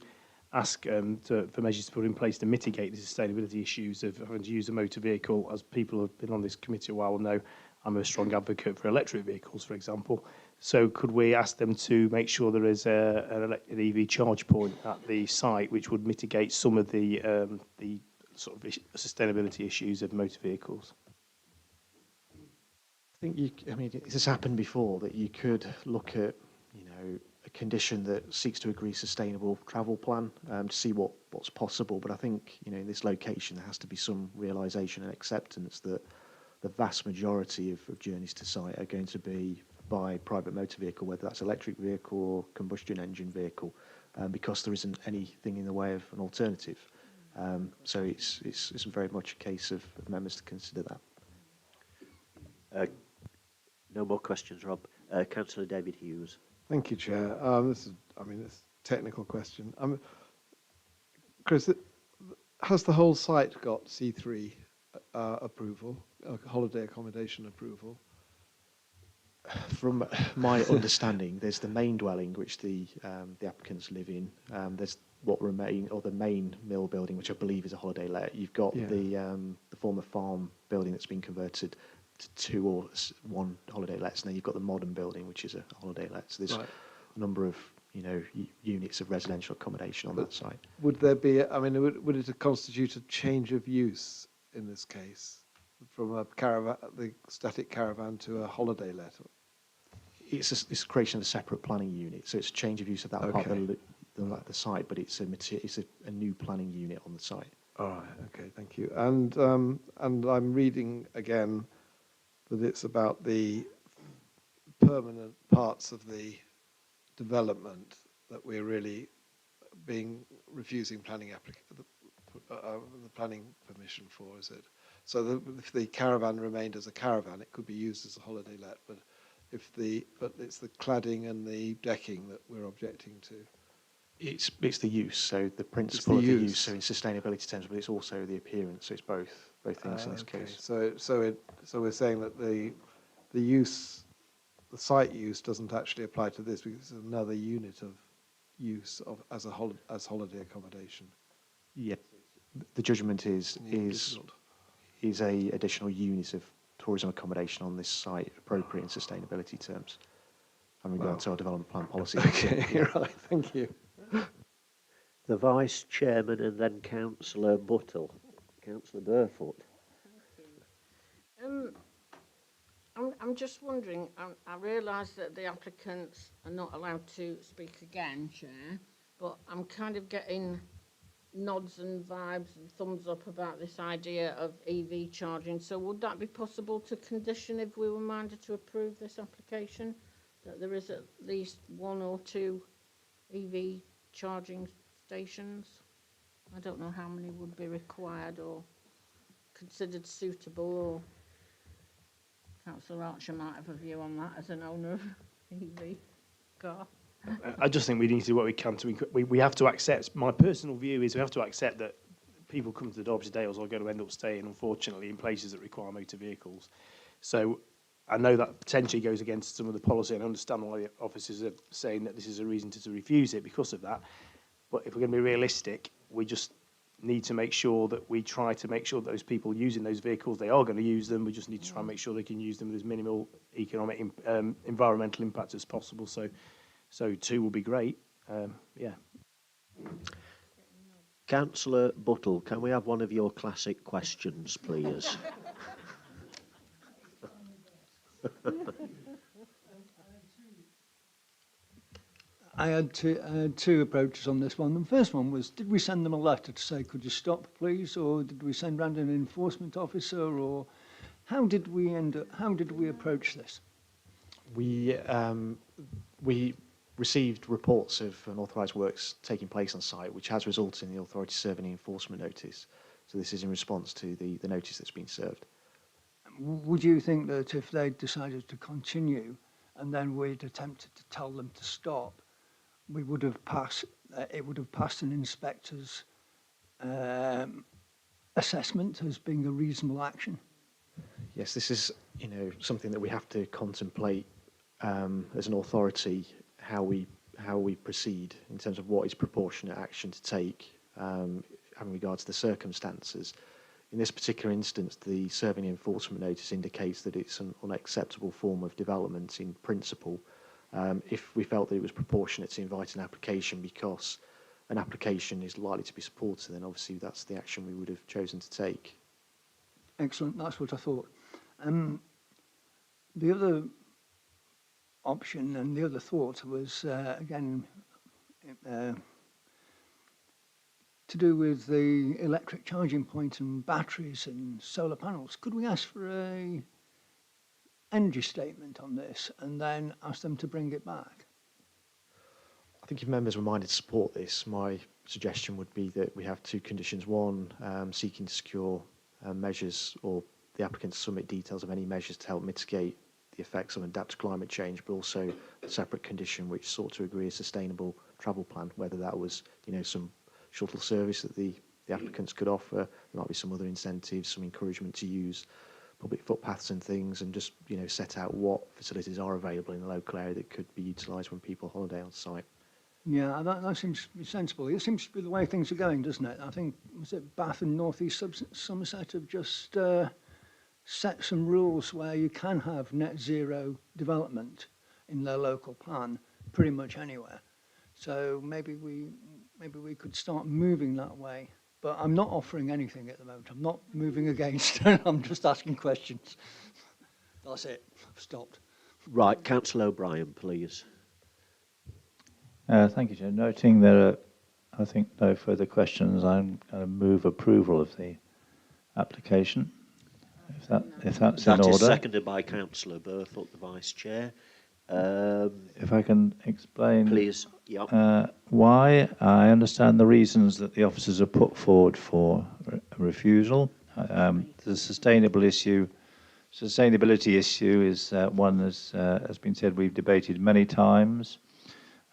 ask for measures to put in place to mitigate the sustainability issues of having to use a motor vehicle? As people who have been on this committee a while will know, I'm a strong advocate for electric vehicles, for example. So could we ask them to make sure there is an EV charge point at the site, which would mitigate some of the sort of sustainability issues of motor vehicles? I think this has happened before, that you could look at, a condition that seeks to agree sustainable travel plan to see what's possible. But I think, in this location, there has to be some realisation and acceptance that the vast majority of journeys to site are going to be by private motor vehicle, whether that's electric vehicle or combustion engine vehicle, because there isn't anything in the way of an alternative. So it's very much a case of members to consider that. No more questions, Rob. Councillor David Hughes. Thank you, Chair. This is a technical question. Chris, has the whole site got C3 approval, holiday accommodation approval? From my understanding, there's the main dwelling which the applicants live in. There's the main mill building, which I believe is a holiday let. You've got the former farm building that's been converted to 2 or 1 holiday lets, and then you've got the modern building, which is a holiday let. So there's a number of units of residential accommodation on that site. Would there be? Would it constitute a change of use in this case, from a caravan, the static caravan, to a holiday let? It's a creation of a separate planning unit, so it's a change of use of that part of the site, but it's a new planning unit on the site. All right, okay, thank you. And I'm reading again that it's about the permanent parts of the development that we're really refusing planning the planning permission for, is it? So if the caravan remained as a caravan, it could be used as a holiday let, but it's the cladding and the decking that we're objecting to. It's the use, so the principle of the use, so in sustainability terms, but it's also the appearance, so it's both things in this case. So we're saying that the use, the site use doesn't actually apply to this because it's another unit of use as holiday accommodation. Yeah, the judgment is a additional unit of tourism accommodation on this site appropriate in sustainability terms, and regard to our development plan policy. Okay, right, thank you. The Vice Chairman and then Councillor Buttle. Councillor Burfoot. I'm just wondering, I realise that the applicants are not allowed to speak again, Chair, but I'm kind of getting nods and vibes and thumbs up about this idea of EV charging. So would that be possible to condition if we were minded to approve this application, that there is at least 1 or 2 EV charging stations? I don't know how many would be required or considered suitable, or Councillor Archer might have a view on that as an owner of EV car. I just think we need to do what we can to. We have to accept. My personal view is we have to accept that people come to the Derbyshire Dales are going to end up staying, unfortunately, in places that require motor vehicles. So I know that potentially goes against some of the policy, and I understand why the officers are saying that this is a reason to refuse it because of that. But if we're going to be realistic, we just need to make sure that we try to make sure that those people using those vehicles, they are going to use them. We just need to try and make sure they can use them with as minimal economic, environmental impact as possible. So 2 will be great. Yeah. Councillor Buttle, can we have one of your classic questions, please? I had two approaches on this one. The first one was, did we send them a letter to say, could you stop, please? Or did we send round an enforcement officer? Or how did we approach this? We received reports of unauthorised works taking place on site, which has resulted in the authority serving an enforcement notice. So this is in response to the notice that's been served. Would you think that if they decided to continue and then we'd attempted to tell them to stop, we would have passed, it would have passed an inspector's assessment as being a reasonable action? Yes, this is something that we have to contemplate as an authority, how we proceed in terms of what is proportionate action to take, having regard to the circumstances. In this particular instance, the serving enforcement notice indicates that it's an unacceptable form of development in principle. If we felt that it was proportionate to invite an application because an application is likely to be supported, then obviously that's the action we would have chosen to take. Excellent, that's what I thought. The other option and the other thought was, again, to do with the electric charging point and batteries and solar panels. Could we ask for a energy statement on this and then ask them to bring it back? I think if members were minded to support this, my suggestion would be that we have 2 conditions. One, seeking to secure measures or the applicant to submit details of any measures to help mitigate the effects of adapted climate change, but also a separate condition which sought to agree a sustainable travel plan, whether that was, some shuttle service that the applicants could offer. There might be some other incentives, some encouragement to use public footpaths and things, and just set out what facilities are available in the local area that could be utilised when people holiday on site. Yeah, that seems to be sensible. It seems to be the way things are going, doesn't it? I think, was it Bath and North East Somerset have just set some rules where you can have net zero development in their local plan pretty much anywhere. So maybe we could start moving that way. But I'm not offering anything at the moment. I'm not moving against. I'm just asking questions. That's it. I've stopped. Right, Councillor O'Brien, please. Thank you, Chair. Noting there I think no further questions. I'm going to move approval of the application. If that's in order. That is seconded by Councillor Burfoot, the Vice Chair. If I can explain, please. Yep. Why. I understand the reasons that the officers have put forward for refusal. The sustainability issue is one, as has been said, we've debated many times,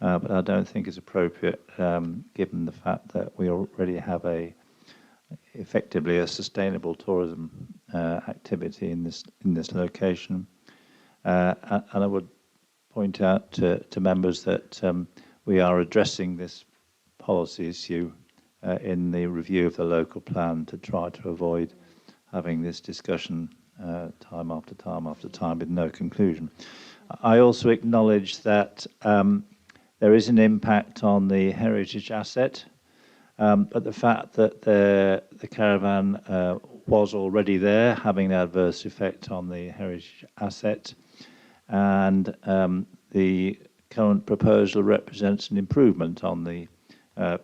but I don't think it's appropriate given the fact that we already have effectively a sustainable tourism activity in this location. And I would point out to members that we are addressing this policy issue in the review of the local plan to try to avoid having this discussion time after time after time with no conclusion. I also acknowledge that there is an impact on the heritage asset, but the fact that the caravan was already there, having an adverse effect on the heritage asset, and the current proposal represents an improvement on the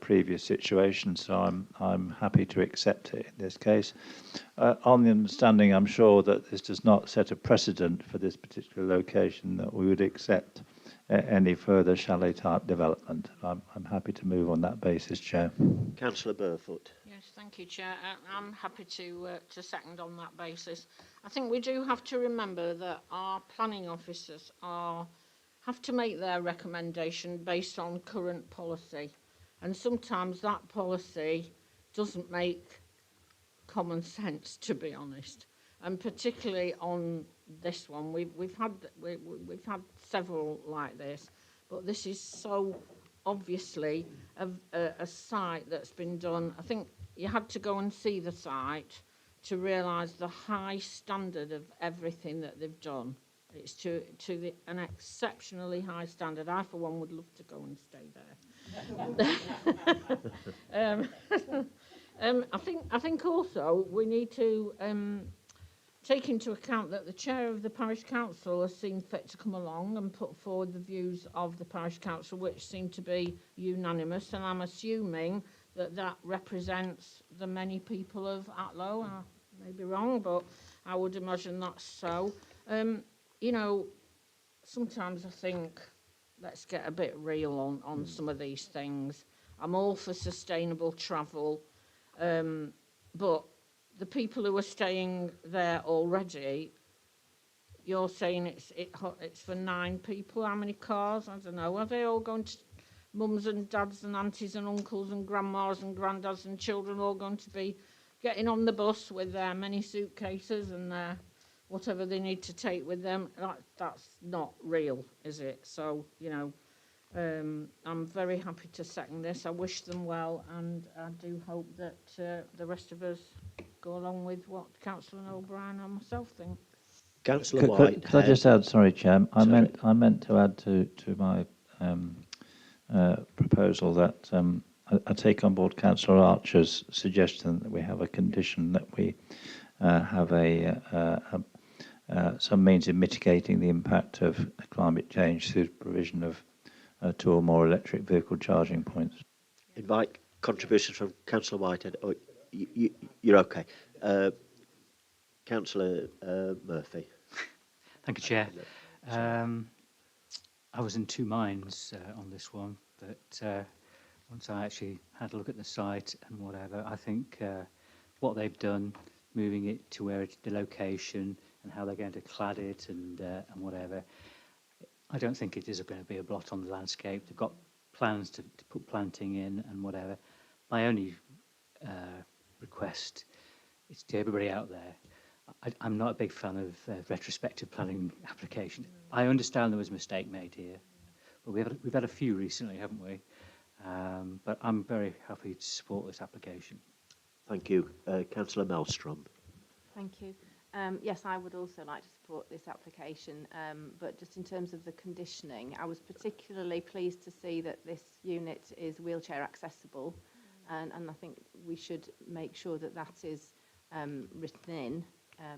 previous situation, so I'm happy to accept it in this case. On the understanding, I'm sure that this does not set a precedent for this particular location that we would accept any further chalet-type development. I'm happy to move on that basis, Chair. Councillor Burfoot. Yes, thank you, Chair. I'm happy to second on that basis. I think we do have to remember that our planning officers have to make their recommendation based on current policy, and sometimes that policy doesn't make common sense, to be honest. And particularly on this one, we've had several like this, but this is so obviously a site that's been done. I think you had to go and see the site to realise the high standard of everything that they've done. It's to an exceptionally high standard. I, for one, would love to go and stay there. I think also we need to take into account that the chair of the parish council has seen fit to come along and put forward the views of the parish council, which seem to be unanimous, and I'm assuming that represents the many people of Atlow. I may be wrong, but I would imagine that's so. You know, sometimes I think let's get a bit real on some of these things. I'm all for sustainable travel, but the people who are staying there already, you're saying it's for 9 people. How many cars? I don't know. Are they all going to mums and dads and aunties and uncles and grandmas and granddads and children all going to be getting on the bus with their many suitcases and their whatever they need to take with them? That's not real, is it? So, you know, I'm very happy to second this. I wish them well, and I do hope that the rest of us go along with what Councillor O'Brien and myself think. Councillor White. Could I just add, sorry, Chair, I meant to add to my proposal that I take on board Councillor Archer's suggestion that we have a condition that we have some means of mitigating the impact of climate change through the provision of 2 or more electric vehicle charging points. Invite contributions from Councillor Whitehead. Oh, you're okay. Councillor Murphy. Thank you, Chair. I was in 2 minds on this one, but once I actually had a look at the site and whatever, I think what they've done, moving it to where the location and how they're going to clad it and whatever, I don't think it is going to be a blot on the landscape. They've got plans to put planting in and whatever. My only request is to everybody out there, I'm not a big fan of retrospective planning applications. I understand there was a mistake made here, but we've had a few recently, haven't we? But I'm very happy to support this application. Thank you. Councillor Maelstrom. Thank you. Yes, I would also like to support this application, but just in terms of the conditioning, I was particularly pleased to see that this unit is wheelchair accessible, and I think we should make sure that that is written in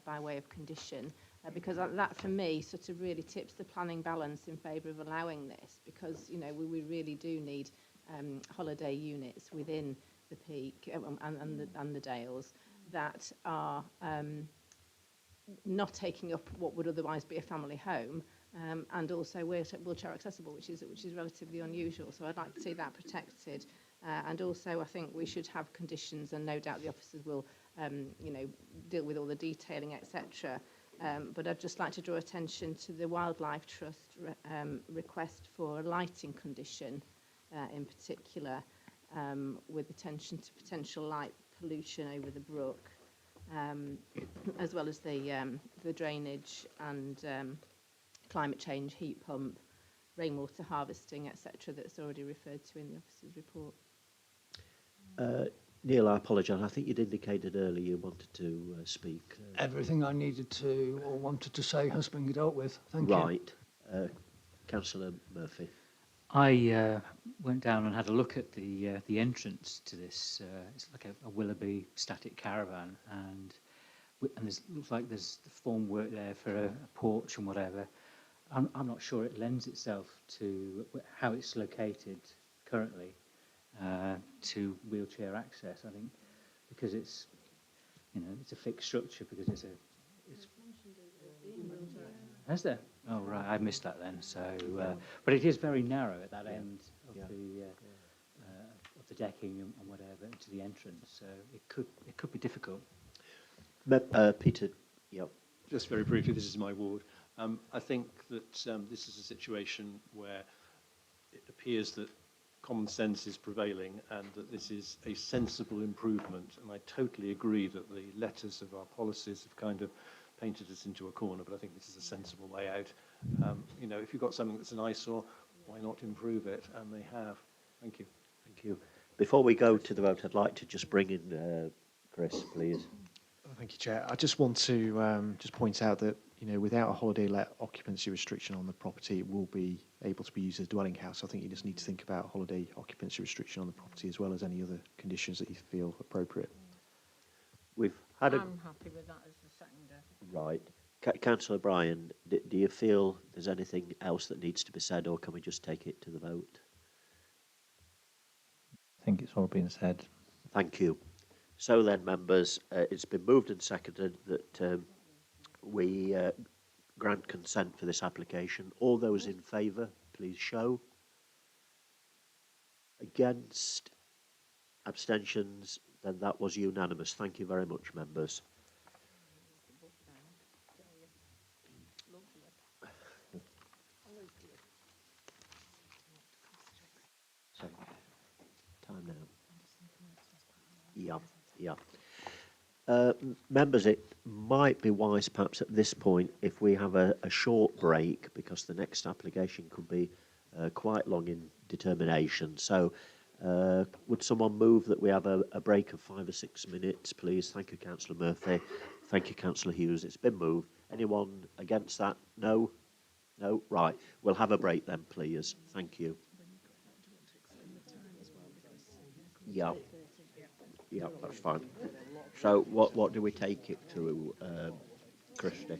by way of condition, because that for me sort of really tips the planning balance in favour of allowing this, because you know we really do need holiday units within the Peak and the Dales that are not taking up what would otherwise be a family home, and also wheelchair accessible, which is relatively unusual. So I'd like to see that protected. And also, I think we should have conditions, and no doubt the officers will, deal with all the detailing, etc. But I'd just like to draw attention to the Wildlife Trust request for a lighting condition, in particular, with attention to potential light pollution over the brook, as well as the drainage and climate change, heat pump, rainwater harvesting, etc. that's already referred to in the officer's report. Neil, I apologise. I think you'd indicated earlier you wanted to speak. Everything I needed to or wanted to say has been dealt with. Thank you. Right. Councillor Murphy. I went down and had a look at the entrance to this. It's like a Willoughby static caravan, and looks like there's the formwork there for a porch and whatever. I'm not sure it lends itself to how it's located currently to wheelchair access. I think because it's it's a fixed structure, because it's has there? Oh right, I missed that then. So, but it is very narrow at that end of the decking and whatever to the entrance. So it could be difficult. Peter, yeah. Just very briefly, this is my ward. I think that this is a situation where it appears that common sense is prevailing and that this is a sensible improvement. And I totally agree that the letters of our policies have kind of painted us into a corner, but I think this is a sensible way out. If you've got something that's an eyesore, why not improve it? And they have. Thank you. Thank you. Before we go to the vote, I'd like to just bring in Chris, please. Thank you, Chair. I just want to just point out that without a holiday let occupancy restriction on the property, it will be able to be used as a dwelling house. I think you just need to think about holiday occupancy restriction on the property as well as any other conditions that you feel appropriate. We've had I'm happy with that as the seconder. Right. Councillor Bryan, do you feel there's anything else that needs to be said, or can we just take it to the vote? I think it's all been said. Thank you. So then, members, it's been moved and seconded that we grant consent for this application. All those in favour, please show. Against? Abstentions? Then that was unanimous. Thank you very much, members. So, time now. Yeah. Members, it might be wise perhaps at this point if we have a short break, because the next application could be quite long in determination. So would someone move that we have a break of 5 or 6 minutes, please? Thank you, Councillor Murphy. Thank you, Councillor Hughes. It's been moved. Anyone against that? No? No? Right. We'll have a break then, please. Thank you. Yeah. Yeah, that's fine. So what do we take it to, Christy?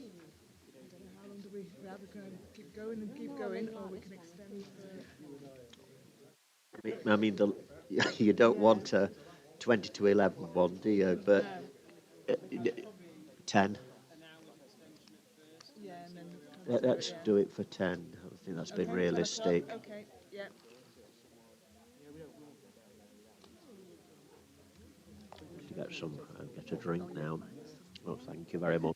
How long do we rather keep going and keep going, or we can extend? I mean, you don't want a 20 to 11 one, do you? But 10. Yeah, and then Let's do it for 10. I think that's been realistic. Okay, yeah. Get a drink now. Well, thank you very much.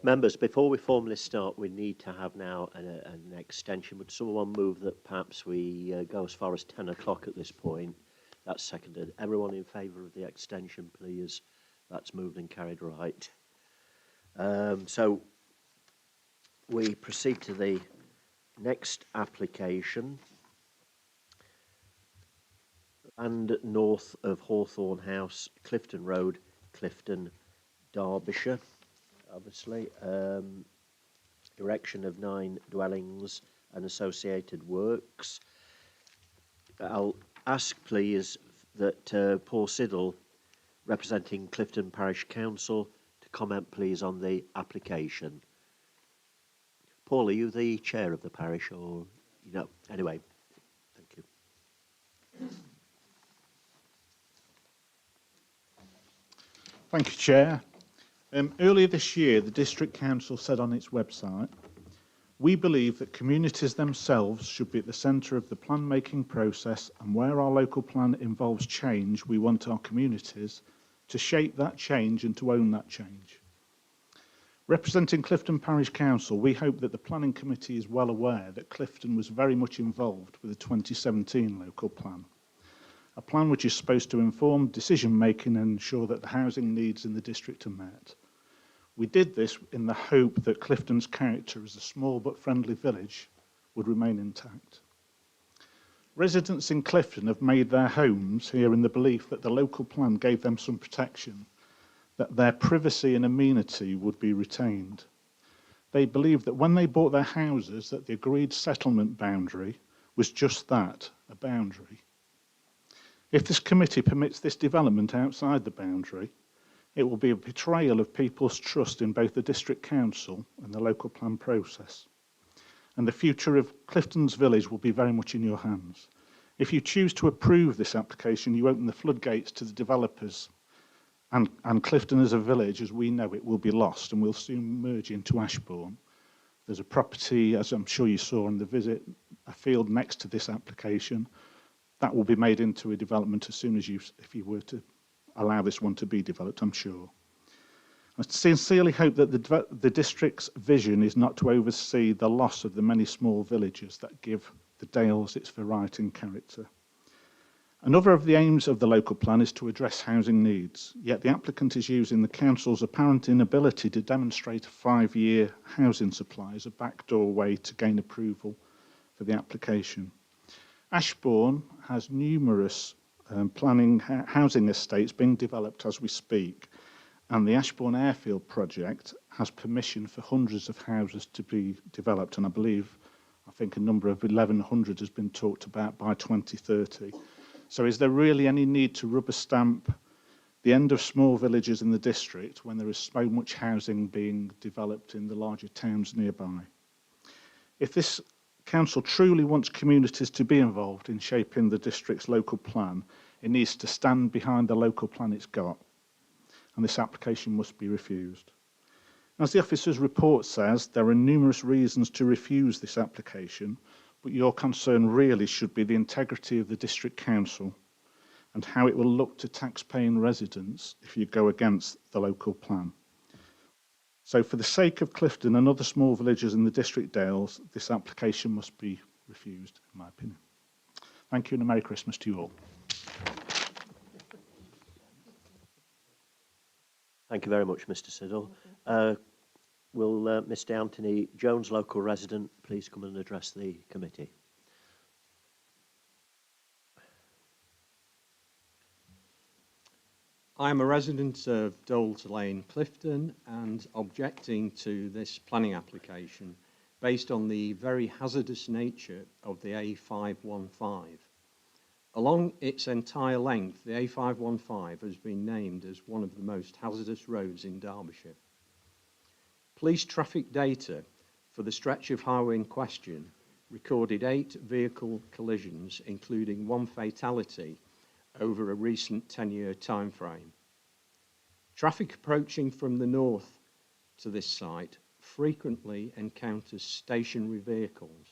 Members, before we formally start, we need to have now an extension. Would someone move that perhaps we go as far as 10 o'clock at this point? That's seconded. Everyone in favour of the extension, please? That's moved and carried, right. So we proceed to the next application. And north of Hawthorne House, Clifton Road, Clifton, Derbyshire. Obviously, erection of 9 dwellings and associated works. I'll ask, please, that Paul Siddle, representing Clifton Parish Council, to comment, please, on the application. Paul, are you the chair of the parish, or no? Anyway, thank you. Thank you, Chair. Earlier this year, the District Council said on its website, "We believe that communities themselves should be at the centre of the plan-making process, and where our local plan involves change, we want our communities to shape that change and to own that change." Representing Clifton Parish Council, we hope that the Planning Committee is well aware that Clifton was very much involved with the 2017 local plan. A plan which is supposed to inform decision-making and ensure that the housing needs in the district are met. We did this in the hope that Clifton's character as a small but friendly village would remain intact. Residents in Clifton have made their homes here in the belief that the local plan gave them some protection, that their privacy and amenity would be retained. They believed that when they bought their houses that the agreed settlement boundary was just that, a boundary. If this committee permits this development outside the boundary, it will be a betrayal of people's trust in both the District Council and the local plan process. And the future of Clifton's village will be very much in your hands. If you choose to approve this application, you open the floodgates to the developers, and Clifton as a village, as we know it, will be lost and will soon merge into Ashbourne. There's a property, as I'm sure you saw in the visit, a field next to this application. That will be made into a development as soon as if you were to allow this one to be developed, I'm sure. I sincerely hope that the district's vision is not to oversee the loss of the many small villages that give the Dales its variety and character. Another of the aims of the local plan is to address housing needs, yet the applicant is using the council's apparent inability to demonstrate a 5-year housing supply as a backdoor way to gain approval for the application. Ashbourne has numerous housing estates being developed as we speak, and the Ashbourne Airfield project has permission for hundreds of houses to be developed, and I think a number of 1,100 has been talked about by 2030. So is there really any need to rubber stamp the end of small villages in the district when there is so much housing being developed in the larger towns nearby? If this council truly wants communities to be involved in shaping the district's local plan, it needs to stand behind the local plan it's got, and this application must be refused. As the officer's report says, there are numerous reasons to refuse this application, but your concern really should be the integrity of the district council and how it will look to tax-paying residents if you go against the local plan. So for the sake of Clifton and other small villages in the District Dales, this application must be refused, in my opinion. Thank you, and a Merry Christmas to you all. Thank you very much, Mr. Siddle. Will Mr. Anthony Jones, local resident, please come and address the committee? I am a resident of Dolter Lane, Clifton, and objecting to this planning application based on the very hazardous nature of the A515. Along its entire length, the A515 has been named as one of the most hazardous roads in Derbyshire. Police traffic data for the stretch of highway in question recorded 8 vehicle collisions, including 1 fatality, over a recent 10-year time frame. Traffic approaching from the north to this site frequently encounters stationary vehicles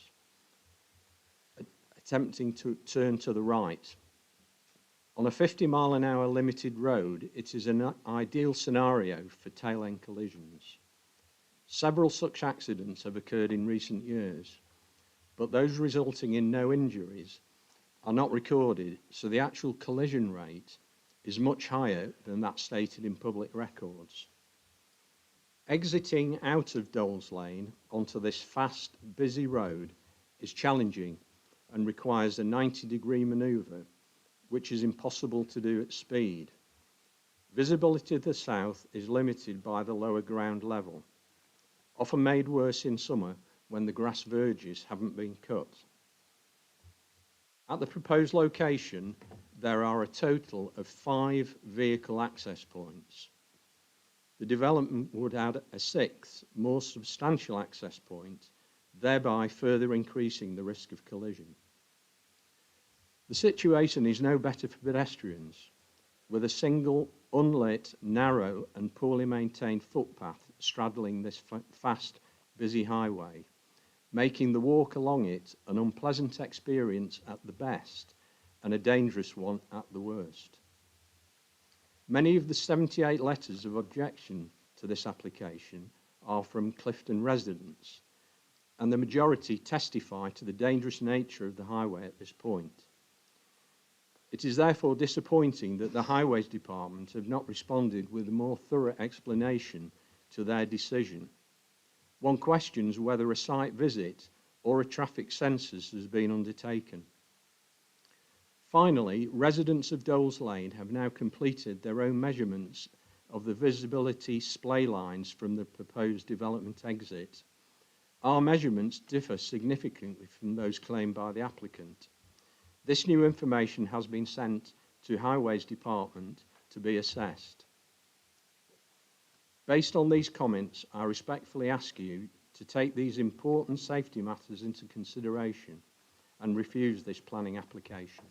attempting to turn to the right. On a 50-mile-an-hour limited road, it is an ideal scenario for tail-end collisions. Several such accidents have occurred in recent years, but those resulting in no injuries are not recorded, so the actual collision rate is much higher than that stated in public records. Exiting out of Doles Lane onto this fast, busy road is challenging and requires a 90-degree manoeuvre, which is impossible to do at speed. Visibility to the south is limited by the lower ground level, often made worse in summer when the grass verges haven't been cut. At the proposed location, there are a total of 5 vehicle access points. The development would add a 6th, more substantial access point, thereby further increasing the risk of collision. The situation is no better for pedestrians, with a single, unlit, narrow and poorly maintained footpath straddling this fast, busy highway, making the walk along it an unpleasant experience at the best and a dangerous one at the worst. Many of the 78 letters of objection to this application are from Clifton residents, and the majority testify to the dangerous nature of the highway at this point. It is therefore disappointing that the Highways Department have not responded with a more thorough explanation to their decision. One questions whether a site visit or a traffic census has been undertaken. Finally, residents of Doles Lane have now completed their own measurements of the visibility splay lines from the proposed development exit. Our measurements differ significantly from those claimed by the applicant. This new information has been sent to Highways Department to be assessed. Based on these comments, I respectfully ask you to take these important safety matters into consideration and refuse this planning application.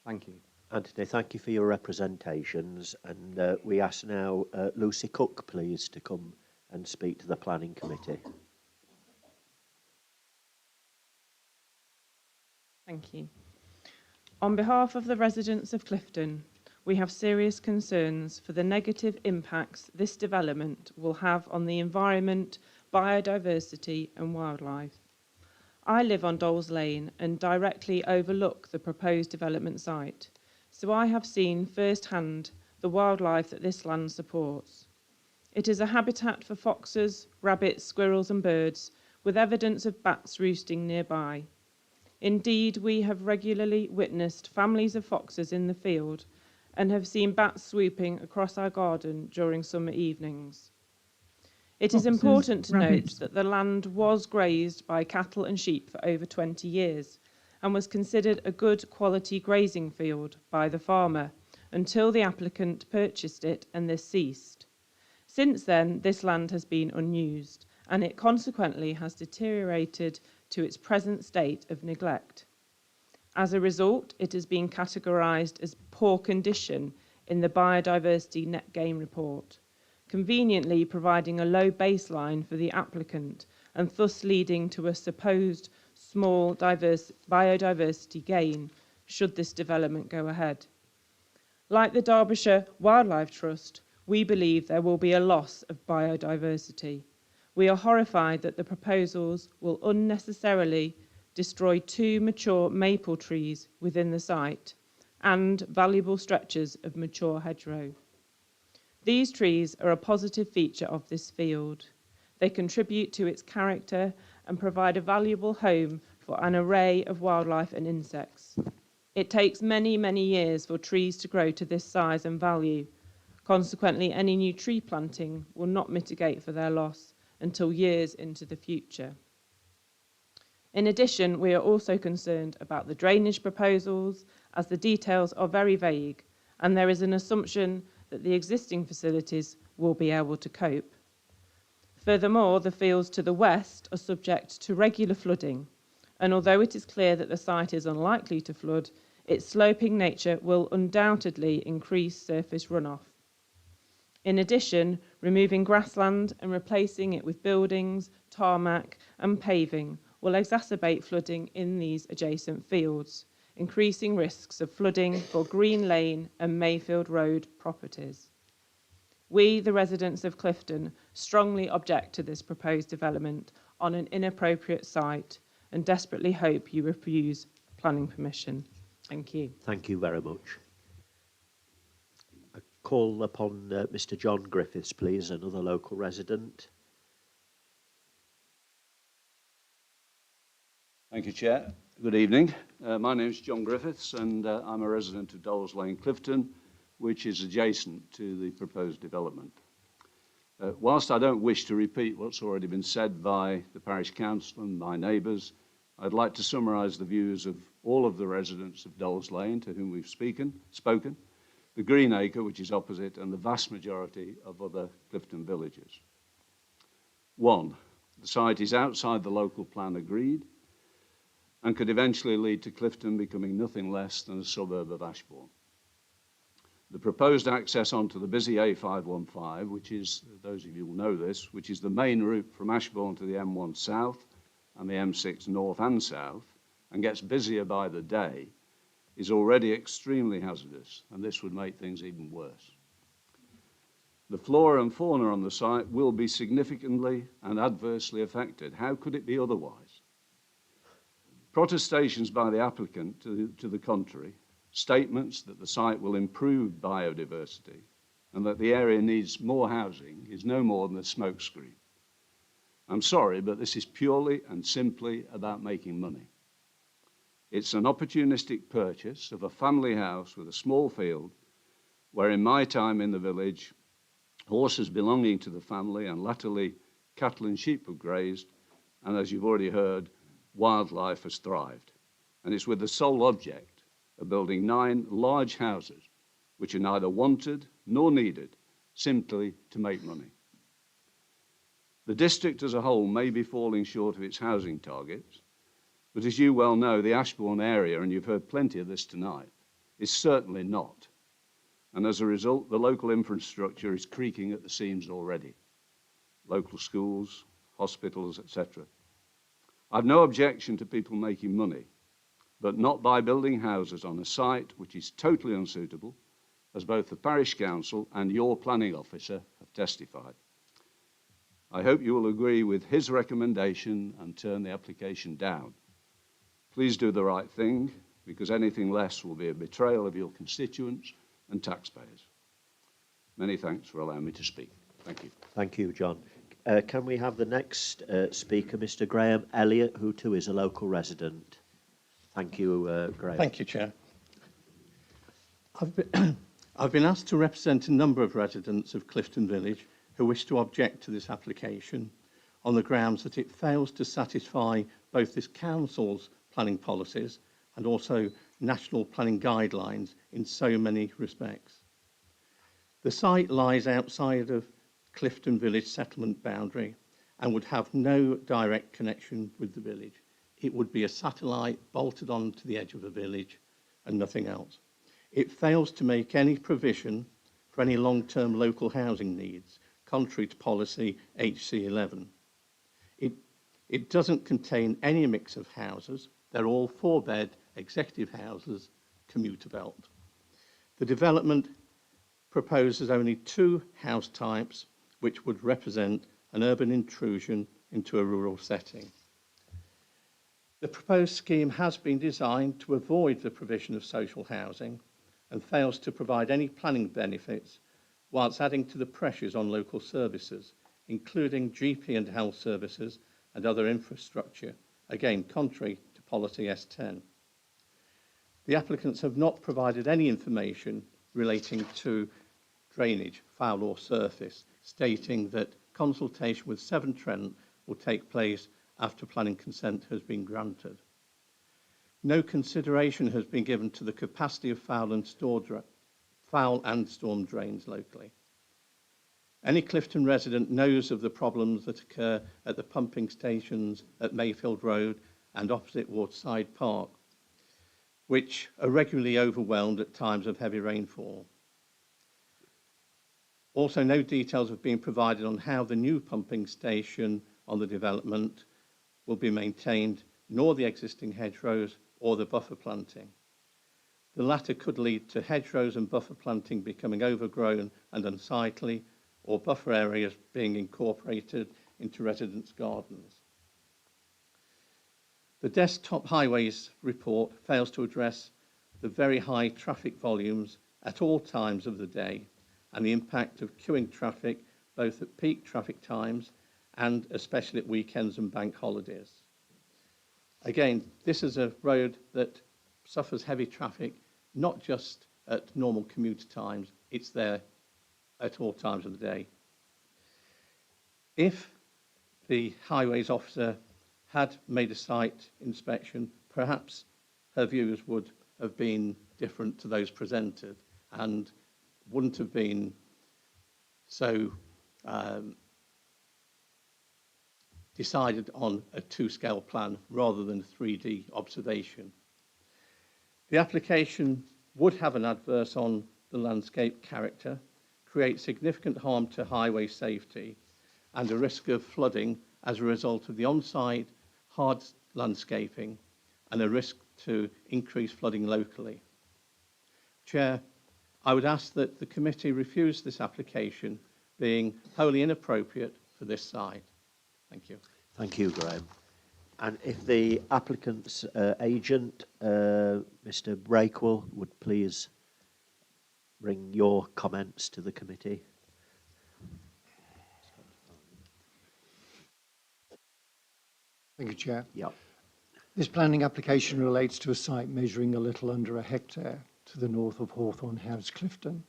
Thank you. Anthony, thank you for your representations, and we ask now Lucy Cook, please, to come and speak to the Planning Committee. Thank you. On behalf of the residents of Clifton, we have serious concerns for the negative impacts this development will have on the environment, biodiversity and wildlife. I live on Doles Lane and directly overlook the proposed development site, so I have seen firsthand the wildlife that this land supports. It is a habitat for foxes, rabbits, squirrels and birds, with evidence of bats roosting nearby. Indeed, we have regularly witnessed families of foxes in the field and have seen bats swooping across our garden during summer evenings. It is important to note that the land was grazed by cattle and sheep for over 20 years and was considered a good quality grazing field by the farmer until the applicant purchased it and this ceased. Since then, this land has been unused and it consequently has deteriorated to its present state of neglect. As a result, it has been categorised as poor condition in the Biodiversity Net Gain report, conveniently providing a low baseline for the applicant and thus leading to a supposed small biodiversity gain should this development go ahead. Like the Derbyshire Wildlife Trust, we believe there will be a loss of biodiversity. We are horrified that the proposals will unnecessarily destroy 2 mature maple trees within the site and valuable stretches of mature hedgerow. These trees are a positive feature of this field. They contribute to its character and provide a valuable home for an array of wildlife and insects. It takes many, many years for trees to grow to this size and value. Consequently, any new tree planting will not mitigate for their loss until years into the future. In addition, we are also concerned about the drainage proposals, as the details are very vague and there is an assumption that the existing facilities will be able to cope. Furthermore, the fields to the west are subject to regular flooding, and although it is clear that the site is unlikely to flood, its sloping nature will undoubtedly increase surface runoff. In addition, removing grassland and replacing it with buildings, tarmac and paving will exacerbate flooding in these adjacent fields, increasing risks of flooding for Green Lane and Mayfield Road properties. We, the residents of Clifton, strongly object to this proposed development on an inappropriate site and desperately hope you refuse planning permission. Thank you. Thank you very much. A call upon Mr. John Griffiths, please, another local resident. Thank you, Chair. Good evening. My name is John Griffiths, and I'm a resident of Dolls Lane, Clifton, which is adjacent to the proposed development. Whilst I don't wish to repeat what's already been said by the parish council and my neighbours, I'd like to summarise the views of all of the residents of Dolls Lane to whom we've spoken, the Greenacre, which is opposite, and the vast majority of other Clifton villages. 1. The site is outside the local plan agreed and could eventually lead to Clifton becoming nothing less than a suburb of Ashbourne. The proposed access onto the busy A515, which is, those of you will know this, which is the main route from Ashbourne to the M1 south and the M6 north and south, and gets busier by the day, is already extremely hazardous, and this would make things even worse. The flora and fauna on the site will be significantly and adversely affected. How could it be otherwise? Protestations by the applicant to the contrary, statements that the site will improve biodiversity and that the area needs more housing is no more than a smokescreen. I'm sorry, but this is purely and simply about making money. It's an opportunistic purchase of a family house with a small field where in my time in the village, horses belonging to the family and latterly cattle and sheep have grazed, and as you've already heard, wildlife has thrived. And it's with the sole object of building 9 large houses which are neither wanted nor needed, simply to make money. The district as a whole may be falling short of its housing targets, but as you well know, the Ashbourne area, and you've heard plenty of this tonight, is certainly not. And as a result, the local infrastructure is creaking at the seams already. Local schools, hospitals, etc. I've no objection to people making money, but not by building houses on a site which is totally unsuitable, as both the parish council and your planning officer have testified. I hope you will agree with his recommendation and turn the application down. Please do the right thing, because anything less will be a betrayal of your constituents and taxpayers. Many thanks for allowing me to speak. Thank you. Thank you, John. Can we have the next speaker, Mr. Graham Elliott, who too is a local resident? Thank you, Graham. Thank you, Chair. I've been asked to represent a number of residents of Clifton Village who wish to object to this application on the grounds that it fails to satisfy both this council's planning policies and also national planning guidelines in so many respects. The site lies outside of Clifton Village settlement boundary and would have no direct connection with the village. It would be a satellite bolted onto the edge of the village and nothing else. It fails to make any provision for any long-term local housing needs, contrary to policy HC11. It doesn't contain any mix of houses. They're all 4-bed executive houses, commuter belt. The development proposes only 2 house types, which would represent an urban intrusion into a rural setting. The proposed scheme has been designed to avoid the provision of social housing and fails to provide any planning benefits, whilst adding to the pressures on local services, including GP and health services and other infrastructure, again contrary to policy S10. The applicants have not provided any information relating to drainage, foul or surface, stating that consultation with Severn Trent will take place after planning consent has been granted. No consideration has been given to the capacity of foul and storm drains locally. Any Clifton resident knows of the problems that occur at the pumping stations at Mayfield Road and opposite Waterside Park, which are regularly overwhelmed at times of heavy rainfall. Also, no details have been provided on how the new pumping station on the development will be maintained, nor the existing hedgerows or the buffer planting. The latter could lead to hedgerows and buffer planting becoming overgrown and unsightly, or buffer areas being incorporated into residents' gardens. The Desktop Highways report fails to address the very high traffic volumes at all times of the day and the impact of queuing traffic both at peak traffic times and especially at weekends and bank holidays. Again, this is a road that suffers heavy traffic, not just at normal commuter times, it's there at all times of the day. If the highways officer had made a site inspection, perhaps her views would have been different to those presented and wouldn't have been so decided on a 2-scale plan rather than a 3D observation. The application would have an adverse on the landscape character, create significant harm to highway safety and a risk of flooding as a result of the on-site hard landscaping and a risk to increase flooding locally. Chair, I would ask that the committee refuse this application being wholly inappropriate for this site. Thank you. Thank you, Graham. And if the applicant's agent, Mr. Breakwell, would please bring your comments to the committee. Thank you, Chair. Yep. This planning application relates to a site measuring a little under a hectare to the north of Hawthorne House, Clifton.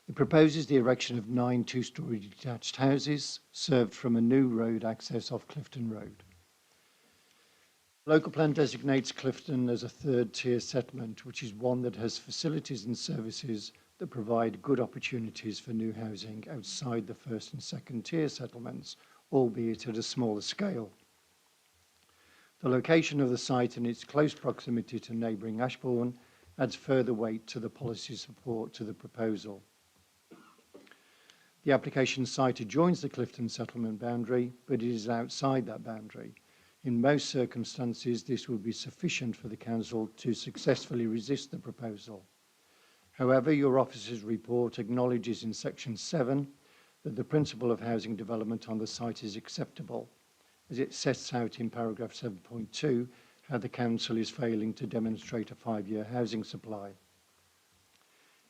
It proposes the erection of 9 two-storey detached houses served from a new road access off Clifton Road. Local plan designates Clifton as a 3rd-tier settlement, which is one that has facilities and services that provide good opportunities for new housing outside the 1st and 2nd-tier settlements, albeit at a smaller scale. The location of the site and its close proximity to neighbouring Ashbourne adds further weight to the policy support to the proposal. The application site adjoins the Clifton settlement boundary, but it is outside that boundary. In most circumstances, this will be sufficient for the council to successfully resist the proposal. However, your officer's report acknowledges in section 7 that the principle of housing development on the site is acceptable, as it sets out in paragraph 7.2 how the council is failing to demonstrate a 5-year housing supply.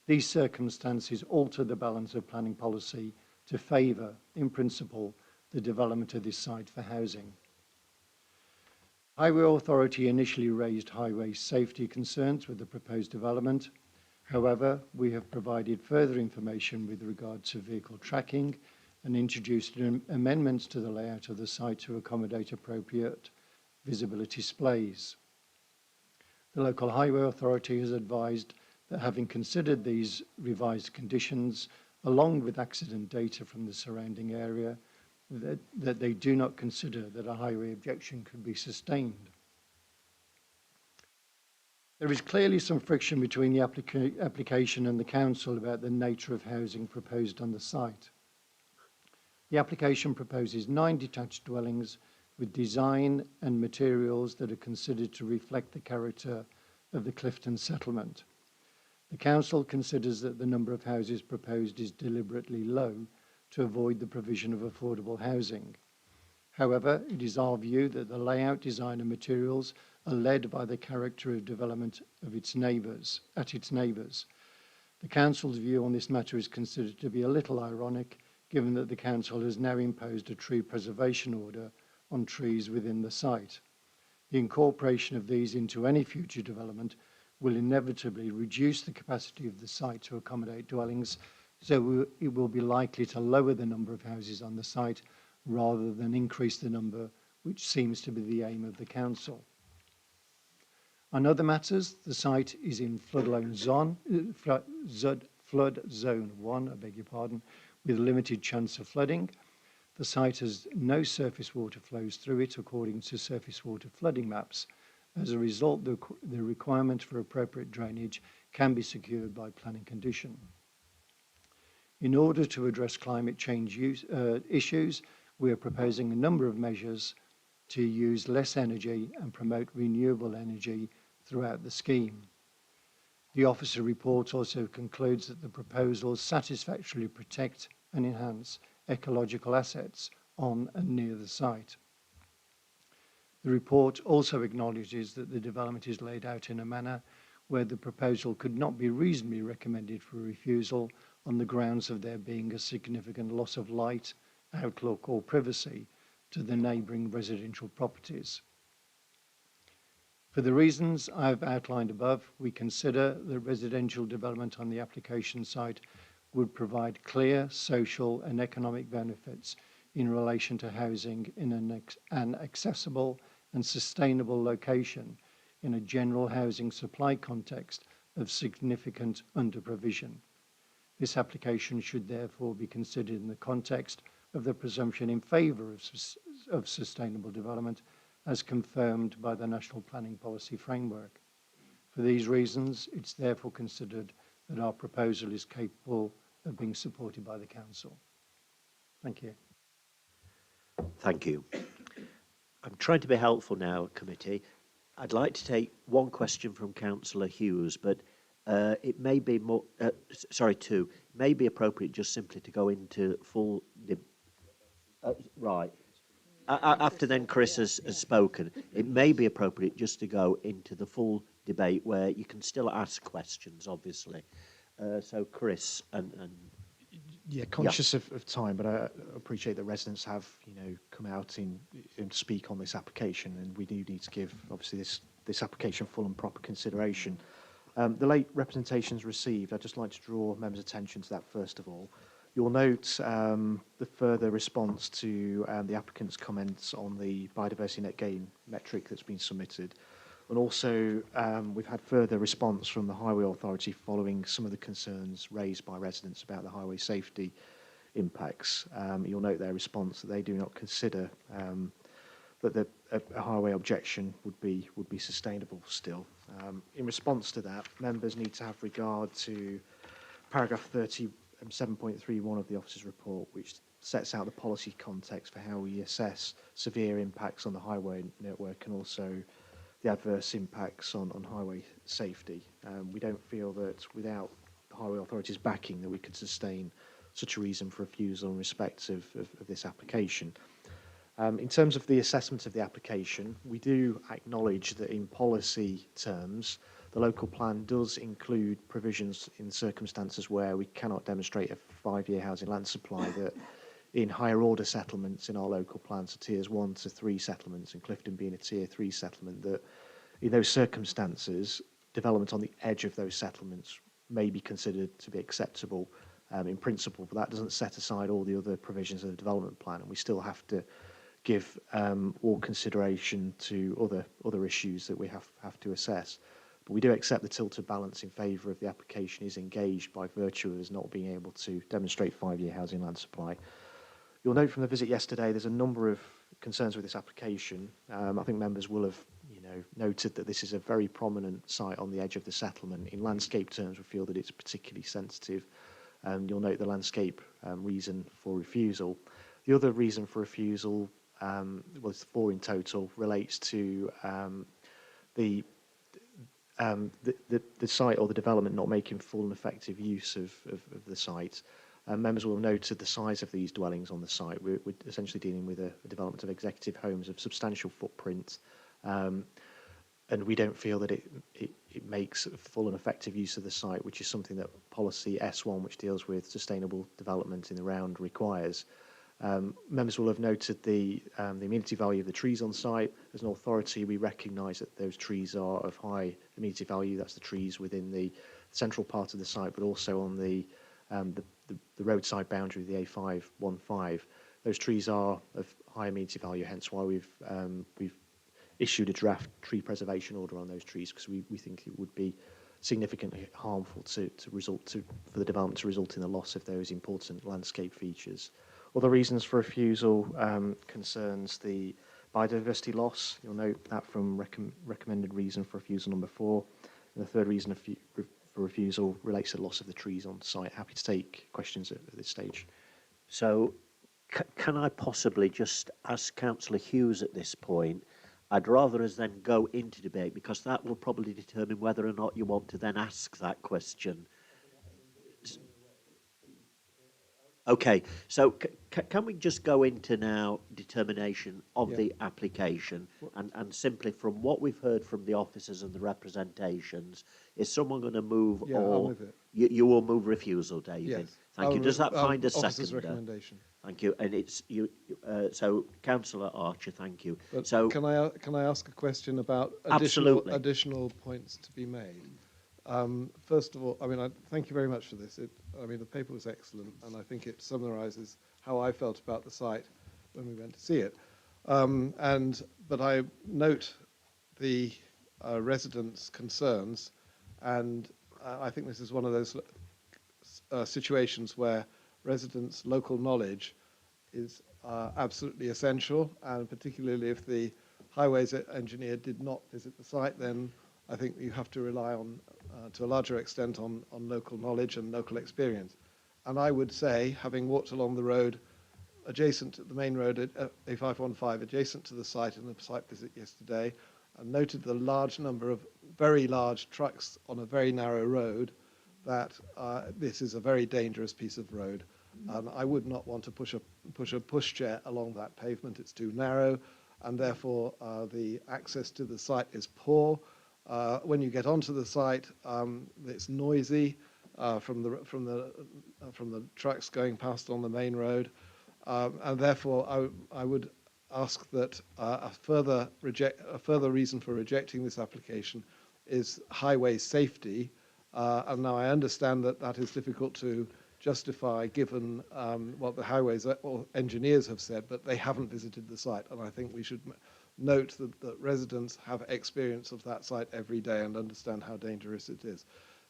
These circumstances alter the balance of planning policy to favour, in principle, the development of this site for housing. Highway Authority initially raised highway safety concerns with the proposed development. However, we have provided further information with regard to vehicle tracking and introduced amendments to the layout of the site to accommodate appropriate visibility displays. The local highway authority has advised that having considered these revised conditions, along with accident data from the surrounding area, that they do not consider that a highway objection could be sustained. There is clearly some friction between the application and the council about the nature of housing proposed on the site. The application proposes 9 detached dwellings with design and materials that are considered to reflect the character of the Clifton settlement. The council considers that the number of houses proposed is deliberately low to avoid the provision of affordable housing. However, it is our view that the layout, design and materials are led by the character of development of its neighbours. The council's view on this matter is considered to be a little ironic, given that the council has now imposed a tree preservation order on trees within the site. The incorporation of these into any future development will inevitably reduce the capacity of the site to accommodate dwellings, so it will be likely to lower the number of houses on the site rather than increase the number, which seems to be the aim of the council. On other matters, the site is in flood zone 1, with limited chance of flooding. The site has no surface water flows through it according to surface water flooding maps. As a result, the requirement for appropriate drainage can be secured by planning condition. In order to address climate change issues, we are proposing a number of measures to use less energy and promote renewable energy throughout the scheme. The officer report also concludes that the proposals satisfactorily protect and enhance ecological assets on and near the site. The report also acknowledges that the development is laid out in a manner where the proposal could not be reasonably recommended for refusal on the grounds of there being a significant loss of light, outlook or privacy to the neighbouring residential properties. For the reasons I have outlined above, we consider that residential development on the application site would provide clear social and economic benefits in relation to housing in an accessible and sustainable location in a general housing supply context of significant under-provision. This application should therefore be considered in the context of the presumption in favour of sustainable development as confirmed by the National Planning Policy Framework. For these reasons, it's therefore considered that our proposal is capable of being supported by the Council. Thank you. Thank you. I'm trying to be helpful now, committee. I'd like to take one question from Councillor Hughes, but it may be more, two. It may be appropriate just simply to go into full, right. After then Chris has spoken, it may be appropriate just to go into the full debate where you can still ask questions, obviously. So Chris and yeah, conscious of time, but I appreciate that residents have, come out and speak on this application, and we do need to give, obviously, this application full and proper consideration. The late representations received, I'd just like to draw members' attention to that first of all. You'll note the further response to the applicant's comments on the biodiversity net gain metric that's been submitted. And also, we've had further response from the Highway Authority following some of the concerns raised by residents about the highway safety impacts. You'll note their response that they do not consider that a highway objection would be sustainable still. In response to that, members need to have regard to paragraph 37.31 of the officer's report, which sets out the policy context for how we assess severe impacts on the highway network and also the adverse impacts on highway safety. We don't feel that without the Highway Authority's backing that we could sustain such a reason for refusal in respect of this application. In terms of the assessment of the application, we do acknowledge that in policy terms, the local plan does include provisions in circumstances where we cannot demonstrate a 5-year housing land supply that in higher order settlements in our local plans, so tiers 1 to 3 settlements, and Clifton being a tier 3 settlement, that in those circumstances, development on the edge of those settlements may be considered to be acceptable in principle, but that doesn't set aside all the other provisions of the development plan, and we still have to give all consideration to other issues that we have to assess. But we do accept the tilted balance in favour of the application is engaged by virtue of us not being able to demonstrate 5-year housing land supply. You'll note from the visit yesterday there's a number of concerns with this application. I think members will have noted that this is a very prominent site on the edge of the settlement. In landscape terms, we feel that it's particularly sensitive. You'll note the landscape reason for refusal. The other reason for refusal, well, it's 4 in total, relates to the site or the development not making full and effective use of the site. Members will have noted the size of these dwellings on the site. We're essentially dealing with a development of executive homes of substantial footprint, and we don't feel that it makes full and effective use of the site, which is something that policy S1, which deals with sustainable development in the round, requires. Members will have noted the amenity value of the trees on site. As an authority, we recognise that those trees are of high amenity value. That's the trees within the central part of the site, but also on the roadside boundary of the A515. Those trees are of high amenity value, hence why we've issued a draft tree preservation order on those trees, because we think it would be significantly harmful for the development to result in the loss of those important landscape features. Other reasons for refusal concerns the biodiversity loss. You'll note that from recommended reason for refusal number 4. And the third reason for refusal relates to the loss of the trees on site. Happy to take questions at this stage. So can I possibly just ask Councillor Hughes at this point? I'd rather us then go into debate, because that will probably determine whether or not you want to then ask that question. Okay, so can we just go into now determination of the application, and simply from what we've heard from the officers and the representations, is someone going to move, Yeah, I'll or move it. You will move refusal, David? Yes. Thank you. Does that find a officer's seconder? recommendation. Thank you. And it's you. So, Councillor Archer, thank you. But So, can I ask a question about Absolutely. additional points to be made? First of all, I mean, thank you very much for this. I mean, the paper was excellent, and I think it summarises how I felt about the site when we went to see it. But I note the residents' concerns, and I think this is one of those situations where residents' local knowledge is absolutely essential, and particularly if the highways engineer did not visit the site, then I think you have to rely on, to a larger extent, on local knowledge and local experience. And I would say, having walked along the road adjacent to the main road at A515, adjacent to the site in the site visit yesterday, and noted the large number of very large trucks on a very narrow road, that this is a very dangerous piece of road. And I would not want to push a pushchair along that pavement. It's too narrow, and therefore the access to the site is poor. When you get onto the site, it's noisy from the trucks going past on the main road, and therefore I would ask that a further reason for rejecting this application is highway safety. And now I understand that is difficult to justify given what the highways or engineers have said, but they haven't visited the site, and I think we should note that residents have experience of that site every day and understand how dangerous it is.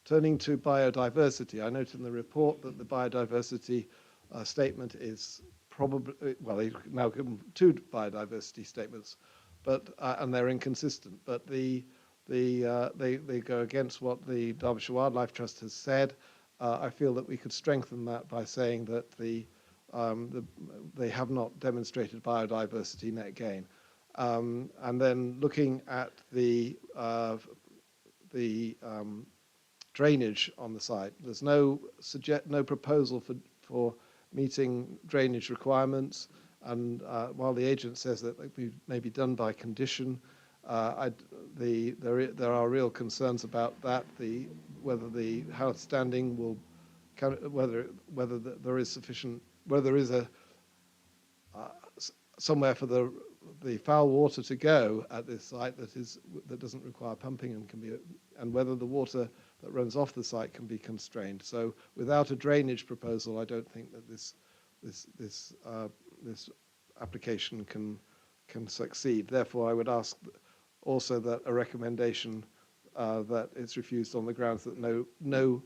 Turning to biodiversity, I note in the report that the biodiversity statement is probably, well, they've now given two biodiversity statements, but and they're inconsistent, but they go against what the Derbyshire Wildlife Trust has said. I feel that we could strengthen that by saying that they have not demonstrated biodiversity net gain. And then looking at the drainage on the site, there's no proposal for meeting drainage requirements. And while the agent says that they may be done by condition, there are real concerns about that. Whether the house standing will, whether there is sufficient, whether there is somewhere for the foul water to go at this site that doesn't require pumping and can be, and whether the water that runs off the site can be constrained. So without a drainage proposal, I don't think that this application can succeed. Therefore, I would ask also that a recommendation that it's refused on the grounds that no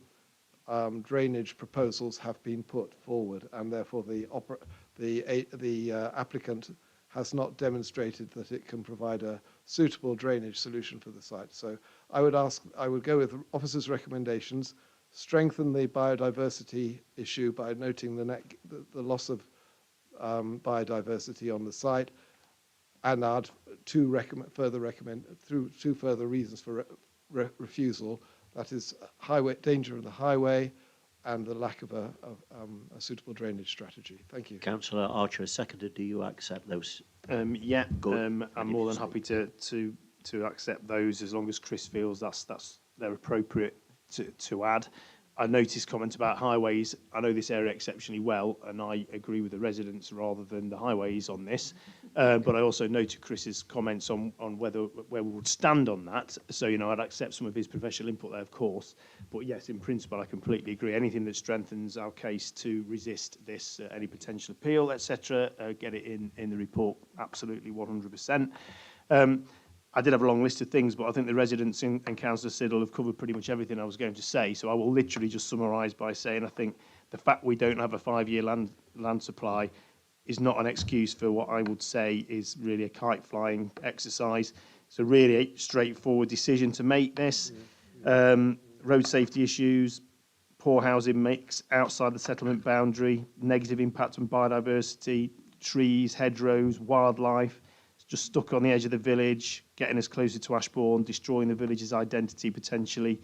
drainage proposals have been put forward, and therefore the applicant has not demonstrated that it can provide a suitable drainage solution for the site. So I would go with the officer's recommendations, strengthen the biodiversity issue by noting the loss of biodiversity on the site, and add two further reasons for refusal. That is danger of the highway and the lack of a suitable drainage strategy. Thank you. Councillor Archer, seconded. Do you accept those? Yeah, I'm more than happy to accept those as long as Chris feels they're appropriate to add. I noticed comments about highways. I know this area exceptionally well, and I agree with the residents rather than the highways on this. But I also noted Chris's comments on where we would stand on that. So, I'd accept some of his professional input there, of course. But yes, in principle, I completely agree. Anything that strengthens our case to resist this, any potential appeal, etc., get it in the report, absolutely 100%. I did have a long list of things, but I think the residents and Councillor Siddle have covered pretty much everything I was going to say. So I will literally just summarise by saying I think the fact we don't have a 5-year land supply is not an excuse for what I would say is really a kite-flying exercise. It's a really straightforward decision to make this. Road safety issues, poor housing mix outside the settlement boundary, negative impact on biodiversity, trees, hedgerows, wildlife. Just stuck on the edge of the village, getting us closer to Ashbourne, destroying the village's identity potentially.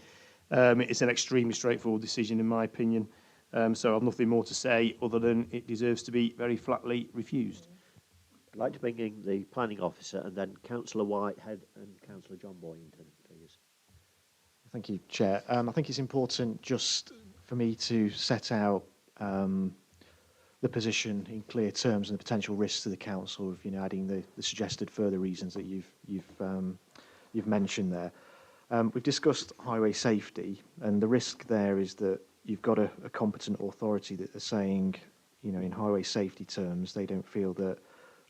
It's an extremely straightforward decision, in my opinion. So I've nothing more to say other than it deserves to be very flatly refused. I'd like to bring in the planning officer and then Councillor Whitehead and Councillor John Boyington, please. Thank you, Chair. I think it's important just for me to set out the position in clear terms and the potential risks to the council of, adding the suggested further reasons that you've mentioned there. We've discussed highway safety, and the risk there is that you've got a competent authority that are saying, in highway safety terms, they don't feel that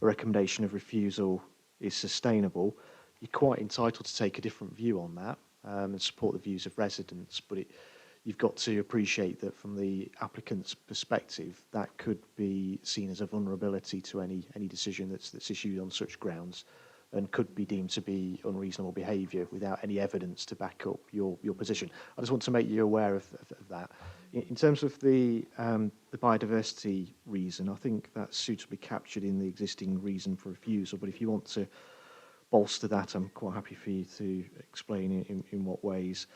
a recommendation of refusal is sustainable. You're quite entitled to take a different view on that and support the views of residents, but you've got to appreciate that from the applicant's perspective, that could be seen as a vulnerability to any decision that's issued on such grounds, and could be deemed to be unreasonable behaviour without any evidence to back up your position. I just want to make you aware of that. In terms of the biodiversity reason, I think that's suitably captured in the existing reason for refusal, but if you want to bolster that, I'm quite happy for you to explain in what ways.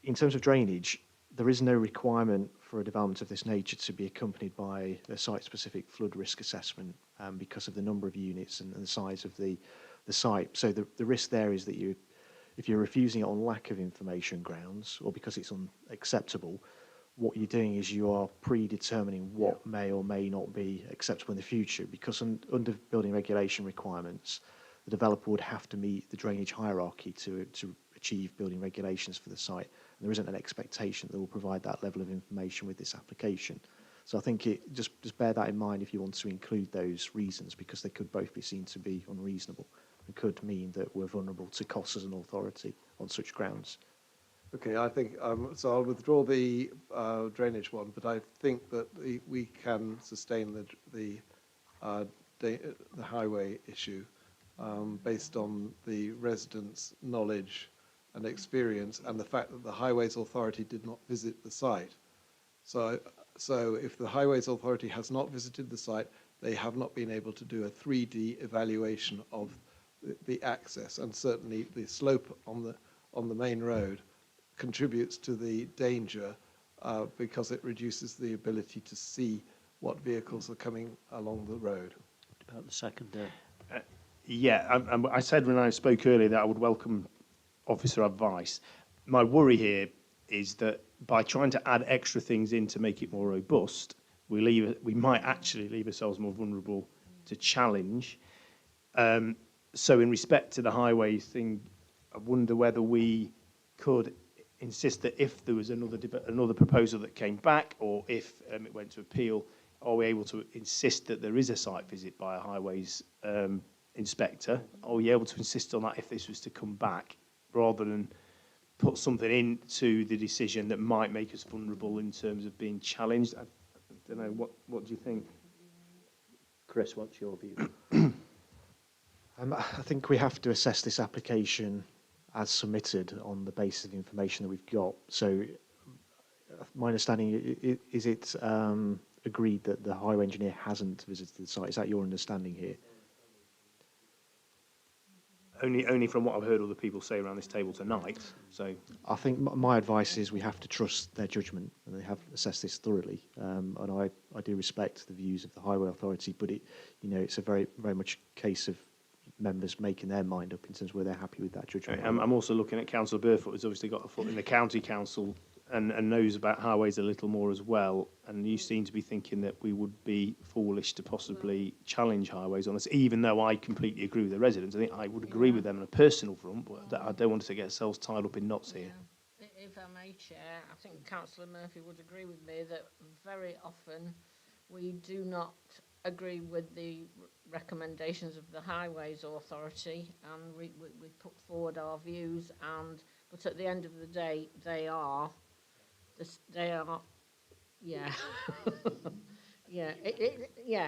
In terms of drainage, there is no requirement for a development of this nature to be accompanied by a site-specific flood risk assessment because of the number of units and the size of the site. So the risk there is that if you're refusing it on lack of information grounds or because it's unacceptable, what you're doing is you are predetermining what may or may not be acceptable in the future, because under building regulation requirements, the developer would have to meet the drainage hierarchy to achieve building regulations for the site. And there isn't an expectation that they will provide that level of information with this application. So I think just bear that in mind if you want to include those reasons, because they could both be seen to be unreasonable and could mean that we're vulnerable to costs as an authority on such grounds. Okay, I think, so I'll withdraw the drainage one, but I think that we can sustain the highway issue based on the residents' knowledge and experience and the fact that the Highways Authority did not visit the site. So if the Highways Authority has not visited the site, they have not been able to do a 3D evaluation of the access, and certainly the slope on the main road contributes to the danger because it reduces the ability to see what vehicles are coming along the road. About the second I said when I spoke earlier that I would welcome officer advice. My worry here is that by trying to add extra things in to make it more robust, we might actually leave ourselves more vulnerable to challenge. So in respect to the highways thing, I wonder whether we could insist that if there was another proposal that came back, or if it went to appeal, are we able to insist that there is a site visit by a highways inspector? Are we able to insist on that if this was to come back, rather than put something into the decision that might make us vulnerable in terms of being challenged? I don't know, what do you think? Chris, what's your view? I think we have to assess this application as submitted on the basis of the information that we've got. So my understanding, is it agreed that the highway engineer hasn't visited the site? Is that your understanding here? Only from what I've heard other people say around this table tonight. So I think my advice is we have to trust their judgment, and they have assessed this thoroughly. And I do respect the views of the Highway Authority, but it's a very, very much case of members making their mind up in terms of where they're happy with that judgment. I'm also looking at Councillor Burfoot, who's obviously got a foot in the county council and knows about highways a little more as well. And you seem to be thinking that we would be foolish to possibly challenge highways on this, even though I completely agree with the residents. I think I would agree with them on a personal front, but I don't want to get ourselves tied up in knots here. If I may, Chair, I think Councillor Murphy would agree with me that very often we do not agree with the recommendations of the Highways Authority, and we put forward our views, but at the end of the day,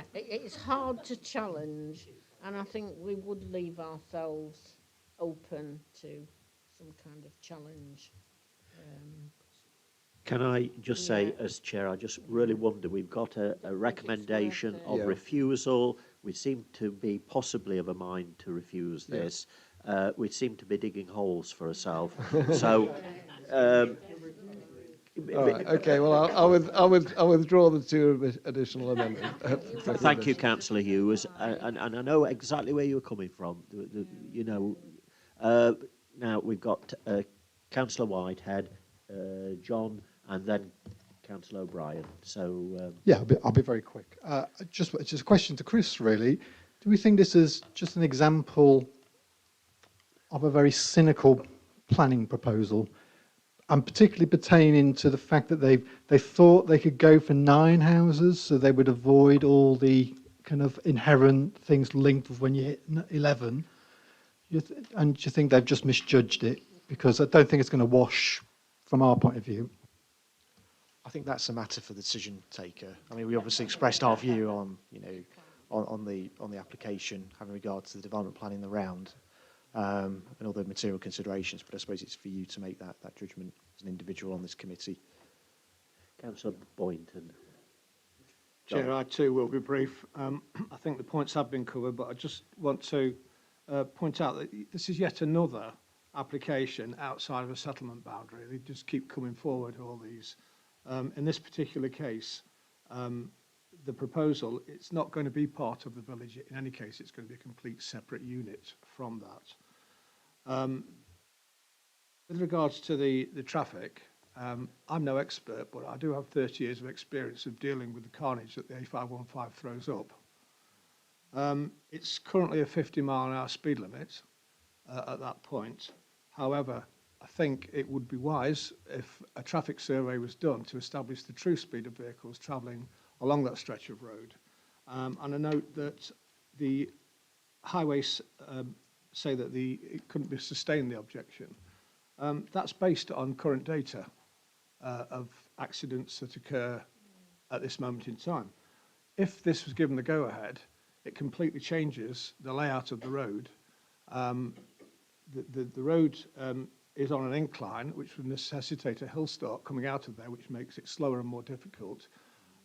it's hard to challenge, and I think we would leave ourselves open to some kind of challenge. Can I just say, as chair, I just really wonder, we've got a recommendation of refusal. We seem to be possibly of a mind to refuse this. We seem to be digging holes for ourselves. So All right, okay, well, I'll withdraw the two additional amendments. Thank you, Councillor Hughes, and I know exactly where you're coming from. You know, now we've got Councillor Whitehead, John, and then Councillor O'Brien. So yeah, I'll be very quick. Just it's just a question to Chris, really. Do we think this is just an example of a very cynical planning proposal? And particularly pertaining to the fact that they thought they could go for 9 houses, so they would avoid all the kind of inherent things linked with when you hit 11. And do you think they've just misjudged it? Because I don't think it's going to wash from our point of view. I think that's a matter for the decision taker. I mean, we obviously expressed our view on, you know, on the application having regard to the development plan in the round. And all the material considerations, but I suppose it's for you to make that judgment as an individual on this committee. Councillor Boynton. Chair, I too will be brief. I think the points have been covered, but I just want to point out that this is yet another application outside of a settlement boundary. They just keep coming forward, all these. In this particular case, the proposal, it's not going to be part of the village. In any case, it's going to be a complete separate unit from that. With regards to the traffic, I'm no expert, but I do have 30 years of experience of dealing with the carnage that the A515 throws up. It's currently a 50-mile-an-hour speed limit at that point. However, I think it would be wise if a traffic survey was done to establish the true speed of vehicles travelling along that stretch of road. And I note that the highways say that it couldn't be sustained, the objection. That's based on current data of accidents that occur at this moment in time. If this was given the go-ahead, it completely changes the layout of the road. The road is on an incline, which would necessitate a hill start coming out of there, which makes it slower and more difficult.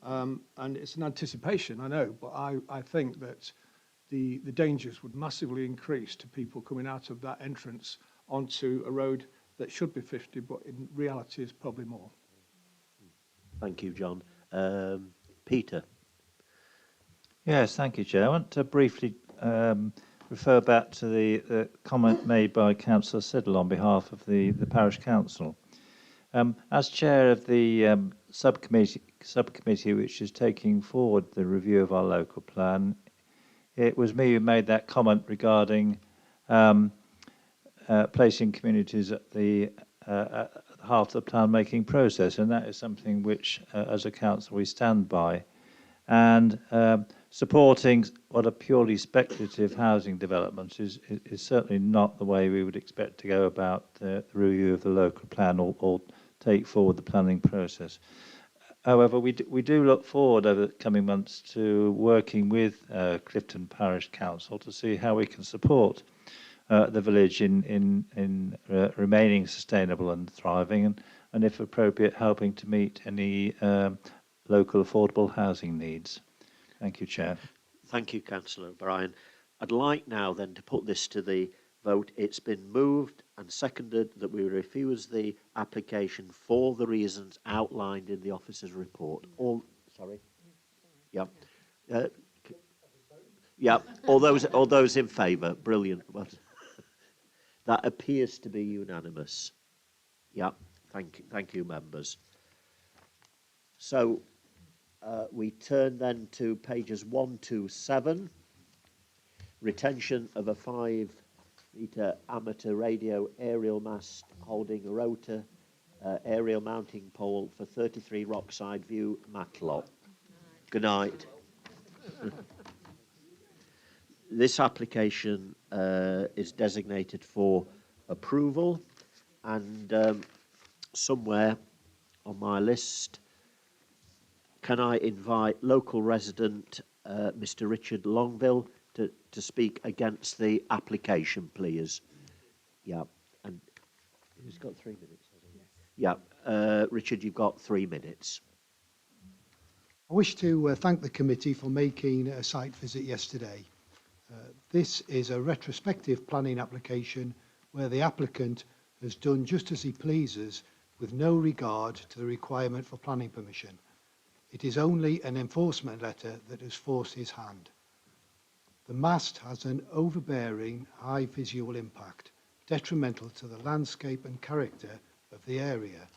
And it's an anticipation, I know, but I think that the dangers would massively increase to people coming out of that entrance onto a road that should be 50, but in reality is probably more. Thank you, John. Peter. Yes, thank you, Chair. I want to briefly refer back to the comment made by Councillor Siddle on behalf of the Parish Council. As chair of the subcommittee which is taking forward the review of our local plan, it was me who made that comment regarding placing communities at the heart of the plan-making process, and that is something which, as a council, we stand by. And supporting what are purely speculative housing developments is certainly not the way we would expect to go about the review of the local plan or take forward the planning process. However, we do look forward over the coming months to working with Clifton Parish Council to see how we can support the village in remaining sustainable and thriving, and if appropriate, helping to meet any local affordable housing needs. Thank you, Chair. Thank you, Councillor O'Brien. I'd like now then to put this to the vote. It's been moved and seconded that we refuse the application for the reasons outlined in the officer's report. All those in favour. Brilliant. That appears to be unanimous. Yeah. Thank you, members. So we turn then to pages 1 to 7. Retention of a 5-metre amateur radio aerial mast holding a rotor aerial mounting pole for 33 Rockside View, Matlock. Good night. This application is designated for approval, and somewhere on my list, can I invite local resident Mr. Richard Longville to speak against the application, please? Yeah, and who's got 3 minutes? Yeah, Richard, you've got 3 minutes. I wish to thank the committee for making a site visit yesterday. This is a retrospective planning application where the applicant has done just as he pleases with no regard to the requirement for planning permission. It is only an enforcement letter that has forced his hand. The mast has an overbearing, high visual impact, detrimental to the landscape and character of the area.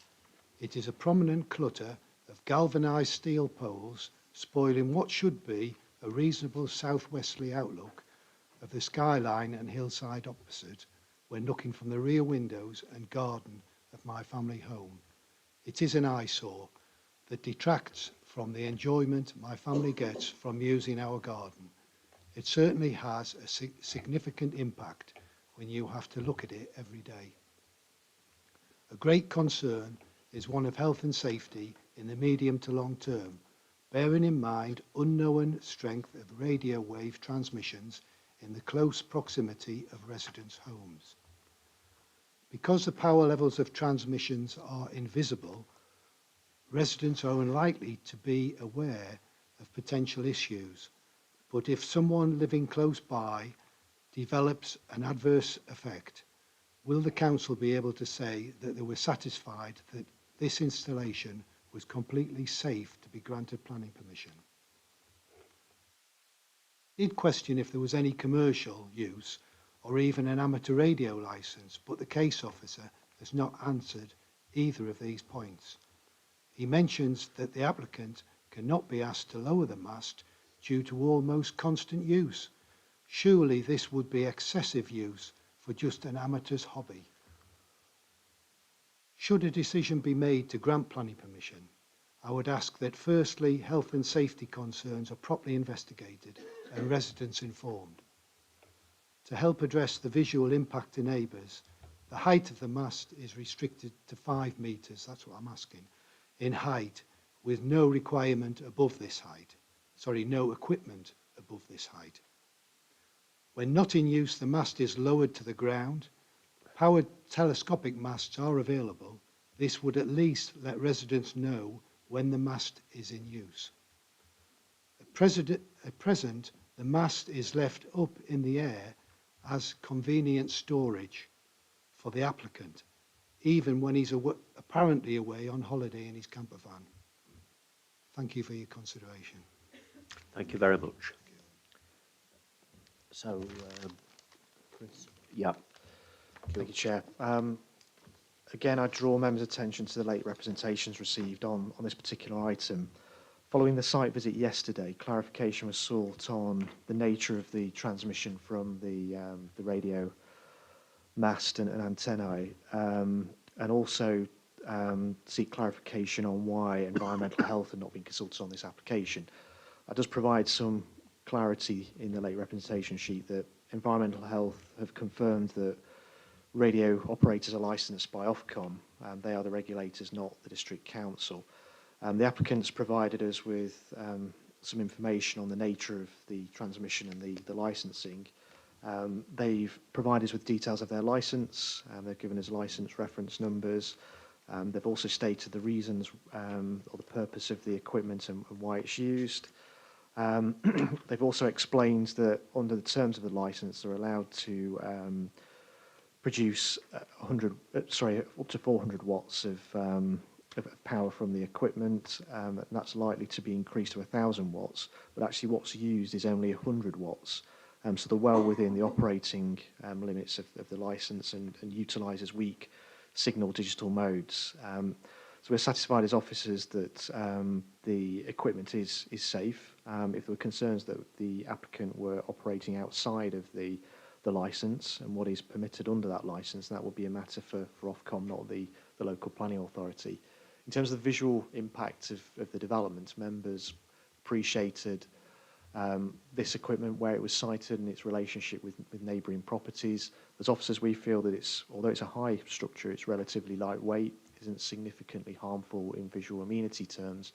It is a prominent clutter of galvanised steel poles, spoiling what should be a reasonable southwesterly outlook of the skyline and hillside opposite when looking from the rear windows and garden of my family home. It is an eyesore that detracts from the enjoyment my family gets from using our garden. It certainly has a significant impact when you have to look at it every day. A great concern is one of health and safety in the medium to long term, bearing in mind unknown strength of radio wave transmissions in the close proximity of residents' homes. Because the power levels of transmissions are invisible, residents are unlikely to be aware of potential issues. But if someone living close by develops an adverse effect, will the council be able to say that they were satisfied that this installation was completely safe to be granted planning permission? I did question if there was any commercial use or even an amateur radio licence, but the case officer has not answered either of these points. He mentions that the applicant cannot be asked to lower the mast due to almost constant use. Surely this would be excessive use for just an amateur's hobby. Should a decision be made to grant planning permission, I would ask that firstly, health and safety concerns are properly investigated and residents informed. To help address the visual impact to neighbours, the height of the mast is restricted to 5 metres, that's what I'm asking, in height, with no requirement above this height. No equipment above this height. When not in use, the mast is lowered to the ground. Powered telescopic masts are available. This would at least let residents know when the mast is in use. At present, the mast is left up in the air as convenient storage for the applicant, even when he's apparently away on holiday in his camper van. Thank you for your consideration. Thank you very much. So, Chris? Yeah. Thank you, Chair. Again, I draw members' attention to the late representations received on this particular item. Following the site visit yesterday, clarification was sought on the nature of the transmission from the radio mast and antennae, and also seek clarification on why environmental health had not been consulted on this application. I just provide some clarity in the late representation sheet that environmental health have confirmed that radio operators are licensed by Ofcom, and they are the regulators, not the district council. The applicants provided us with some information on the nature of the transmission and the licensing. They've provided us with details of their licence, they've given us licence reference numbers. They've also stated the reasons or the purpose of the equipment and why it's used. They've also explained that under the terms of the licence, they're allowed to produce up to 400 watts of power from the equipment, and that's likely to be increased to 1,000 watts, but actually what's used is only 100 watts. So they're well within the operating limits of the licence and utilises weak signal digital modes. So we're satisfied as officers that the equipment is safe. If there were concerns that the applicant were operating outside of the licence and what is permitted under that licence, that would be a matter for Ofcom, not the local planning authority. In terms of the visual impact of the development, members appreciated this equipment, where it was sited and its relationship with neighbouring properties. As officers, we feel that although it's a high structure, it's relatively lightweight, isn't significantly harmful in visual amenity terms,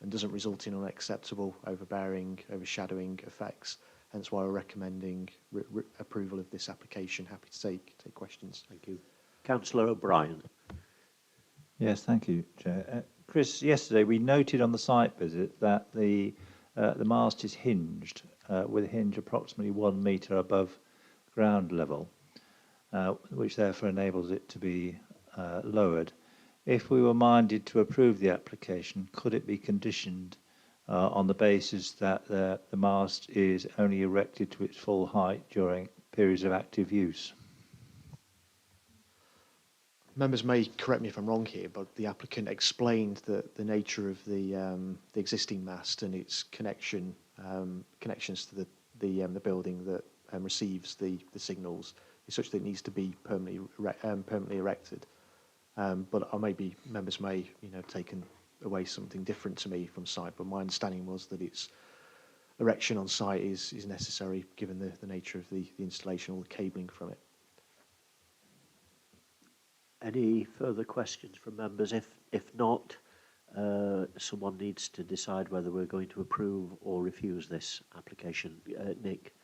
and doesn't result in unacceptable overshadowing effects. Hence why we're recommending approval of this application. Happy to take questions. Thank you. Councillor O'Brien. Yes, thank you, Chair. Chris, yesterday we noted on the site visit that the mast is hinged, with a hinge approximately 1 metre above ground level, which therefore enables it to be lowered. If we were minded to approve the application, could it be conditioned on the basis that the mast is only erected to its full height during periods of active use? Members may correct me if I'm wrong here, but the applicant explained the nature of the existing mast and its connections to the building that receives the signals is such that it needs to be permanently erected. But maybe members may taken away something different to me from site. But my understanding was that its erection on site is necessary given the nature of the installation, all the cabling from it. Any further questions from members? If not, someone needs to decide whether we're going to approve or refuse this application. Nick?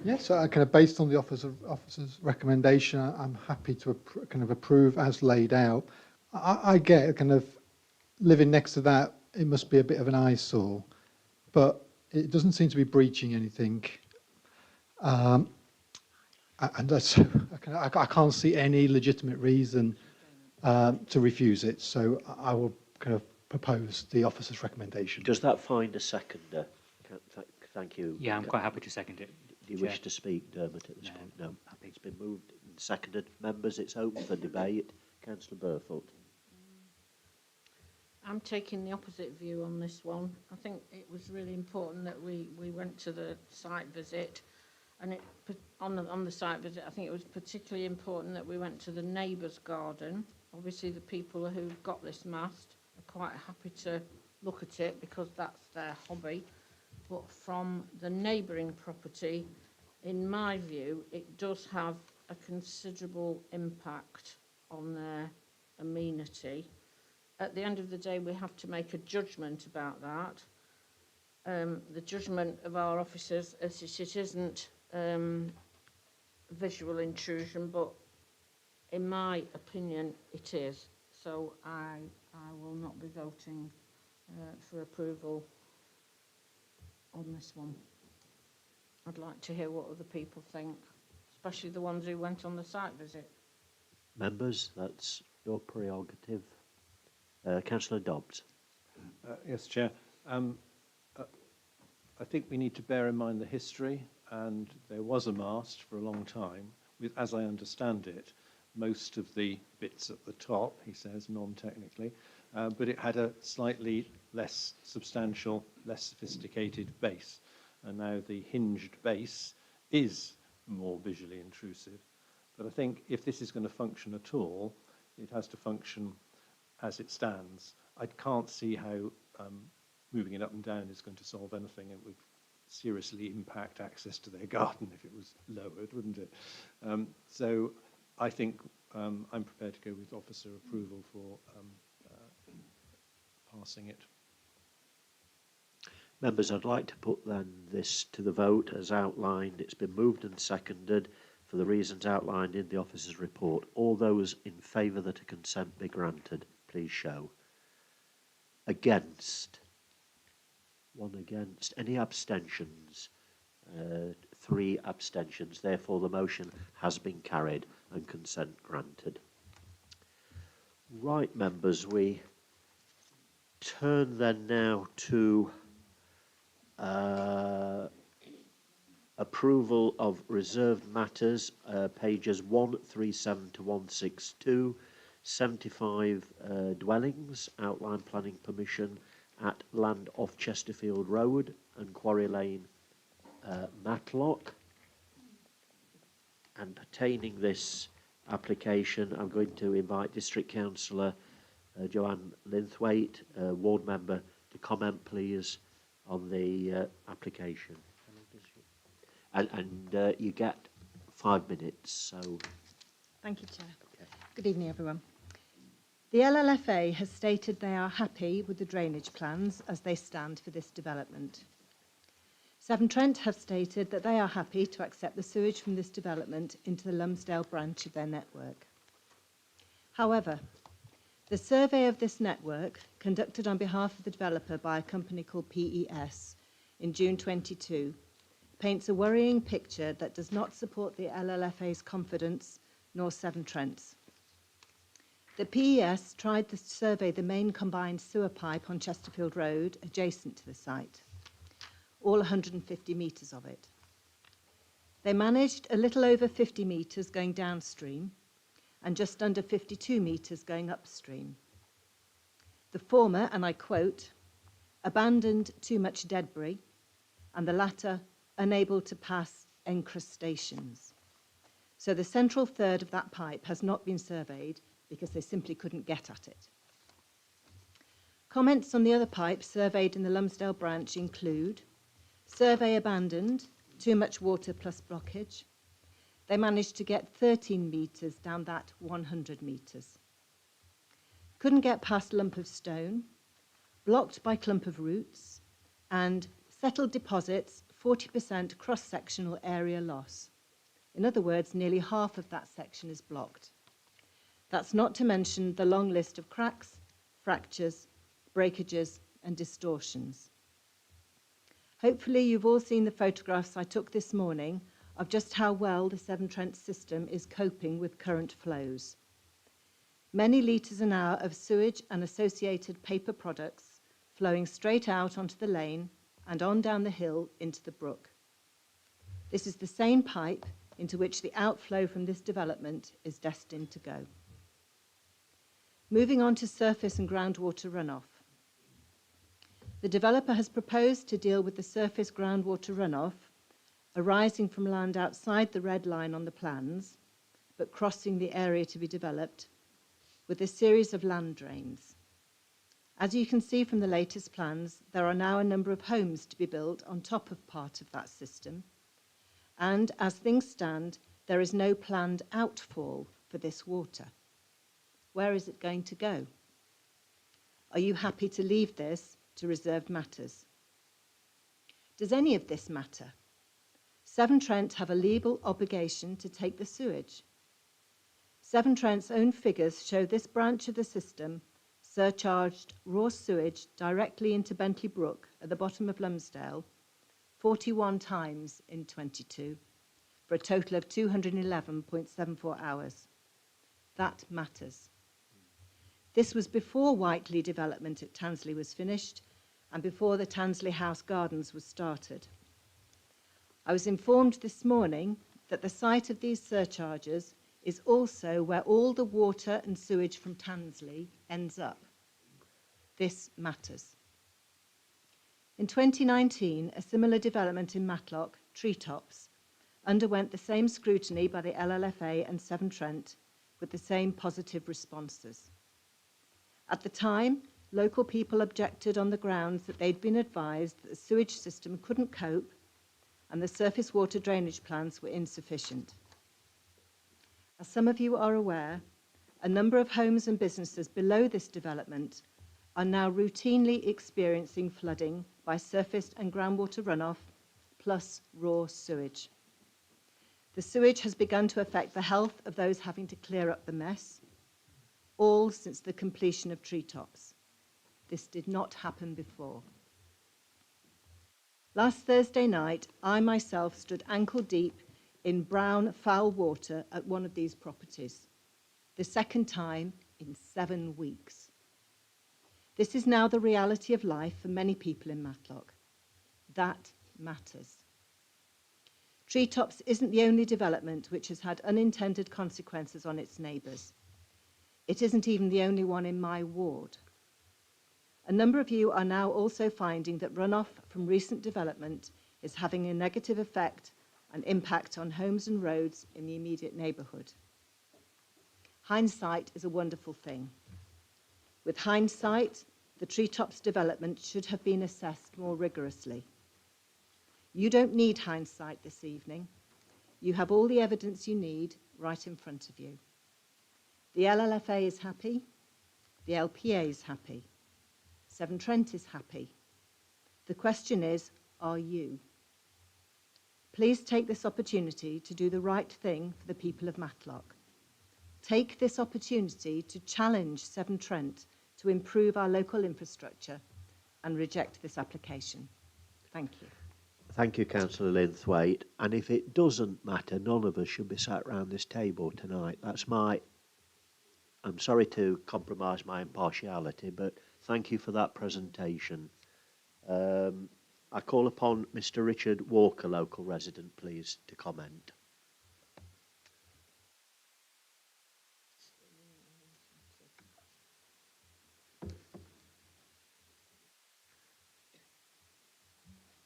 Yes, so kind of based on the officer's recommendation, I'm happy to kind of approve as laid out. I get kind of living next to that, it must be a bit of an eyesore, but it doesn't seem to be breaching anything. And I can't see any legitimate reason to refuse it, so I will kind of propose the officer's recommendation. Does that find a seconder? Thank you. Yeah, I'm quite happy to second it. Do you wish to speak, Dermot, at this point? No. It's been moved and seconded. Members, it's open for debate. Councillor Burthorpe. I'm taking the opposite view on this one. I think it was really important that we went to the site visit, and on the site visit, I think it was particularly important that we went to the neighbour's garden. Obviously, the people who've got this mast are quite happy to look at it because that's their hobby. But from the neighbouring property, in my view, it does have a considerable impact on their amenity. At the end of the day, we have to make a judgment about that. The judgment of our officers is it isn't visual intrusion, but in my opinion, it is. So I will not be voting for approval on this one. I'd like to hear what other people think, especially the ones who went on the site visit. Members, that's your prerogative. Councillor Dobbs. Yes, Chair. I think we need to bear in mind the history, and there was a mast for a long time, with, as I understand it, most of the bits at the top, he says, non-technically, but it had a slightly less substantial, less sophisticated base. And now the hinged base is more visually intrusive. But I think if this is going to function at all, it has to function as it stands. I can't see how moving it up and down is going to solve anything. It would seriously impact access to their garden if it was lowered, wouldn't it? So I think I'm prepared to go with officer approval for passing it. Members, I'd like to put then this to the vote as outlined. It's been moved and seconded for the reasons outlined in the officer's report. All those in favour that a consent be granted, please show. Against? One against. Any abstentions? 3 abstentions. Therefore, the motion has been carried and consent granted. Right, members, we turn then now to approval of reserved matters, pages 137 to 162, 75 dwellings, outline planning permission at land off Chesterfield Road and Quarry Lane, Matlock. And pertaining this application, I'm going to invite District Councillor Joanne Linthwaite, Ward Member, to comment, please, on the application. And you get 5 minutes, so... Thank you, Chair. Okay. Good evening, everyone. The LLFA has stated they are happy with the drainage plans as they stand for this development. Severn Trent have stated that they are happy to accept the sewage from this development into the Lumsdale branch of their network. However, the survey of this network, conducted on behalf of the developer by a company called PES in June 22, paints a worrying picture that does not support the LLFA's confidence nor Severn Trent's. The PES tried to survey the main combined sewer pipe on Chesterfield Road adjacent to the site, all 150 metres of it. They managed a little over 50 metres going downstream and just under 52 metres going upstream. The former, and I quote, abandoned too much debris, and the latter unable to pass encrustations. So the central third of that pipe has not been surveyed because they simply couldn't get at it. Comments on the other pipes surveyed in the Lumsdale branch include survey abandoned, too much water plus blockage. They managed to get 13 metres down that 100 metres. Couldn't get past lump of stone, blocked by clump of roots, and settled deposits, 40% cross-sectional area loss. In other words, nearly half of that section is blocked. That's not to mention the long list of cracks, fractures, breakages, and distortions. Hopefully you've all seen the photographs I took this morning of just how well the Severn Trent system is coping with current flows. Many litres an hour of sewage and associated paper products flowing straight out onto the lane and on down the hill into the brook. This is the same pipe into which the outflow from this development is destined to go. Moving on to surface and groundwater runoff. The developer has proposed to deal with the surface groundwater runoff arising from land outside the red line on the plans, but crossing the area to be developed, with a series of land drains. As you can see from the latest plans, there are now a number of homes to be built on top of part of that system, and as things stand, there is no planned outfall for this water. Where is it going to go? Are you happy to leave this to reserved matters? Does any of this matter? Severn Trent have a legal obligation to take the sewage. Severn Trent's own figures show this branch of the system surcharged raw sewage directly into Bentley Brook at the bottom of Lumsdale 41 times in 22, for a total of 211.74 hours. That matters. This was before Whiteley development at Tansley was finished and before the Tansley House Gardens was started. I was informed this morning that the site of these surcharges is also where all the water and sewage from Tansley ends up. This matters. In 2019, a similar development in Matlock, Treetops, underwent the same scrutiny by the LLFA and Severn Trent with the same positive responses. At the time, local people objected on the grounds that they'd been advised that the sewage system couldn't cope and the surface water drainage plans were insufficient. As some of you are aware, a number of homes and businesses below this development are now routinely experiencing flooding by surface and groundwater runoff, plus raw sewage. The sewage has begun to affect the health of those having to clear up the mess, all since the completion of Treetops. This did not happen before. Last Thursday night, I myself stood ankle deep in brown, foul water at one of these properties, the second time in 7 weeks. This is now the reality of life for many people in Matlock. That matters. Treetops isn't the only development which has had unintended consequences on its neighbours. It isn't even the only one in my ward. A number of you are now also finding that runoff from recent development is having a negative effect and impact on homes and roads in the immediate neighbourhood. Hindsight is a wonderful thing. With hindsight, the Treetops development should have been assessed more rigorously. You don't need hindsight this evening. You have all the evidence you need right in front of you. The LLFA is happy. The LPA is happy. Severn Trent is happy. The question is, are you? Please take this opportunity to do the right thing for the people of Matlock. Take this opportunity to challenge Severn Trent to improve our local infrastructure and reject this application. Thank you. Thank you, Councillor Linthwaite. And if it doesn't matter, none of us should be sat round this table tonight. That's my I'm sorry to compromise my impartiality, but thank you for that presentation. I call upon Mr. Richard Walker, local resident, please, to comment.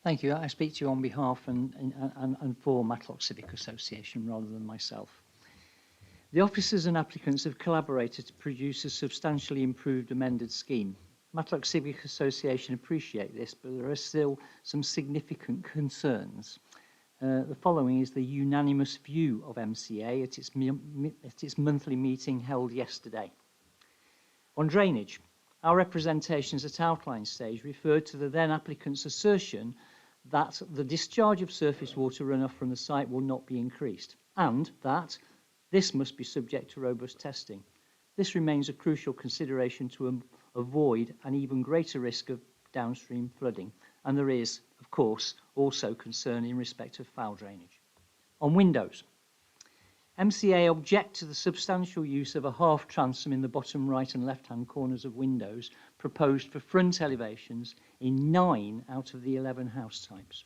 Thank you. I speak to you on behalf and for Matlock Civic Association rather than myself. The officers and applicants have collaborated to produce a substantially improved amended scheme. Matlock Civic Association appreciate this, but there are still some significant concerns. The following is the unanimous view of MCA at its monthly meeting held yesterday. On drainage, our representations at outline stage referred to the then applicant's assertion that the discharge of surface water runoff from the site will not be increased and that this must be subject to robust testing. This remains a crucial consideration to avoid an even greater risk of downstream flooding, and there is, of course, also concern in respect of foul drainage. On windows, MCA object to the substantial use of a half transom in the bottom right and left-hand corners of windows proposed for front elevations in 9 out of the 11 house types.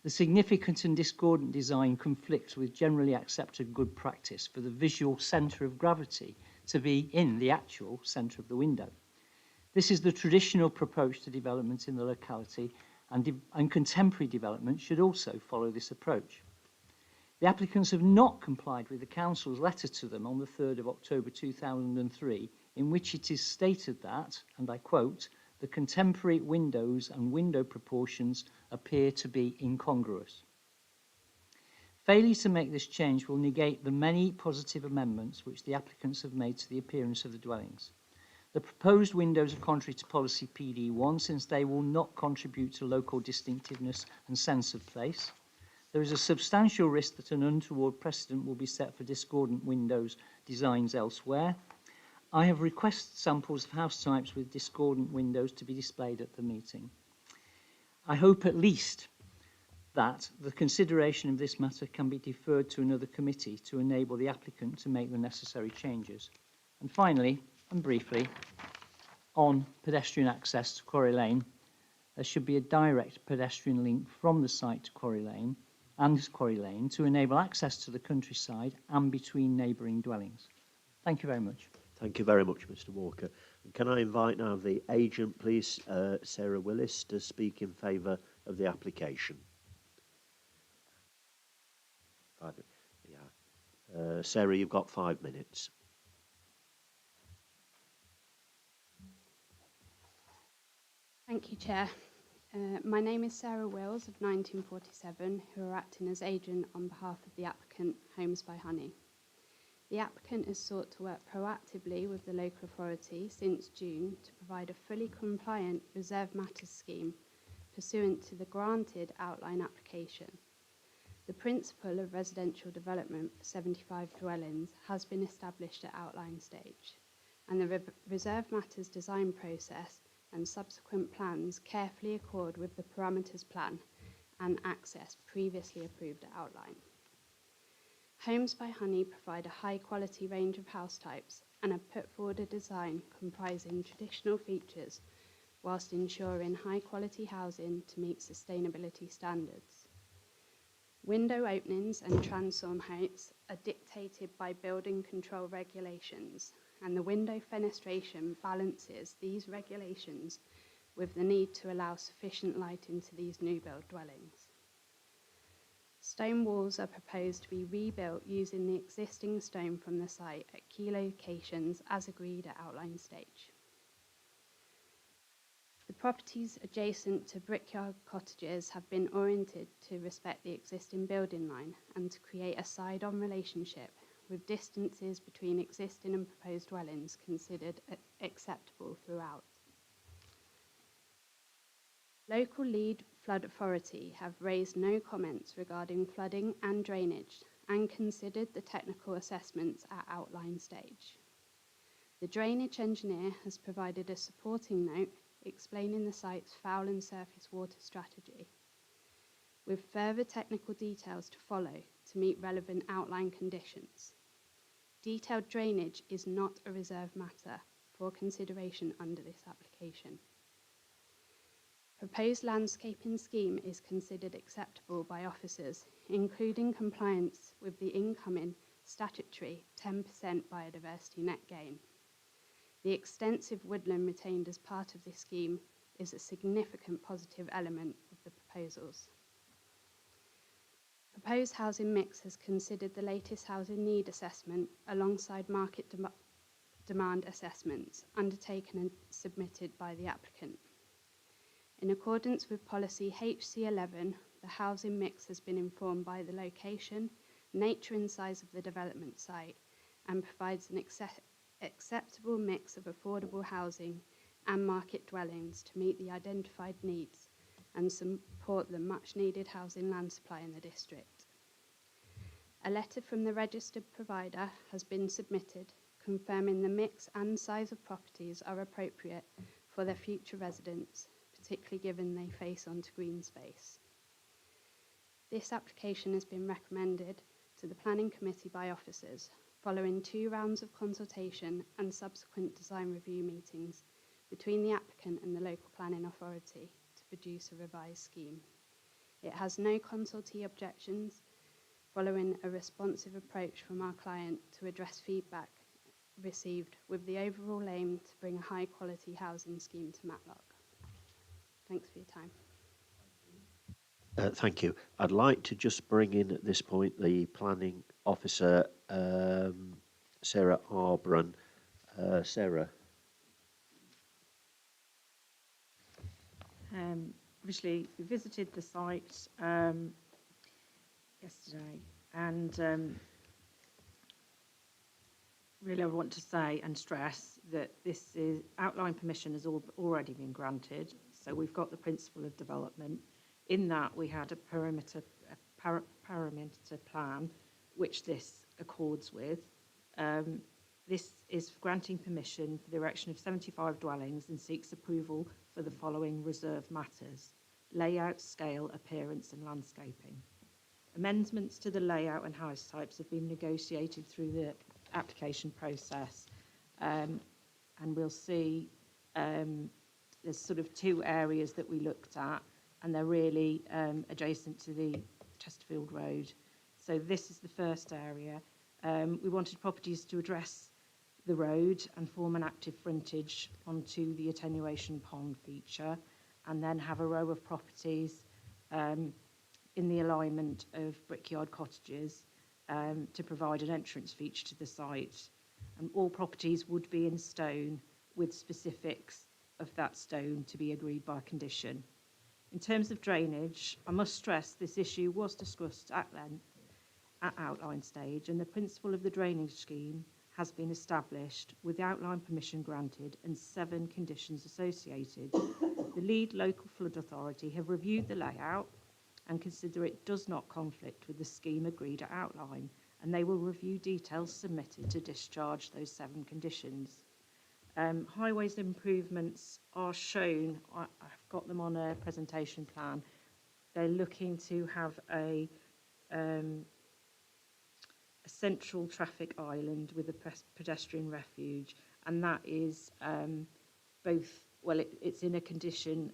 The significant and discordant design conflicts with generally accepted good practice for the visual centre of gravity to be in the actual centre of the window. This is the traditional approach to development in the locality, and contemporary development should also follow this approach. The applicants have not complied with the council's letter to them on the 3rd of October 2003, in which it is stated that, and I quote, the contemporary windows and window proportions appear to be incongruous. Failure to make this change will negate the many positive amendments which the applicants have made to the appearance of the dwellings. The proposed windows are contrary to policy PD1 since they will not contribute to local distinctiveness and sense of place. There is a substantial risk that an untoward precedent will be set for discordant windows designs elsewhere. I have requested samples of house types with discordant windows to be displayed at the meeting. I hope at least that the consideration of this matter can be deferred to another committee to enable the applicant to make the necessary changes. And finally, and briefly, on pedestrian access to Quarry Lane, there should be a direct pedestrian link from the site to Quarry Lane to enable access to the countryside and between neighbouring dwellings. Thank you very much. Thank you very much, Mr. Walker. And can I invite now the agent, please, Sarah Willis, to speak in favour of the application? Sarah, you've got 5 minutes. Thank you, Chair. My name is Sarah Wills of 1947, who are acting as agent on behalf of the applicant, Homes by Honey. The applicant has sought to work proactively with the local authority since June to provide a fully compliant reserve matters scheme pursuant to the granted outline application. The principle of residential development for 75 dwellings has been established at outline stage, and the reserve matters design process and subsequent plans carefully accord with the parameters plan and access previously approved at outline. Homes by Honey provide a high-quality range of house types and have put forward a design comprising traditional features whilst ensuring high-quality housing to meet sustainability standards. Window openings and transom heights are dictated by building control regulations, and the window fenestration balances these regulations with the need to allow sufficient light into these new build dwellings. Stone walls are proposed to be rebuilt using the existing stone from the site at key locations as agreed at outline stage. The properties adjacent to brickyard cottages have been oriented to respect the existing building line and to create a side-on relationship with distances between existing and proposed dwellings considered acceptable throughout. Local lead flood authority have raised no comments regarding flooding and drainage and considered the technical assessments at outline stage. The drainage engineer has provided a supporting note explaining the site's foul and surface water strategy, with further technical details to follow to meet relevant outline conditions. Detailed drainage is not a reserved matter for consideration under this application. Proposed landscaping scheme is considered acceptable by officers, including compliance with the incoming statutory 10% biodiversity net gain. The extensive woodland retained as part of this scheme is a significant positive element of the proposals. Proposed housing mix has considered the latest housing need assessment alongside market demand assessments undertaken and submitted by the applicant. In accordance with policy HC11, the housing mix has been informed by the location, nature and size of the development site, and provides an acceptable mix of affordable housing and market dwellings to meet the identified needs and support the much needed housing land supply in the district. A letter from the registered provider has been submitted confirming the mix and size of properties are appropriate for their future residents, particularly given they face onto green space. This application has been recommended to the Planning Committee by officers following 2 rounds of consultation and subsequent design review meetings between the applicant and the local planning authority to produce a revised scheme. It has no consultee objections, following a responsive approach from our client to address feedback received with the overall aim to bring a high quality housing scheme to Matlock. Thanks for your time. Thank you. I'd like to just bring in at this point the planning officer, Sarah Arbron. Sarah. Obviously, we visited the site yesterday, and really I want to say and stress that this is outline permission has already been granted, so we've got the principle of development. In that, we had a parameter plan, which this accords with. This is granting permission for the erection of 75 dwellings and seeks approval for the following reserved matters: layout, scale, appearance and landscaping. Amendments to the layout and house types have been negotiated through the application process, and we'll see there's sort of 2 areas that we looked at, and they're really adjacent to the Chesterfield Road. So this is the first area. We wanted properties to address the road and form an active frontage onto the attenuation pond feature, and then have a row of properties in the alignment of brickyard cottages to provide an entrance feature to the site. And all properties would be in stone, with specifics of that stone to be agreed by condition. In terms of drainage, I must stress this issue was discussed at length at outline stage, and the principle of the drainage scheme has been established with outline permission granted and 7 conditions associated. The lead local flood authority have reviewed the layout and consider it does not conflict with the scheme agreed at outline, and they will review details submitted to discharge those 7 conditions. Highways improvements are shown. I've got them on a presentation plan. They're looking to have a central traffic island with a pedestrian refuge, and that is it's in a condition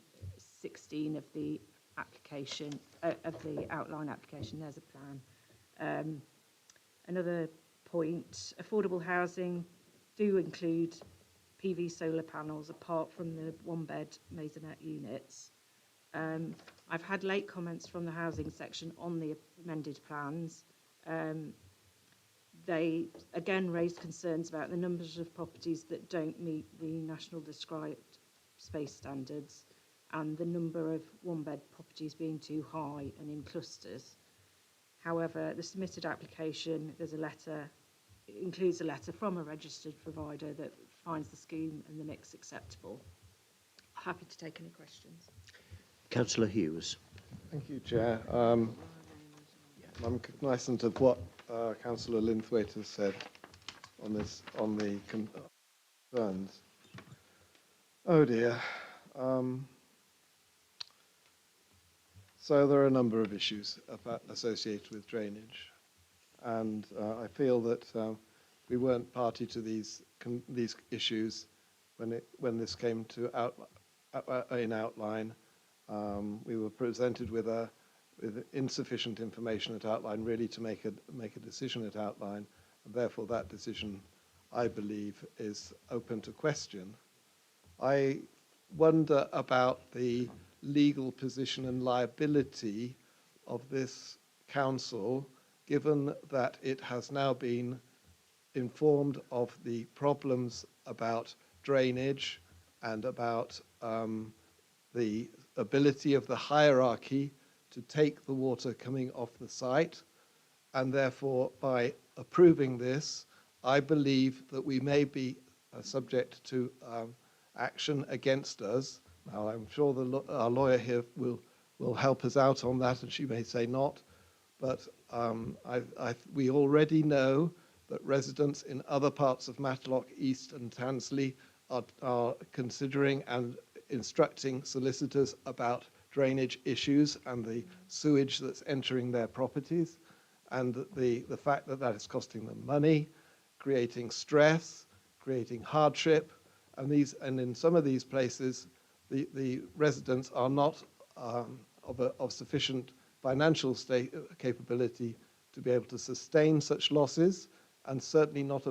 16 of the application, of the outline application. There's a plan. Another point, affordable housing do include PV solar panels apart from the 1-bed maisonette units. I've had late comments from the housing section on the amended plans. They again raised concerns about the numbers of properties that don't meet the national described space standards and the number of 1-bed properties being too high and in clusters. However, the submitted application, includes a letter from a registered provider that finds the scheme and the mix acceptable. Happy to take any questions. Councillor Hughes. Thank you, Chair. I'm cognizant of what Councillor Linthwaite has said on the concerns. Oh dear. So there are a number of issues associated with drainage, and I feel that we weren't party to these issues when this came to in outline. We were presented with insufficient information at outline really to make a decision at outline, and therefore that decision, I believe, is open to question. I wonder about the legal position and liability of this council, given that it has now been informed of the problems about drainage and about the ability of the hierarchy to take the water coming off the site, and therefore by approving this, I believe that we may be subject to action against us. Now, I'm sure our lawyer here will help us out on that, and she may say not, but we already know that residents in other parts of Matlock, East and Tansley are considering and instructing solicitors about drainage issues and the sewage that's entering their properties, and the fact that that is costing them money, creating stress, creating hardship, and in some of these places, the residents are not of sufficient financial capability to be able to sustain such losses, and certainly not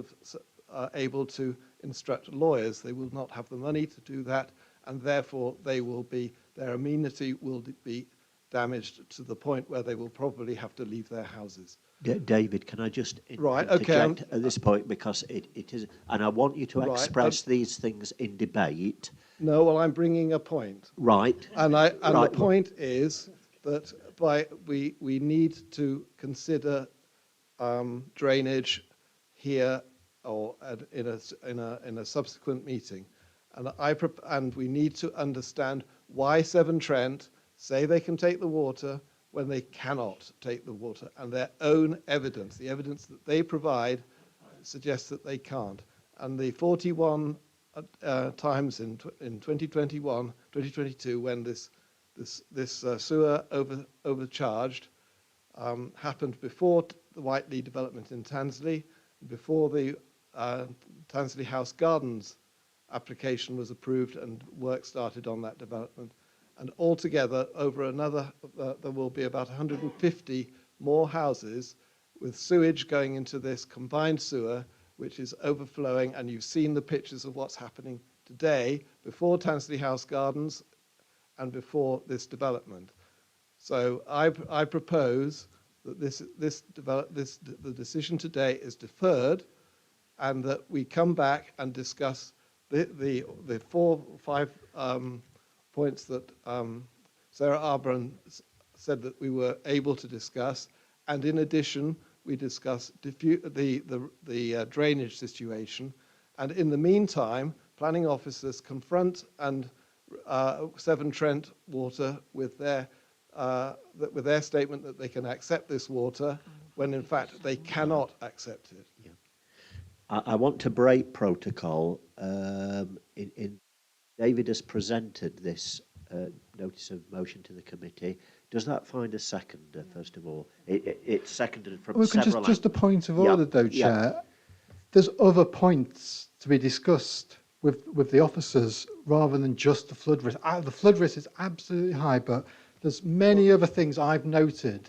able to instruct lawyers. They will not have the money to do that, and therefore their amenity will be damaged to the point where they will probably have to leave their houses. David, can I just interject at this point, because it is, and I want you to express these things in debate. No, well, I'm bringing a point. Right. And the point is that we need to consider drainage here or in a subsequent meeting, and we need to understand why Severn Trent say they can take the water when they cannot take the water, and their own evidence, the evidence that they provide, suggests that they can't. And the 41 times in 2021, 2022, when this sewer overcharged happened before the Whiteley development in Tansley, before the Tansley House Gardens application was approved and work started on that development. And altogether, over another, there will be about 150 more houses with sewage going into this combined sewer, which is overflowing. And you've seen the pictures of what's happening today, before Tansley House Gardens and before this development. So I propose that the decision today is deferred, and that we come back and discuss the 4 or 5 points that Sarah Arbron said that we were able to discuss, and in addition we discuss the drainage situation, and in the meantime planning officers confront and Severn Trent Water with their statement that they can accept this water when in fact they cannot accept it. Yeah. I want to break protocol. David has presented this notice of motion to the committee. Does that find a seconder, first of all? It's seconded from several... Just a point of order, though, Chair. There's other points to be discussed with the officers rather than just the flood risk. The flood risk is absolutely high, but there's many other things I've noted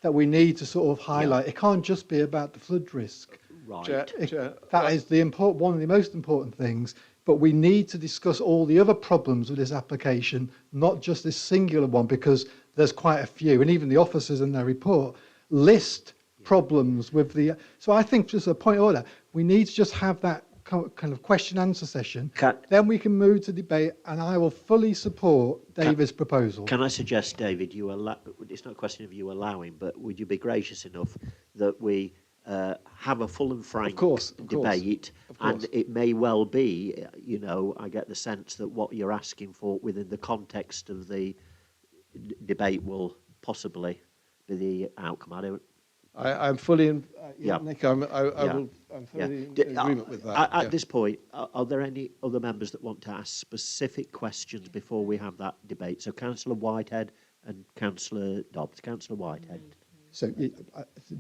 that we need to sort of highlight. It can't just be about the flood risk. Right. That is one of the most important things. But we need to discuss all the other problems with this application, not just this singular one, because there's quite a few. And even the officers in their report list problems with the... So I think, just a point of order, we need to just have that kind of question-answer session. Then we can move to debate, and I will fully support David's proposal. Can I suggest, David, it's not a question of you allowing, but would you be gracious enough that we have a full and frank debate, and it may well be, I get the sense that what you're asking for within the context of the debate will possibly be the outcome. I'm fully in, Nick, I'm fully in agreement with that. At this point, are there any other members that want to ask specific questions before we have that debate? So Councillor Whitehead and Councillor Dobbs. Councillor Whitehead. So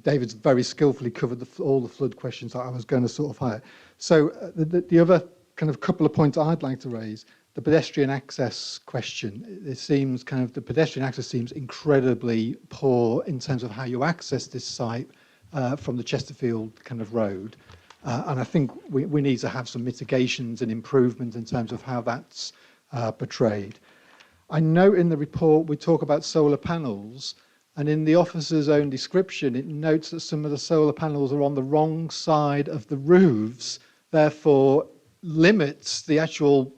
David's very skillfully covered all the flood questions that I was going to sort of highlight. So the other kind of couple of points I'd like to raise, the pedestrian access question. It seems kind of the pedestrian access seems incredibly poor in terms of how you access this site from the Chesterfield kind of road. And I think we need to have some mitigations and improvements in terms of how that's portrayed. I note in the report we talk about solar panels, and in the officer's own description, it notes that some of the solar panels are on the wrong side of the roofs, therefore limits the actual,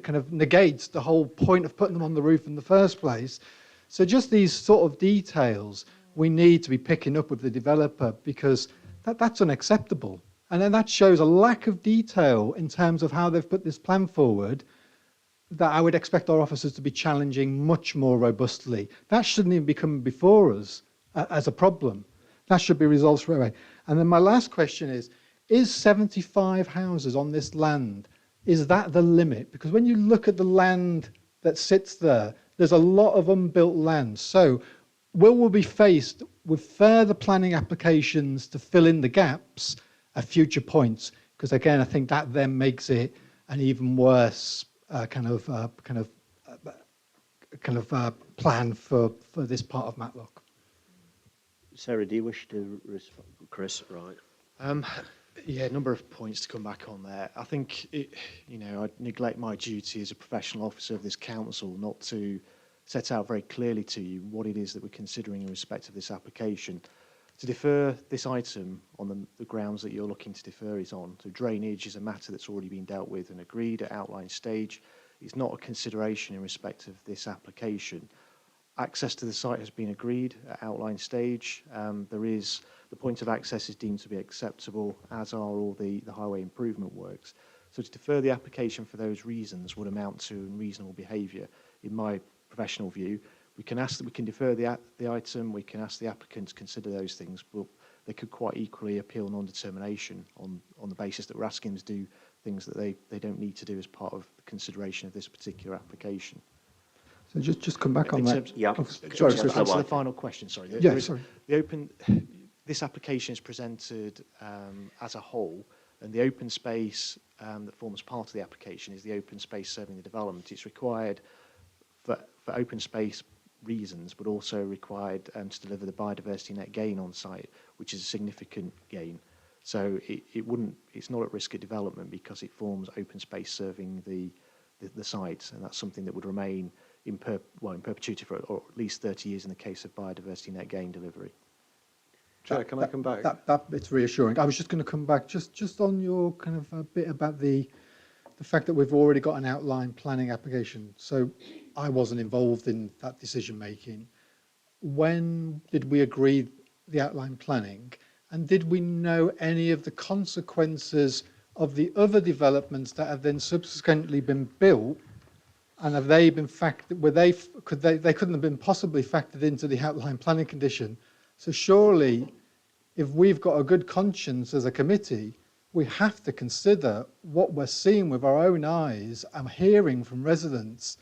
kind of negates the whole point of putting them on the roof in the first place. So just these sort of details we need to be picking up with the developer, because that's unacceptable. And then that shows a lack of detail in terms of how they've put this plan forward that I would expect our officers to be challenging much more robustly. That shouldn't even be coming before us as a problem. That should be resolved straight away. And then my last question is 75 houses on this land, is that the limit? Because when you look at the land that sits there, there's a lot of unbuilt land. So will we be faced with further planning applications to fill in the gaps at future points? Because again, I think that then makes it an even worse plan for this part of Matlock. Sarah, do you wish to respond? Chris, right? Yeah, a number of points to come back on there. I think, I'd neglect my duty as a professional officer of this council not to set out very clearly to you what it is that we're considering in respect of this application. To defer this item on the grounds that you're looking to defer it on, so drainage is a matter that's already been dealt with and agreed at outline stage. It's not a consideration in respect of this application. Access to the site has been agreed at outline stage. The point of access is deemed to be acceptable, as are all the highway improvement works. So to defer the application for those reasons would amount to unreasonable behaviour, in my professional view. We can defer the item, we can ask the applicant to consider those things, but they could quite equally appeal non-determination on the basis that we're asking them to do things that they don't need to do as part of the consideration of this particular application. So just come back on that. Sorry, to answer the final question, sorry. This application is presented as a whole, and the open space that forms part of the application is the open space serving the development. It's required for open space reasons, but also required to deliver the biodiversity net gain on site, which is a significant gain. So it's not at risk of development because it forms open space serving the site, and that's something that would remain in perpetuity for or at least 30 years in the case of biodiversity net gain delivery. Chair, can I come back? That bit's reassuring. I was just going to come back just on your kind of a bit about the fact that we've already got an outline planning application. So I wasn't involved in that decision making. When did we agree the outline planning? And did we know any of the consequences of the other developments that have then subsequently been built? And have they been they couldn't have been possibly factored into the outline planning condition? So surely, if we've got a good conscience as a committee, we have to consider what we're seeing with our own eyes and hearing from residents.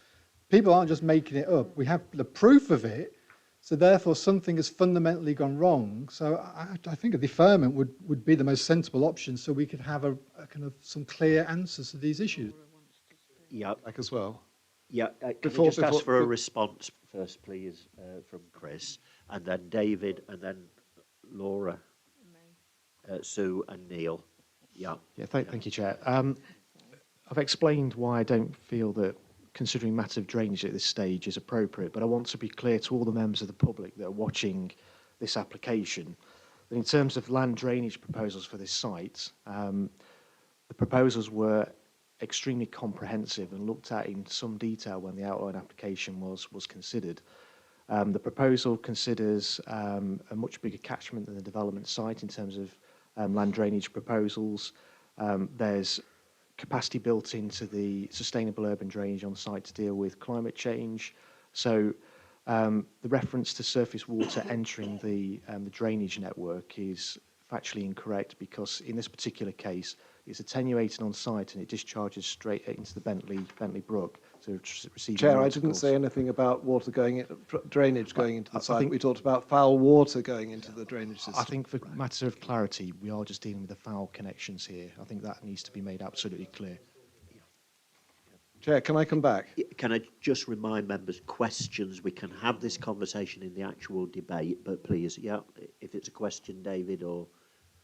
People aren't just making it up. We have the proof of it. So therefore, something has fundamentally gone wrong. So I think a deferment would be the most sensible option, so we could have a kind of some clear answers to these issues. Yeah, back as well. Yeah, can you just ask for a response first, please, from Chris, and then David, and then Laura, Sue, and Neil. Yeah. Yeah. Thank you, Chair. I've explained why I don't feel that considering matter of drainage at this stage is appropriate, but I want to be clear to all the members of the public that are watching this application that in terms of land drainage proposals for this site, the proposals were extremely comprehensive and looked at in some detail when the outline application was considered. The proposal considers a much bigger catchment than the development site in terms of land drainage proposals. There's capacity built into the sustainable urban drainage on site to deal with climate change. So the reference to surface water entering the drainage network is factually incorrect because in this particular case, it's attenuated on site and it discharges straight into the Bentley Brook. receive. Chair, I didn't say anything about water going in, drainage going into the site. We talked about foul water going into the drainage system. I think for matter of clarity, we are just dealing with the foul connections here. I think that needs to be made absolutely clear. Chair, can I come back? Can I just remind members, questions, we can have this conversation in the actual debate, but please, yeah, if it's a question, David, or...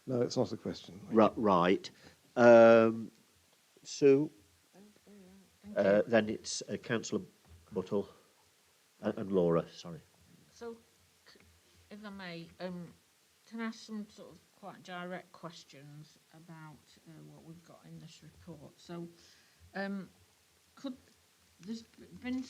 No, it's not a question. Right. Sue? Then it's Councillor Buttle and Laura, sorry. So, if I may, can I ask some sort of quite direct questions about what we've got in this report? So, there's been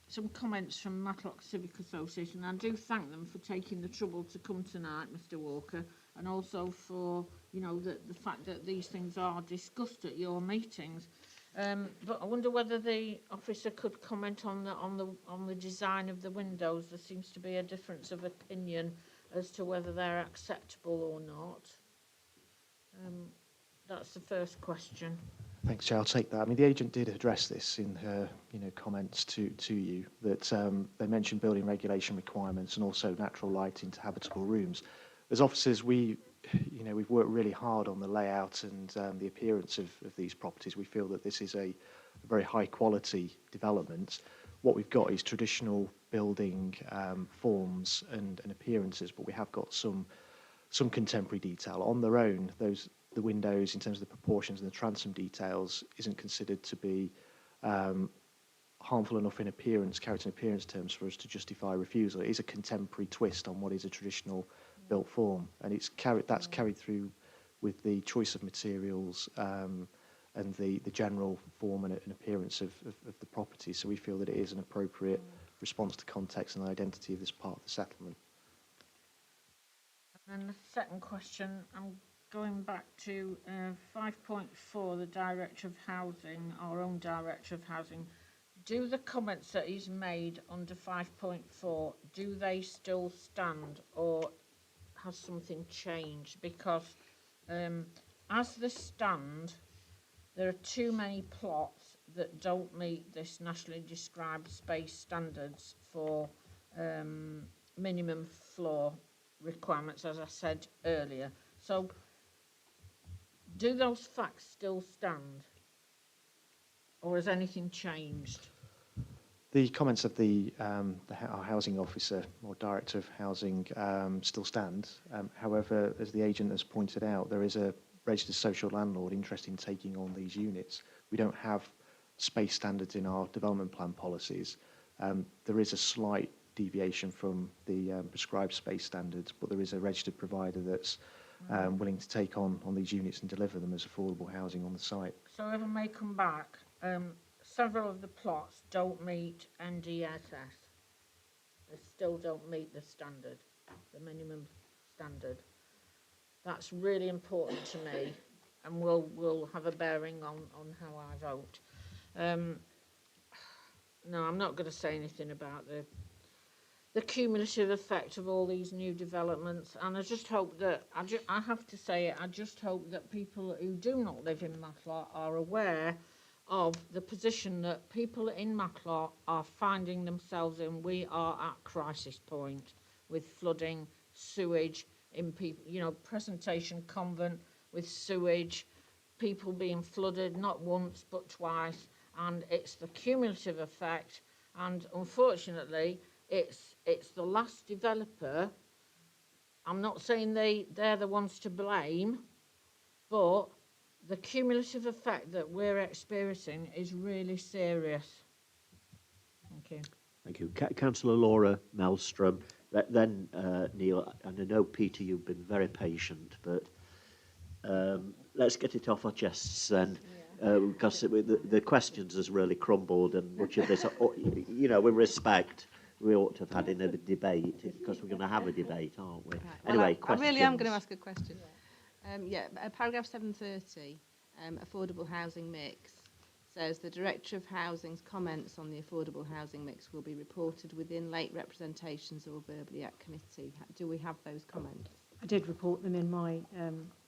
some comments from Matlock Civic Association. I do thank them for taking the trouble to come tonight, Mr. Walker, and also for, you know, the fact that these things are discussed at your meetings. But I wonder whether the officer could comment on the design of the windows. There seems to be a difference of opinion as to whether they're acceptable or not. That's the first question. Thanks, Chair. I'll take that. I mean, the agent did address this in her, comments to you, that they mentioned building regulation requirements and also natural lighting to habitable rooms. As officers, we've worked really hard on the layout and the appearance of these properties. We feel that this is a very high quality development. What we've got is traditional building forms and appearances, but we have got some contemporary detail. On their own, the windows, in terms of the proportions and the transom details, isn't considered to be harmful enough in appearance, character and appearance terms, for us to justify refusal. It is a contemporary twist on what is a traditional built form, and that's carried through with the choice of materials and the general form and appearance of the property. So we feel that it is an appropriate response to context and the identity of this part of the settlement. And then the second question, I'm going back to 5.4, the Director of Housing, our own Director of Housing. Do the comments that he's made under 5.4, do they still stand, or has something changed? Because as they stand, there are too many plots that don't meet this nationally described space standards for minimum floor requirements, as I said earlier. So, do those facts still stand, or has anything changed? The comments of our housing officer or director of housing still stand. However, as the agent has pointed out, there is a registered social landlord interested in taking on these units. We don't have space standards in our development plan policies. There is a slight deviation from the prescribed space standards, but there is a registered provider that's willing to take on these units and deliver them as affordable housing on the site. So if I may come back, several of the plots don't meet NDSS. They still don't meet the standard, the minimum standard. That's really important to me, and will have a bearing on how I vote. No, I'm not going to say anything about the cumulative effect of all these new developments, and I just hope that, I have to say it, I just hope that people who do not live in Matlock are aware of the position that people in Matlock are finding themselves in. We are at crisis point with flooding, sewage, in people, Presentation Convent with sewage, people being flooded not once but twice, and it's the cumulative effect, and unfortunately it's the last developer. I'm not saying they're the ones to blame, but the cumulative effect that we're experiencing is really serious. Thank you. Thank you. Councillor Laura Maelstrom, then Neil, and I know, Peter, you've been very patient, but let's get it off our chests then, because the questions has really crumbled, and much of this, with respect, we ought to have had in a debate, because we're going to have a debate, aren't we? Right. Anyway, well, I really am going to questions. ask a question. Paragraph 730, affordable housing mix, says the Director of Housing's comments on the affordable housing mix will be reported within late representations or verbally at committee. Do we have those comments? I did report them in my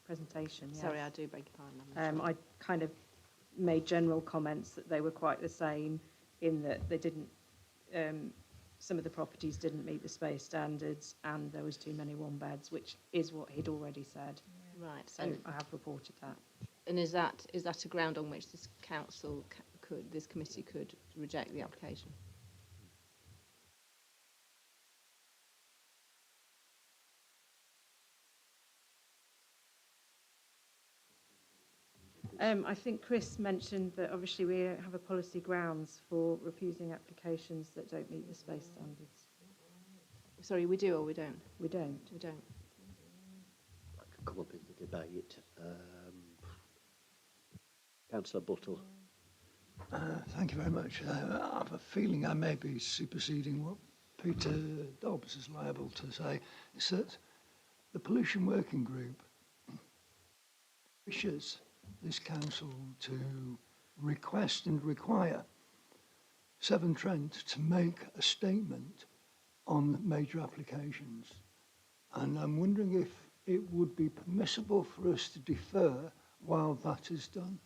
presentation. Yes. Sorry, I do beg your pardon. I kind of made general comments that they were quite the same, in that they didn't, some of the properties didn't meet the space standards and there was too many one beds, which is what he'd already said. Right. So I have reported that. And is that a ground on which this council this committee could reject the application? I think Chris mentioned that obviously we have a policy grounds for refusing applications that don't meet the space standards. Sorry, we do or we don't? We don't. We don't. I could come up in the debate. Councillor Buttle. Thank you very much. I have a feeling I may be superseding what Peter Dobbs is liable to say. It's that the pollution working group wishes this council to request and require Severn Trent to make a statement on major applications. And I'm wondering if it would be permissible for us to defer while that is done.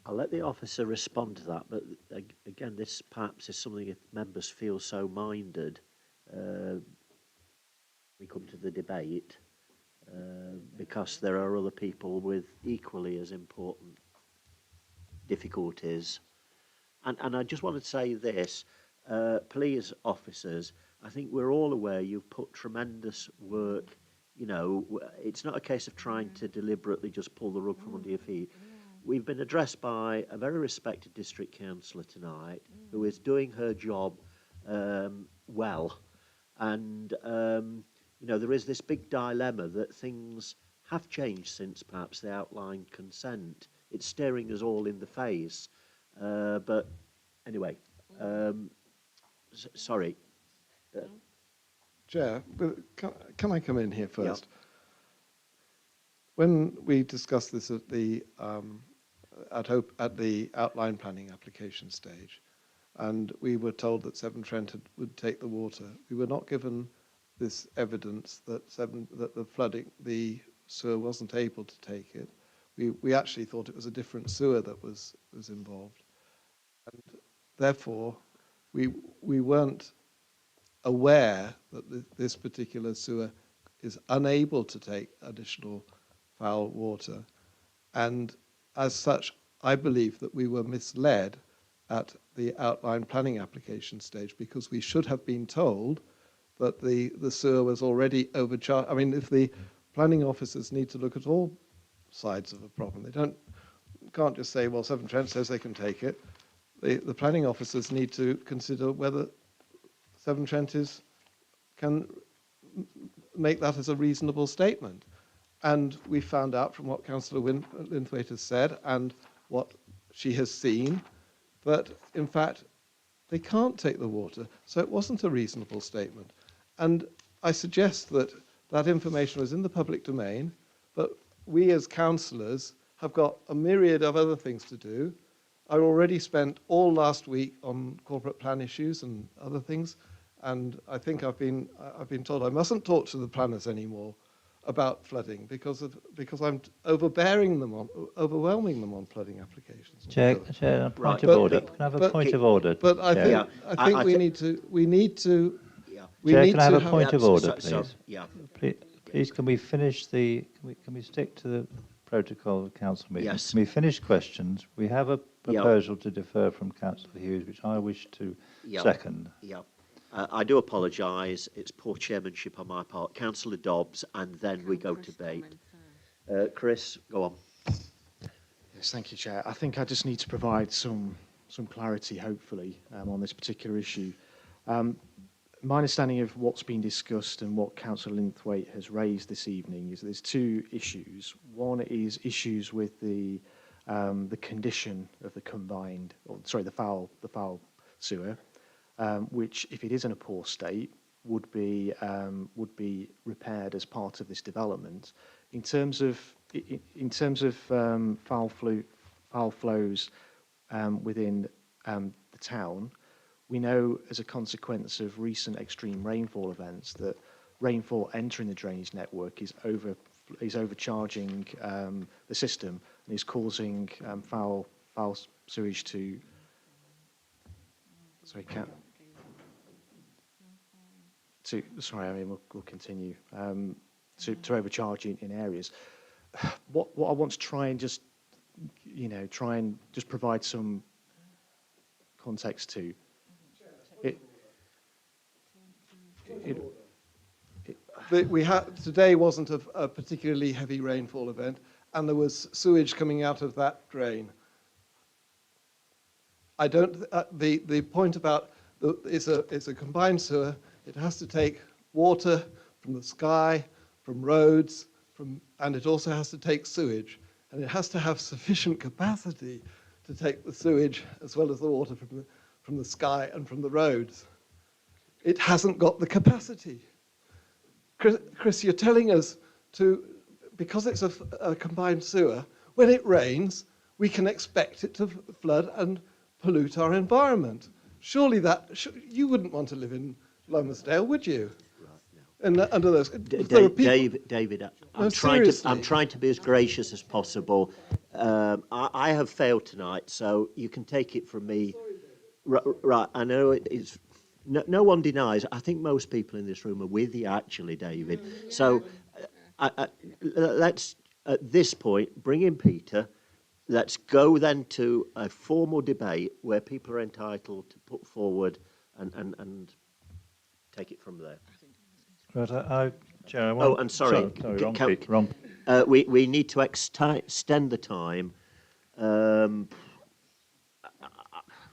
I'll let the officer respond to that, but again, this perhaps is something, if members feel so minded, we come to the debate, because there are other people with equally as important difficulties. And I just want to say this, please, officers, I think we're all aware you've put tremendous work, you know, it's not a case of trying to deliberately just pull the rug from under your feet. We've been addressed by a very respected district councillor tonight who is doing her job well. And, you know, there is this big dilemma that things have changed since perhaps the outline consent. It's staring us all in the face. But anyway, sorry. Chair, can I come in here first? Yeah. When we discussed this at the outline planning application stage, and we were told that Severn Trent would take the water, we were not given this evidence that the sewer wasn't able to take it. We actually thought it was a different sewer that was involved, and therefore we weren't aware that this particular sewer is unable to take additional foul water, and as such I believe that we were misled at the outline planning application stage, because we should have been told that the sewer was already overcharged. I mean, if the planning officers need to look at all sides of a problem, they can't just say, well, Severn Trent says they can take it. The planning officers need to consider whether Severn Trent can make that as a reasonable statement. And we found out from what Councillor Linthwaite has said and what she has seen that, in fact, they can't take the water. So it wasn't a reasonable statement. And I suggest that that information was in the public domain, but we as councillors have got a myriad of other things to do. I already spent all last week on corporate plan issues and other things, and I think I've been told I mustn't talk to the planners anymore about flooding because I'm overwhelming them on flooding applications. Chair, point of order. Can I have a point of order? But I think we need to. Chair, can I have a point of order, please? So, yeah. Please, can we finish the? Can we stick to the protocol of council meeting? Yes. Can we finish questions? We have a proposal to defer from Councillor Hughes, which I wish to second. Yeah. I do apologise. It's poor chairmanship on my part. Councillor Dobbs, and then we go to debate. Chris, go on. Yes, thank you, Chair. I think I just need to provide some clarity, hopefully, on this particular issue. My understanding of what's been discussed and what Councillor Linthwaite has raised this evening is there's two issues. One is issues with the condition of the the foul sewer, which, if it is in a poor state, would be repaired as part of this development. In terms of foul flows within the town, we know as a consequence of recent extreme rainfall events that rainfall entering the drainage network is over is overcharging the system and is causing foul sewage to. Sorry, sorry, I mean we'll continue to overcharge in areas. What I want to try and just provide some context to it. Today wasn't a particularly heavy rainfall event, and there was sewage coming out of that drain. I don't. The point about it's a combined sewer. It has to take water from the sky, from roads, and it also has to take sewage, and it has to have sufficient capacity to take the sewage as well as the water from the sky and from the roads. It hasn't got the capacity. Chris, you're telling us because it's a combined sewer, when it rains, we can expect it to flood and pollute our environment. Surely you wouldn't want to live in Lomersdale, would you? And under those, David, I'm trying to be as gracious as possible. I have failed tonight, so you can take it from me. Right, I know it's. No one denies. I think most people in this room are with you, actually, David. So let's, at this point, bring in Peter. Let's go then to a formal debate where people are entitled to put forward and take it from there. Right, Chair, and sorry. Wrong. We need to extend the time.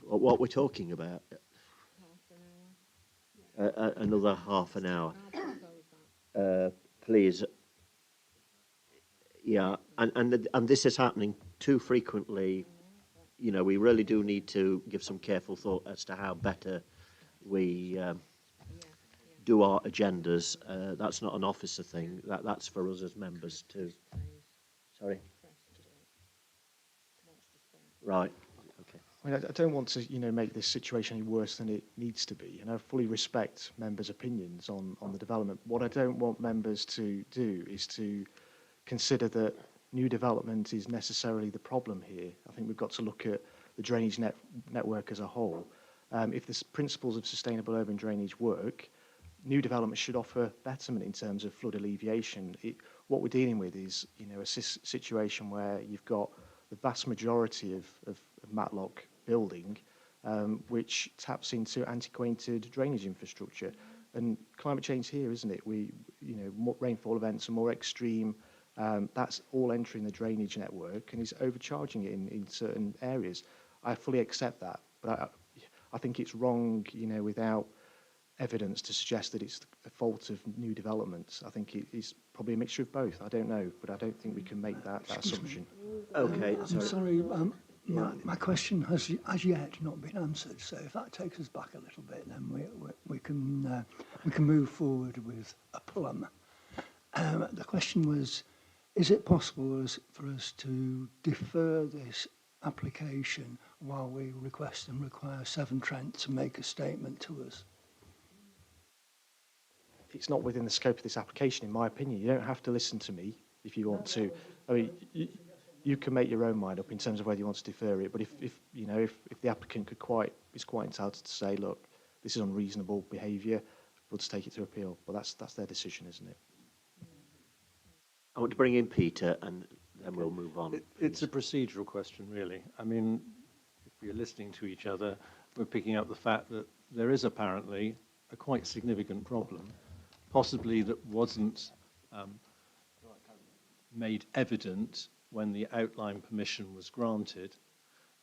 What we're talking about. Another half an hour, please. Yeah, and this is happening too frequently. You know, we really do need to give some careful thought as to how better we do our agendas. That's not an officer thing. That's for us as members too. Sorry. Right. I mean, I don't want to, make this situation any worse than it needs to be, and I fully respect members' opinions on the development. What I don't want members to do is to consider that new development is necessarily the problem here. I think we've got to look at the drainage network as a whole. If the principles of sustainable urban drainage work, new development should offer betterment in terms of flood alleviation. What we're dealing with is, a situation where you've got the vast majority of Matlock building, which taps into antiquated drainage infrastructure. And climate change here, isn't it? More rainfall events are more extreme. That's all entering the drainage network and is overcharging it in certain areas. I fully accept that, but I think it's wrong, without evidence to suggest that it's a fault of new developments. I think it's probably a mixture of both. I don't know, but I don't think we can make that assumption. Okay, I'm sorry. My question has as yet not been answered. So if that takes us back a little bit, then we can move forward with a plan. The question was, is it possible for us to defer this application while we request and require Severn Trent to make a statement to us? It's not within the scope of this application, in my opinion. You don't have to listen to me if you want to. I mean, you can make your own mind up in terms of whether you want to defer it. But if the applicant is quite entitled to say, look, this is unreasonable behaviour, we'll just take it to appeal. But that's their decision, isn't it? I want to bring in Peter, and then we'll move on. It's a procedural question, really. I mean, if you're listening to each other, we're picking up the fact that there is apparently a quite significant problem, possibly that wasn't made evident when the outline permission was granted,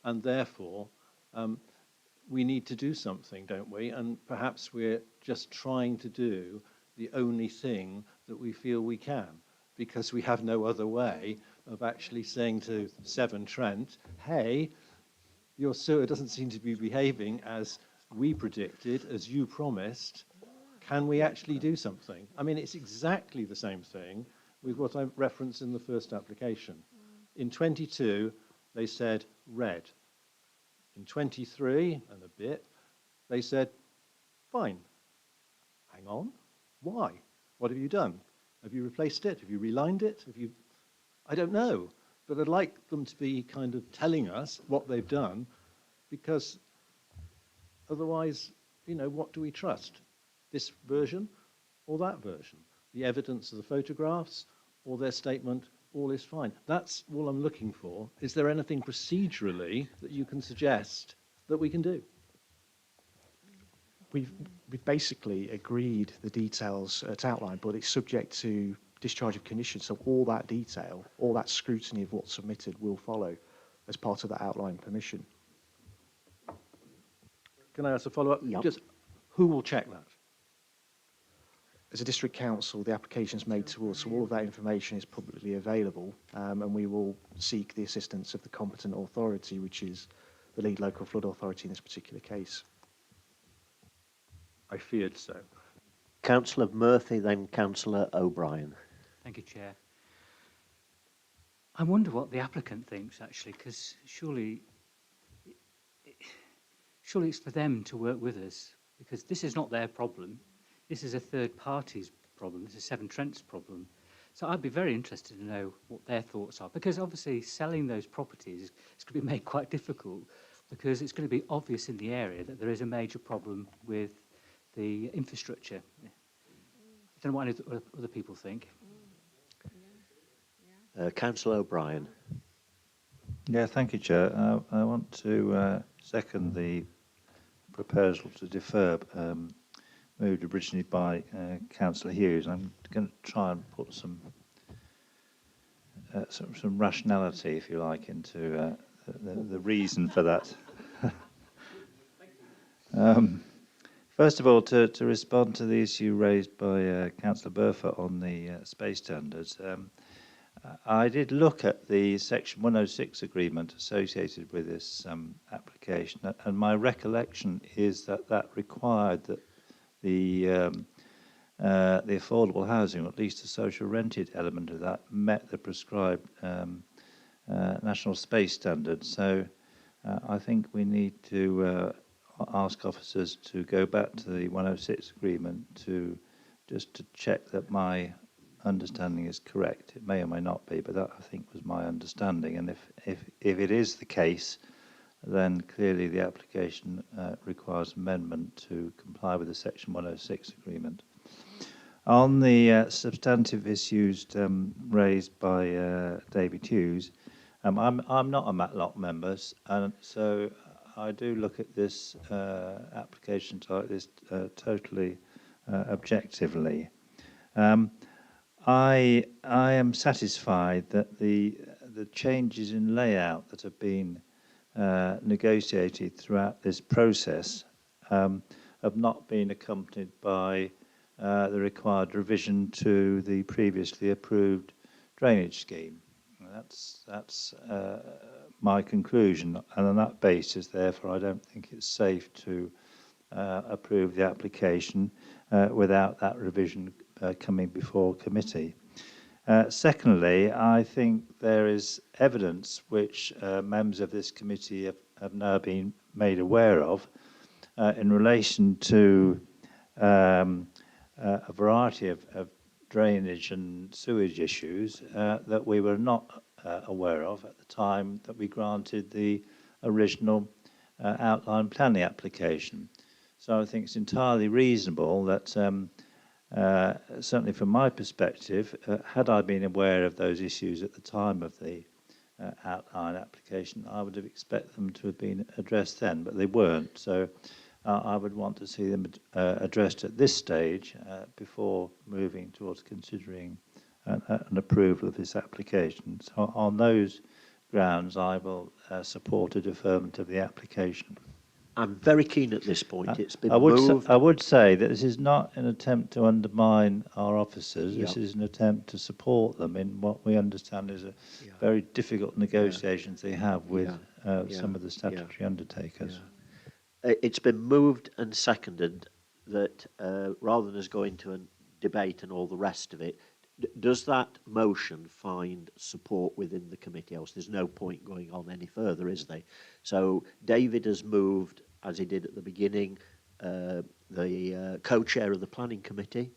and therefore we need to do something, don't we? And perhaps we're just trying to do the only thing that we feel we can, because we have no other way of actually saying to Severn Trent, hey, your sewer doesn't seem to be behaving as we predicted, as you promised. Can we actually do something? I mean, it's exactly the same thing with what I referenced in the first application. In 22, they said red. In 23 and a bit, they said, fine. Hang on, why? What have you done? Have you replaced it? Have you relined it? Have you? I don't know, but I'd like them to be kind of telling us what they've done, because otherwise, you know, what do we trust? This version or that version? The evidence of the photographs or their statement, all is fine. That's all I'm looking for. Is there anything procedurally that you can suggest that we can do? We've basically agreed the details at outline, but it's subject to discharge of conditions. So all that detail, all that scrutiny of what's submitted will follow as part of that outline permission. Can I ask a follow-up? Yep. Just who will check that? As a district council, the application's made to us, so all of that information is publicly available, and we will seek the assistance of the competent authority, which is the lead local flood authority in this particular case. I feared so. Councillor Murphy, then Councillor O'Brien. Thank you, Chair. I wonder what the applicant thinks, actually, because surely it's for them to work with us, because this is not their problem. This is a third party's problem. This is Severn Trent's problem. So I'd be very interested to know what their thoughts are, because obviously selling those properties is going to be made quite difficult, because it's going to be obvious in the area that there is a major problem with the infrastructure. I don't know what any other people think. Councillor O'Brien. Yeah, thank you, Chair. I want to second the proposal to defer, moved originally by Councillor Hughes. I'm going to try and put some rationality, if you like, into the reason for that. First of all, to respond to the issue raised by Councillor Burford on the space standards, I did look at the Section 106 agreement associated with this application, and my recollection is that that required that the affordable housing, or at least the social rented element of that, met the prescribed national space standards. So I think we need to ask officers to go back to the 106 agreement to check that my understanding is correct. It may or may not be, but that, I think, was my understanding. And if it is the case, then clearly the application requires amendment to comply with the Section 106 agreement. On the substantive issues raised by David Hughes, I'm not a Matlock member, and so I do look at this applications like this totally objectively. I am satisfied that the changes in layout that have been negotiated throughout this process have not been accompanied by the required revision to the previously approved drainage scheme. That's my conclusion, and on that basis, therefore, I don't think it's safe to approve the application without that revision coming before committee. Secondly, I think there is evidence which members of this committee have now been made aware of in relation to a variety of drainage and sewage issues that we were not aware of at the time that we granted the original outline planning application. So I think it's entirely reasonable that, certainly from my perspective, had I been aware of those issues at the time of the outline application, I would have expected them to have been addressed then, but they weren't. So I would want to see them addressed at this stage before moving towards considering an approval of this application. So on those grounds, I will support a deferment of the application. I'm very keen at this point. It's been I moved. would say that this is not an attempt to undermine our officers. Yep. This is an attempt to support them in what we understand is a very difficult negotiations they have with some of the statutory undertakers. It's been moved and seconded that rather than us going to a debate and all the rest of it, does that motion find support within the committee? Else there's no point going on any further, is there? So David has moved, as he did at the beginning, the co-chair of the planning committee.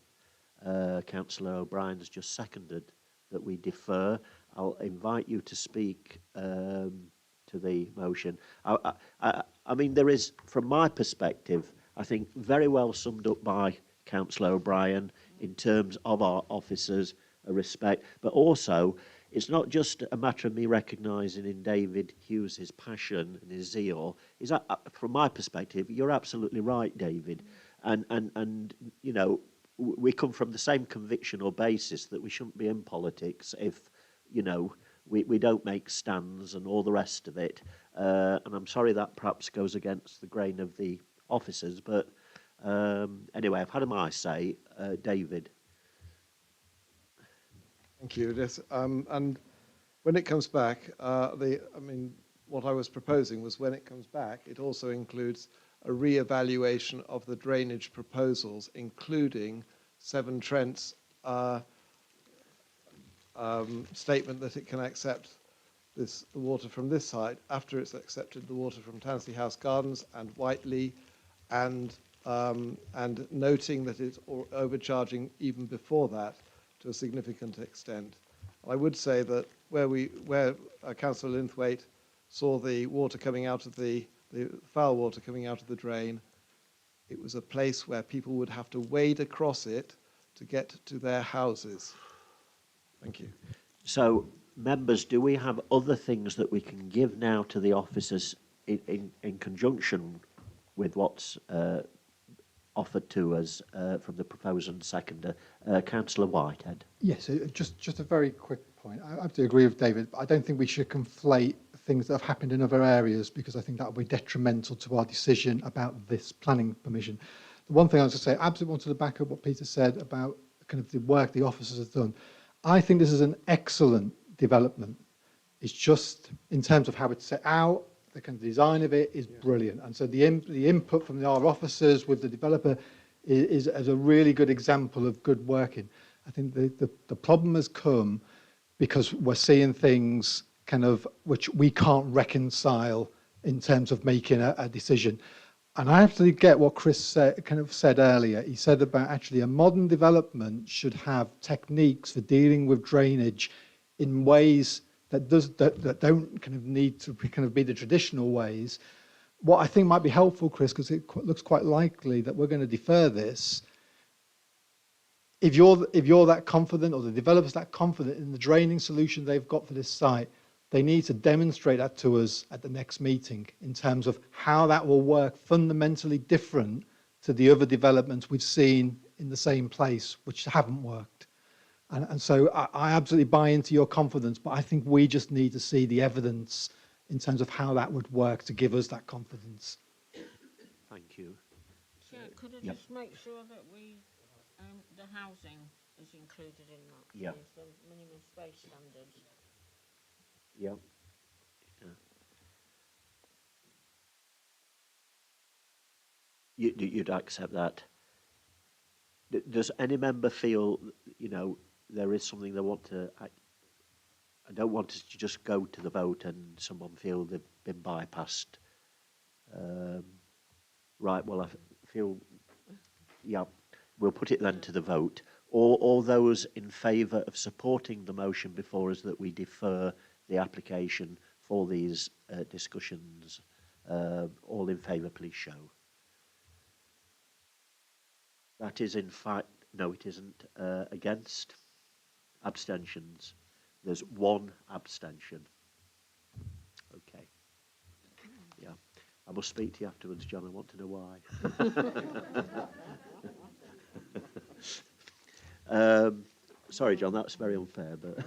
Councillor O'Brien has just seconded that we defer. I'll invite you to speak to the motion. I mean, there is, from my perspective, I think very well summed up by Councillor O'Brien in terms of our officers, a respect, but also it's not just a matter of me recognising in David Hughes his passion and his zeal. Is that, from my perspective, you're absolutely right, David, and you know, we come from the same conviction or basis that we shouldn't be in politics if, you know, we don't make stands and all the rest of it. And I'm sorry that perhaps goes against the grain of the officers, but anyway, I've had my say. David. Thank you. Yes, and when it comes back, what I was proposing was when it comes back, it also includes a re-evaluation of the drainage proposals, including Severn Trent's statement that it can accept the water from this side after it's accepted the water from Tansley House Gardens and Whiteley, and noting that it's overcharging even before that to a significant extent. I would say that where Councillor Linthwaite saw the water coming out of the foul water coming out of the drain, it was a place where people would have to wade across it to get to their houses. Thank you. So, members, do we have other things that we can give now to the officers in conjunction with what's offered to us from the proposer and seconder? Councillor Whitehead. Yes, just a very quick point. I have to agree with David, but I don't think we should conflate things that have happened in other areas, because I think that would be detrimental to our decision about this planning permission. The one thing I was going to say, I absolutely wanted to back up what Peter said about kind of the work the officers have done. I think this is an excellent development. It's just, in terms of how it's set out, the kind of design of it is brilliant. And so the input from our officers with the developer is a really good example of good working. I think the problem has come because we're seeing things kind of which we can't reconcile in terms of making a decision. And I absolutely get what Chris said earlier. He said about actually a modern development should have techniques for dealing with drainage in ways that don't kind of need to be the traditional ways. What I think might be helpful, Chris, because it looks quite likely that we're going to defer this. If you're that confident, or the developer's that confident in the draining solution they've got for this site, they need to demonstrate that to us at the next meeting in terms of how that will work fundamentally different to the other developments we've seen in the same place, which haven't worked. And so I absolutely buy into your confidence, but I think we just need to see the evidence in terms of how that would work to give us that confidence. Thank you. Chair, could I just make sure that the housing is included in that, please? Yeah. The minimum space standards. Yeah. You'd accept that? Does any member feel, you know, there is something they want to... I don't want us to just go to the vote and someone feel they've been bypassed. Right, well, I feel... Yeah, we'll put it then to the vote. All those in favour of supporting the motion before us that we defer the application for these discussions, all in favour, please show. That is in fact, no it isn't, against, abstentions. There's one abstention. Okay. Yeah. I must speak to you afterwards, John. I want to know why. Sorry, John, that's very unfair, but...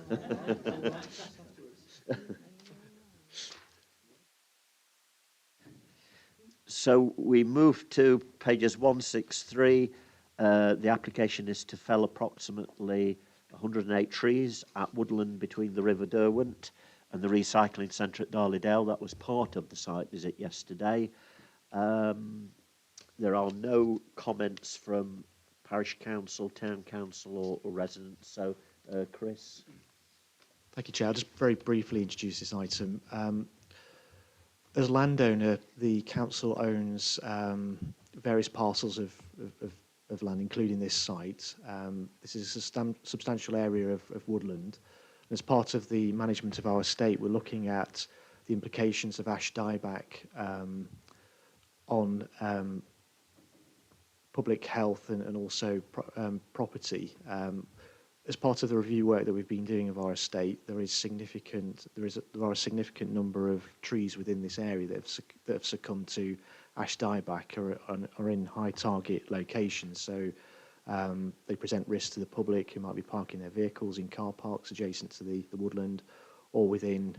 So we move to pages 163. The application is to fell approximately 108 trees at woodland between the River Derwent and the recycling centre at Darley Dale. That was part of the site visit yesterday. There are no comments from parish council, town council or residents. So, Chris. Thank you, Chair. I'll just very briefly introduce this item. As a landowner, the council owns various parcels of of land, including this site. This is a substantial area of woodland. As part of the management of our estate, we're looking at the implications of ash dieback on public health and also property. As part of the review work that we've been doing of our estate, there are a significant number of trees within this area that have succumbed to ash dieback or are in high target locations. So they present risk to the public who might be parking their vehicles in car parks adjacent to the woodland or within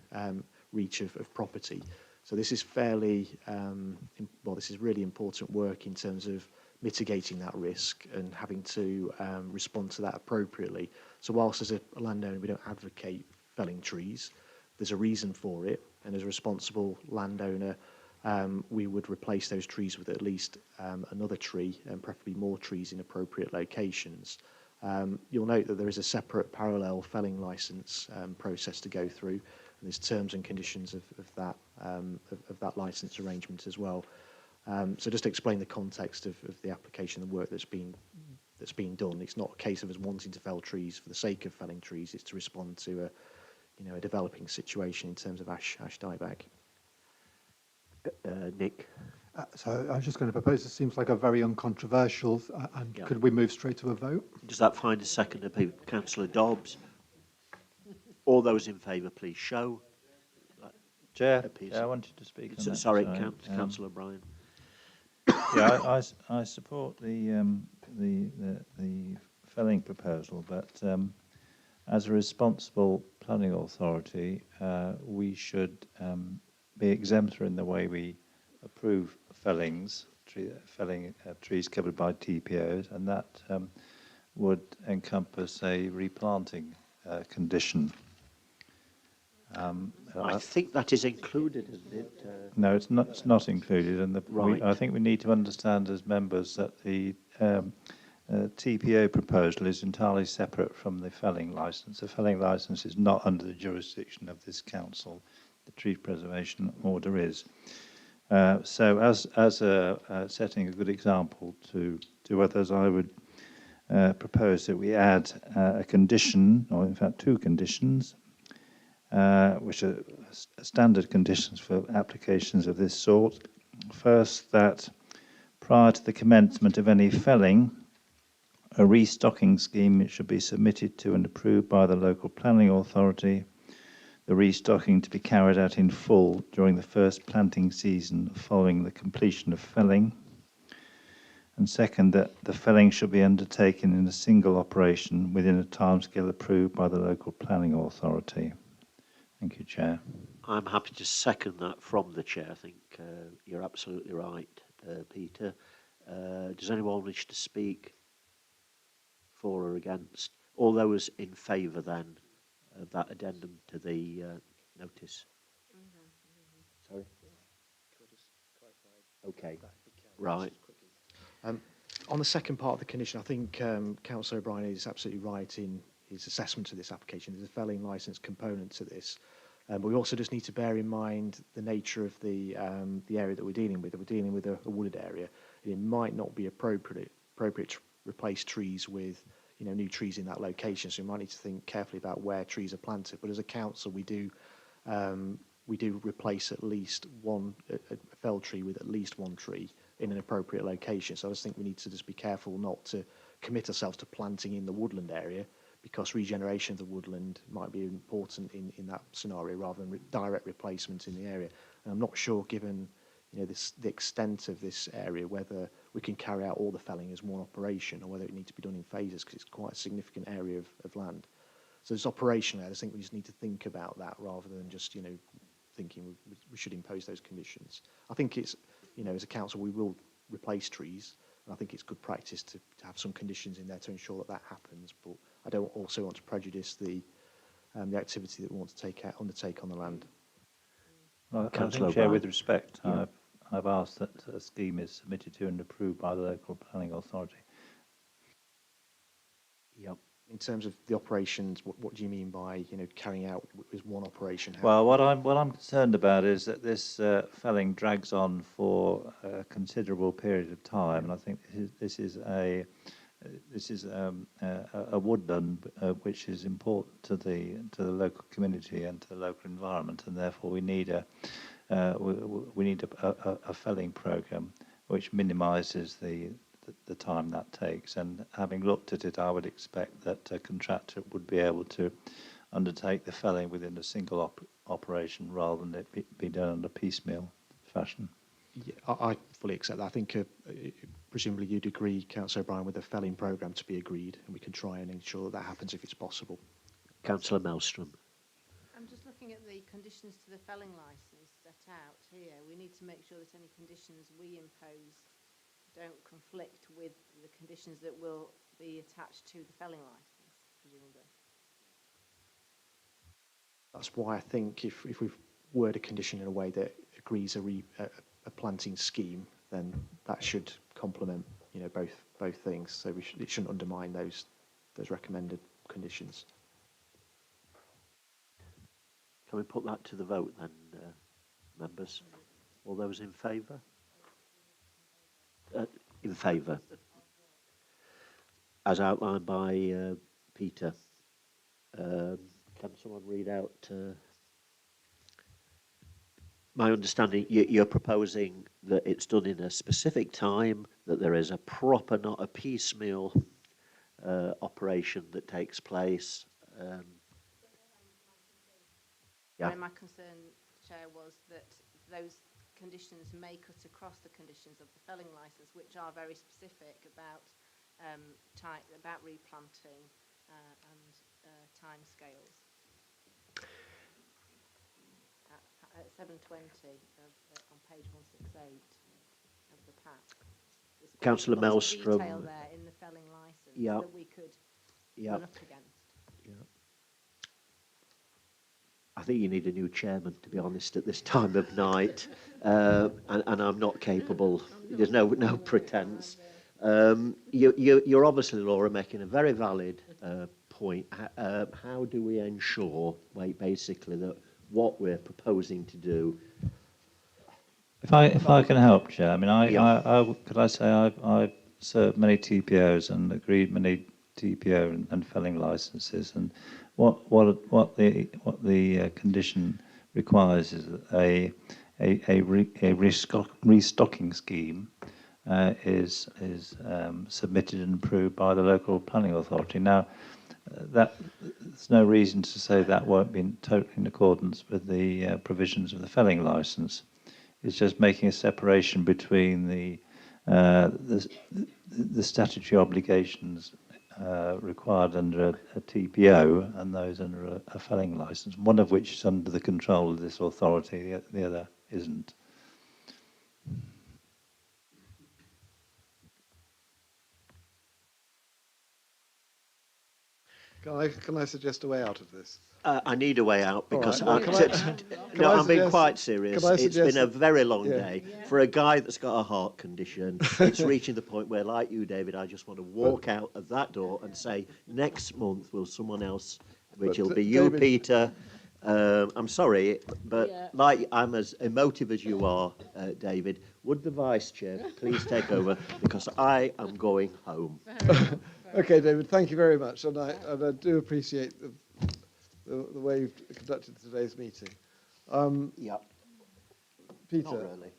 reach of property. So this is this is really important work in terms of mitigating that risk and having to respond to that appropriately. So whilst as a landowner we don't advocate felling trees, there's a reason for it, and as a responsible landowner we would replace those trees with at least another tree, and preferably more trees in appropriate locations. You'll note that there is a separate parallel felling licence process to go through, and there's terms and conditions of that licence arrangement as well. So just to explain the context of the application, the work that's been done. It's not a case of us wanting to fell trees for the sake of felling trees. It's to respond to a developing situation in terms of ash dieback. Nick. So I was just going to propose, it seems like a very uncontroversial, and could we move straight to a vote? Does that find a seconder, Councillor Dobbs? All those in favour, please show. Chair, I wanted to speak on that. Sorry, Councillor O'Brien. Yeah, I support the felling proposal, but as a responsible planning authority, we should be exemplary in the way we approve fellings, felling trees covered by TPOs, and that would encompass a replanting condition. I think that is included, isn't it? No, it's not. It's not included, and Right. I think we need to understand as members that the TPO proposal is entirely separate from the felling licence. The felling licence is not under the jurisdiction of this council. The tree preservation order is. So, as setting a good example to others, I would propose that we add a condition, or in fact 2 conditions, which are standard conditions for applications of this sort. First, that prior to the commencement of any felling, a restocking scheme should be submitted to and approved by the local planning authority, the restocking to be carried out in full during the first planting season following the completion of felling. And second, that the felling should be undertaken in a single operation within a timescale approved by the local planning authority. Thank you, Chair. I'm happy to second that from the Chair. I think you're absolutely right, Peter. Does anyone wish to speak for or against? All those in favour then of that addendum to the notice? Sorry? Okay, right. On the second part of the condition, I think Councillor O'Brien is absolutely right in his assessment of this application. There's a felling licence component to this, but we also just need to bear in mind the nature of the area that we're dealing with. We're dealing with a wooded area. It might not be appropriate to replace trees with new trees in that location. So we might need to think carefully about where trees are planted. But as a council, we do replace at least one a felled tree with at least one tree in an appropriate location. So I just think we need to just be careful not to commit ourselves to planting in the woodland area, because regeneration of the woodland might be important in that scenario rather than direct replacement in the area. And I'm not sure, given the extent of this area, whether we can carry out all the felling as one operation or whether it needs to be done in phases, because it's quite a significant area of land. So it's operationally, I just think we just need to think about that rather than just thinking we should impose those conditions. I think it's as a council we will replace trees, and I think it's good practice to have some conditions in there to ensure that happens. But I don't also want to prejudice the activity that we want to undertake on the land. Well, I think, Chair, with respect, I've asked that a scheme is submitted to and approved by the local planning authority. Yep. In terms of the operations, what do you mean by, carrying out with one operation? Well, what I'm concerned about is that this felling drags on for a considerable period of time, and I think this is a woodland which is important to the local community and to the local environment, and therefore we need a felling program which minimises the time that takes. And having looked at it, I would expect that a contractor would be able to undertake the felling within a single operation rather than it be done in a piecemeal fashion. Yeah, I fully accept that. I think presumably you'd agree, Councillor O'Brien, with a felling programme to be agreed, and we can try and ensure that happens if it's possible. Councillor Maelstrom. I'm just looking at the conditions to the felling licence set out here. We need to make sure that any conditions we impose don't conflict with the conditions that will be attached to the felling licence, presumably. That's why I think if we've worded a condition in a way that agrees a planting scheme, then that should complement, both things. So it shouldn't undermine those recommended conditions. Can we put that to the vote then, members? All those in favour? In favour. As outlined by Peter. Can someone read out? My understanding, you're proposing that it's done in a specific time, that there is a proper, not a piecemeal operation that takes place. Yeah. My concern, Chair, was that those conditions may cut across the conditions of the felling licence, which are very specific about about replanting and time scales. At 720 on page 168 of the pack. Councillor Maelstrom. Detail there in the felling licence that we could run up against. Yeah. I think you need a new chairman, to be honest, at this time of night, and I'm not capable. There's no pretence. You're obviously, Laura, making a very valid point. How do we ensure, basically, that what we're proposing to do? If I can help, Chair, I mean, could I say I've served many TPOs and agreed many TPO and felling licences, and what the condition requires is that a restocking scheme is submitted and approved by the local planning authority. Now, there's no reason to say that won't be totally in accordance with the provisions of the felling licence. It's just making a separation between the statutory obligations required under a TPO and those under a felling licence, one of which is under the control of this authority, the other isn't. Can I suggest a way out of this? I need a way out because right. I'm being quite serious. It's been a very long day. For a guy that's got a heart condition, it's reaching the point where, like you, David, I just want to walk out of that door and say, next month will someone else, which will be you, David, Peter. I'm sorry, but like I'm as emotive as you are, David. Would the Vice Chair please take over, because I am going home. Okay, David, thank you very much, and I do appreciate the way you've conducted today's meeting. Peter. Not really.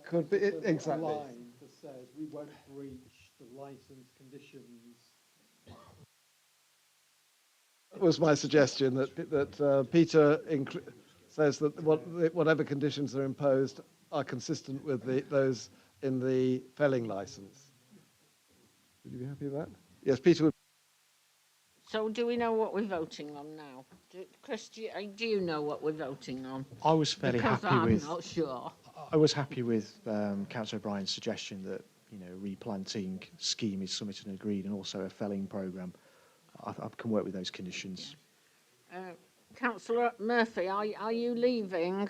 Could be, exactly. Line that says we won't breach the licence conditions. That was my suggestion, that Peter says that whatever conditions are imposed are consistent with those in the felling licence. Would you be happy with that? Yes, Peter would. So do we know what we're voting on now? Chris, do you know what we're voting on? I was fairly happy with. I'm not sure. I was happy with Councillor O'Brien's suggestion that replanting scheme is submitted and agreed, and also a felling programme. I can work with those conditions. Councillor Murphy, are you leaving?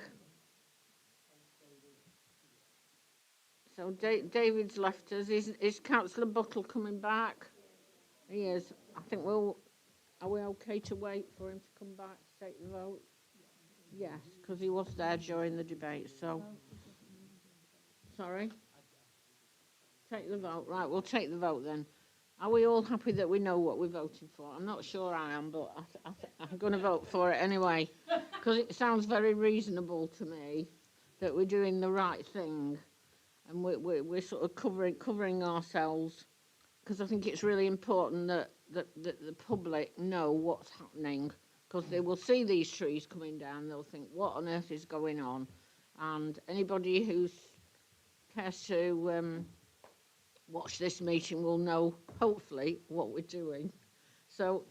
So David's left us. Is Councillor Buttle coming back? He is. I think are we okay to wait for him to come back to take the vote? Yes, because he was there during the debate, so. Sorry? Take the vote. Right, we'll take the vote then. Are we all happy that we know what we're voting for? I'm not sure I am, but I'm going to vote for it anyway, because it sounds very reasonable to me that we're doing the right thing, and we're sort of covering ourselves, because I think it's really important that the public know what's happening, because they will see these trees coming down, they'll think, what on earth is going on? And anybody who cares to watch this meeting will know, hopefully, what we're doing. So,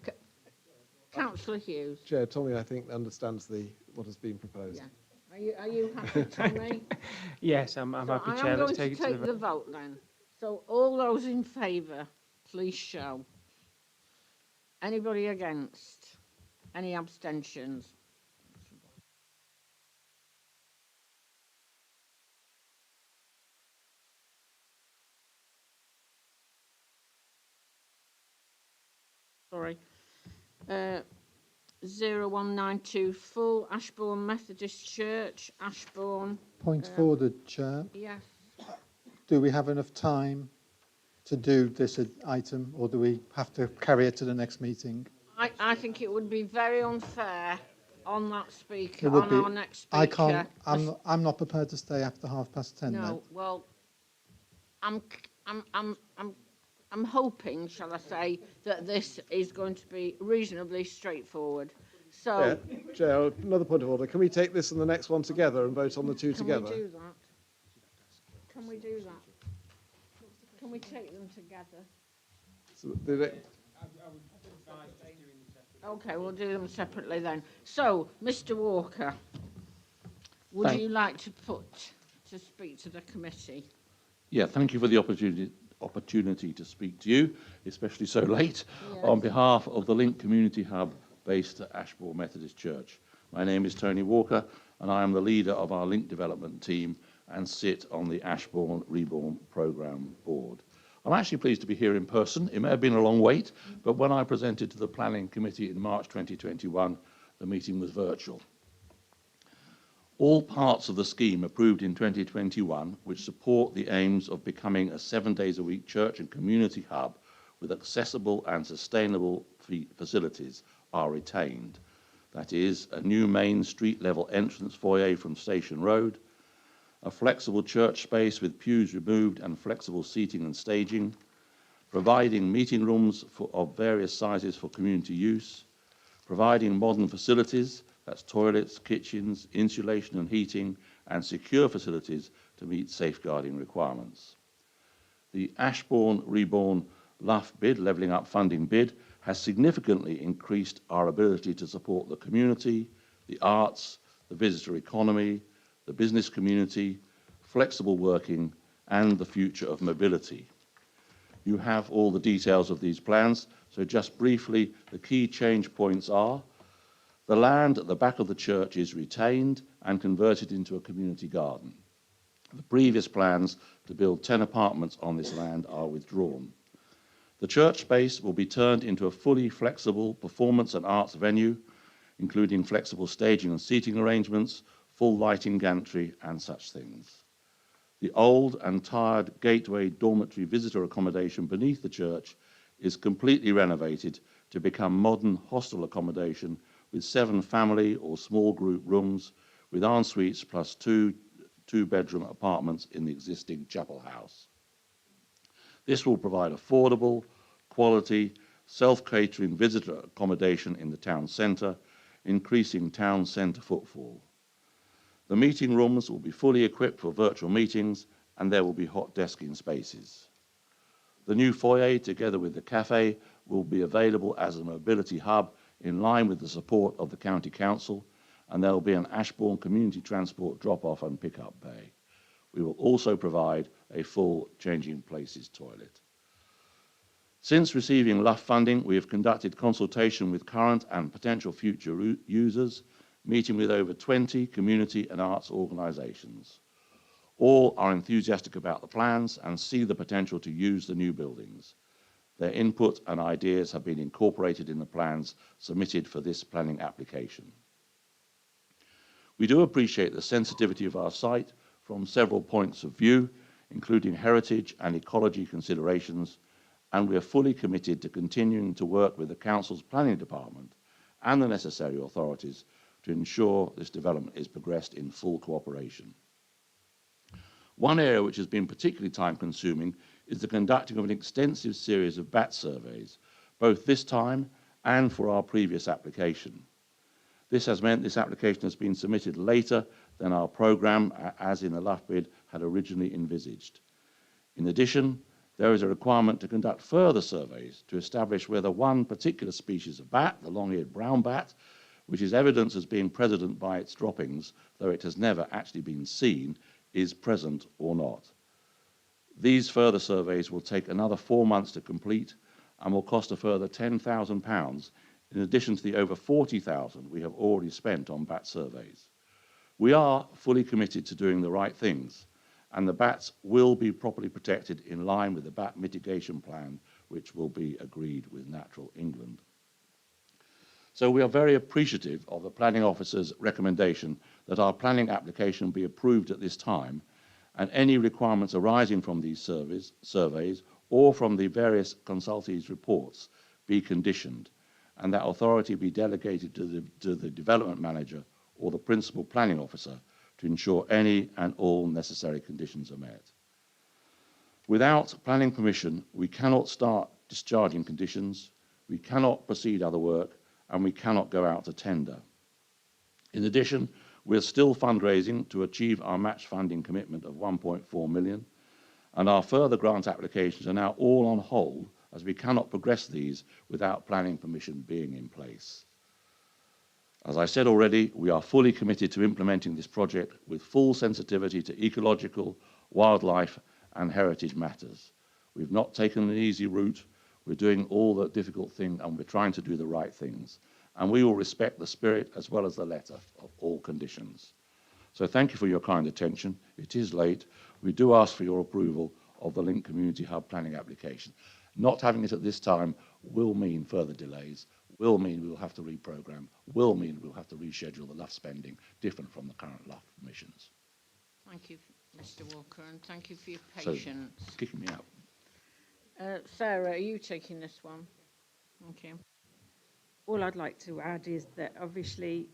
Councillor Hughes. Chair, Tommy, I think, understands what has been proposed. Yeah. Are you happy, Tommy? Yes, I'm happy, Chair. Let's take the vote then. So, all those in favour, please show. Anybody against? Any abstentions? Sorry. 0192 full Ashbourne Methodist Church, Ashbourne. Point forward, Chair. Yes. Do we have enough time to do this item, or do we have to carry it to the next meeting? I think it would be very unfair on that speaker, It would our next speaker. I can't. I'm not prepared to stay after 10:30. No. Then. Well, I'm hoping, shall I say, that this is going to be reasonably straightforward. So, Chair, another point of order. Can we take this and the next one together and vote on the two together? Can we do that? Can we do that? Can we take them together? So Okay, we'll do them separately then. So, Mr. Walker, would you like to speak to the committee? Yeah, thank you for the opportunity to speak to you, especially so late, on behalf of the Link Community Hub based at Ashbourne Methodist Church. My name is Tony Walker, and I am the leader of our Link development team and sit on the Ashbourne Reborn programme board. I'm actually pleased to be here in person. It may have been a long wait, but when I presented to the Planning Committee in March 2021, the meeting was virtual. All parts of the scheme approved in 2021, which support the aims of becoming a 7 days a week church and community hub with accessible and sustainable facilities, are retained. That is, a new main street level entrance foyer from Station Road, a flexible church space with pews removed and flexible seating and staging, providing meeting rooms of various sizes for community use, providing modern facilities, that's toilets, kitchens, insulation and heating, and secure facilities to meet safeguarding requirements. The Ashbourne Reborn LUF bid, Levelling Up Funding bid, has significantly increased our ability to support the community, the arts, the visitor economy, the business community, flexible working, and the future of mobility. You have all the details of these plans, so just briefly, the key change points are: the land at the back of the church is retained and converted into a community garden. The previous plans to build 10 apartments on this land are withdrawn. The church space will be turned into a fully flexible performance and arts venue, including flexible staging and seating arrangements, full lighting gantry, and such things. The old and tired gateway dormitory visitor accommodation beneath the church is completely renovated to become modern hostel accommodation with 7 family or small group rooms with en-suites plus two bedroom apartments in the existing chapel house. This will provide affordable, quality, self-catering visitor accommodation in the town centre, increasing town centre footfall. The meeting rooms will be fully equipped for virtual meetings, and there will be hot desking spaces. The new foyer, together with the cafe, will be available as a mobility hub in line with the support of the County Council, and there will be an Ashbourne community transport drop-off and pick-up bay. We will also provide a full changing places toilet. Since receiving LUF funding, we have conducted consultation with current and potential future users, meeting with over 20 community and arts organisations. All are enthusiastic about the plans and see the potential to use the new buildings. Their input and ideas have been incorporated in the plans submitted for this planning application. We do appreciate the sensitivity of our site from several points of view, including heritage and ecology considerations, and we are fully committed to continuing to work with the Council's planning department and the necessary authorities to ensure this development is progressed in full cooperation. One area which has been particularly time-consuming is the conducting of an extensive series of bat surveys, both this time and for our previous application. This has meant this application has been submitted later than our programme, as in the LUF-BID, had originally envisaged. In addition, there is a requirement to conduct further surveys to establish whether one particular species of bat, the long-eared brown bat, which is evidenced as being present by its droppings, though it has never actually been seen, is present or not. These further surveys will take another 4 months to complete and will cost a further £10,000, in addition to the over £40,000 we have already spent on bat surveys. We are fully committed to doing the right things, and the bats will be properly protected in line with the bat mitigation plan, which will be agreed with Natural England. So we are very appreciative of the planning officer's recommendation that our planning application be approved at this time, and any requirements arising from these surveys or from the various consultees' reports be conditioned, and that authority be delegated to the development manager or the principal planning officer to ensure any and all necessary conditions are met. Without planning permission, we cannot start discharging conditions, we cannot proceed other work, and we cannot go out to tender. In addition, we are still fundraising to achieve our match funding commitment of 1.4 million, and our further grant applications are now all on hold, as we cannot progress these without planning permission being in place. As I said already, we are fully committed to implementing this project with full sensitivity to ecological, wildlife and heritage matters. We've not taken an easy route. We're doing all the difficult things, and we're trying to do the right things. And we will respect the spirit as well as the letter of all conditions. So thank you for your kind attention. It is late. We do ask for your approval of the Link Community Hub planning application. Not having it at this time will mean further delays, will mean we'll have to reprogram, will mean we'll have to reschedule the LUF spending different from the current LUF permissions. Thank you, Mr Walker, and thank you for your patience. So, kicking me out. Sarah, are you taking this one? Thank you. All I'd like to add is that obviously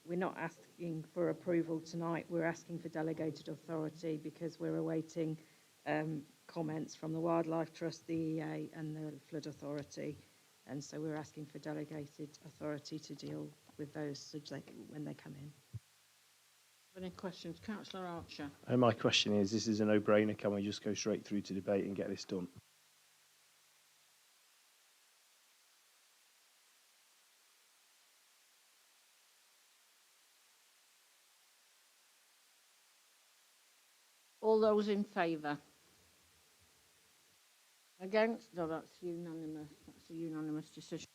we're not asking for approval tonight, we're asking for delegated authority because we're awaiting comments from the Wildlife Trust, the EA and the Flood Authority, and so we're asking for delegated authority to deal with those when they come in. Any questions? Councillor Archer. My question is, this is a no-brainer. Can we just go straight through to debate and get this done? All those in favour? Against? No, that's unanimous. That's a unanimous decision.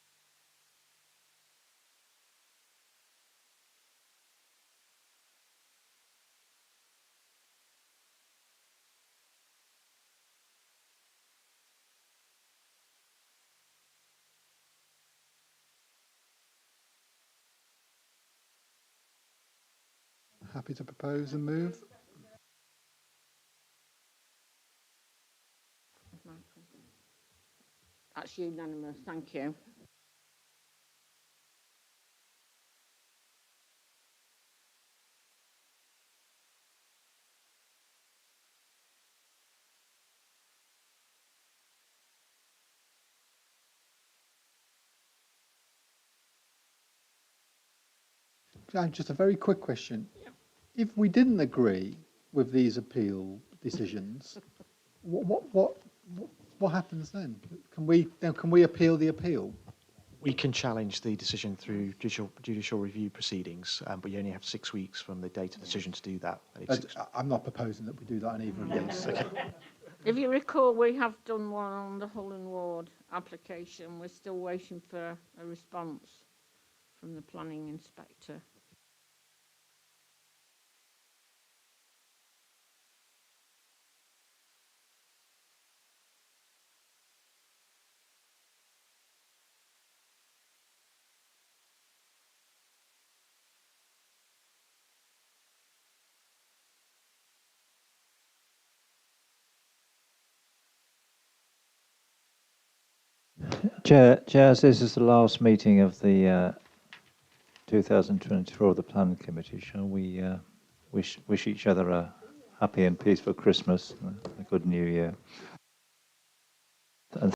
Happy to propose and move. That's unanimous. Thank you. Just a very quick question. If we didn't agree with these appeal decisions, what happens then? Can we appeal the appeal? We can challenge the decision through judicial review proceedings, but you only have 6 weeks from the date of the decision to do that. I'm not proposing that we do that on either of these. Okay. If you recall, we have done one on the Hull and Ward application. We're still waiting for a response from the planning inspector. Chair, as this is the last meeting of the 2024 of the Planning Committee, shall we wish each other a happy and peaceful Christmas and a good New Year?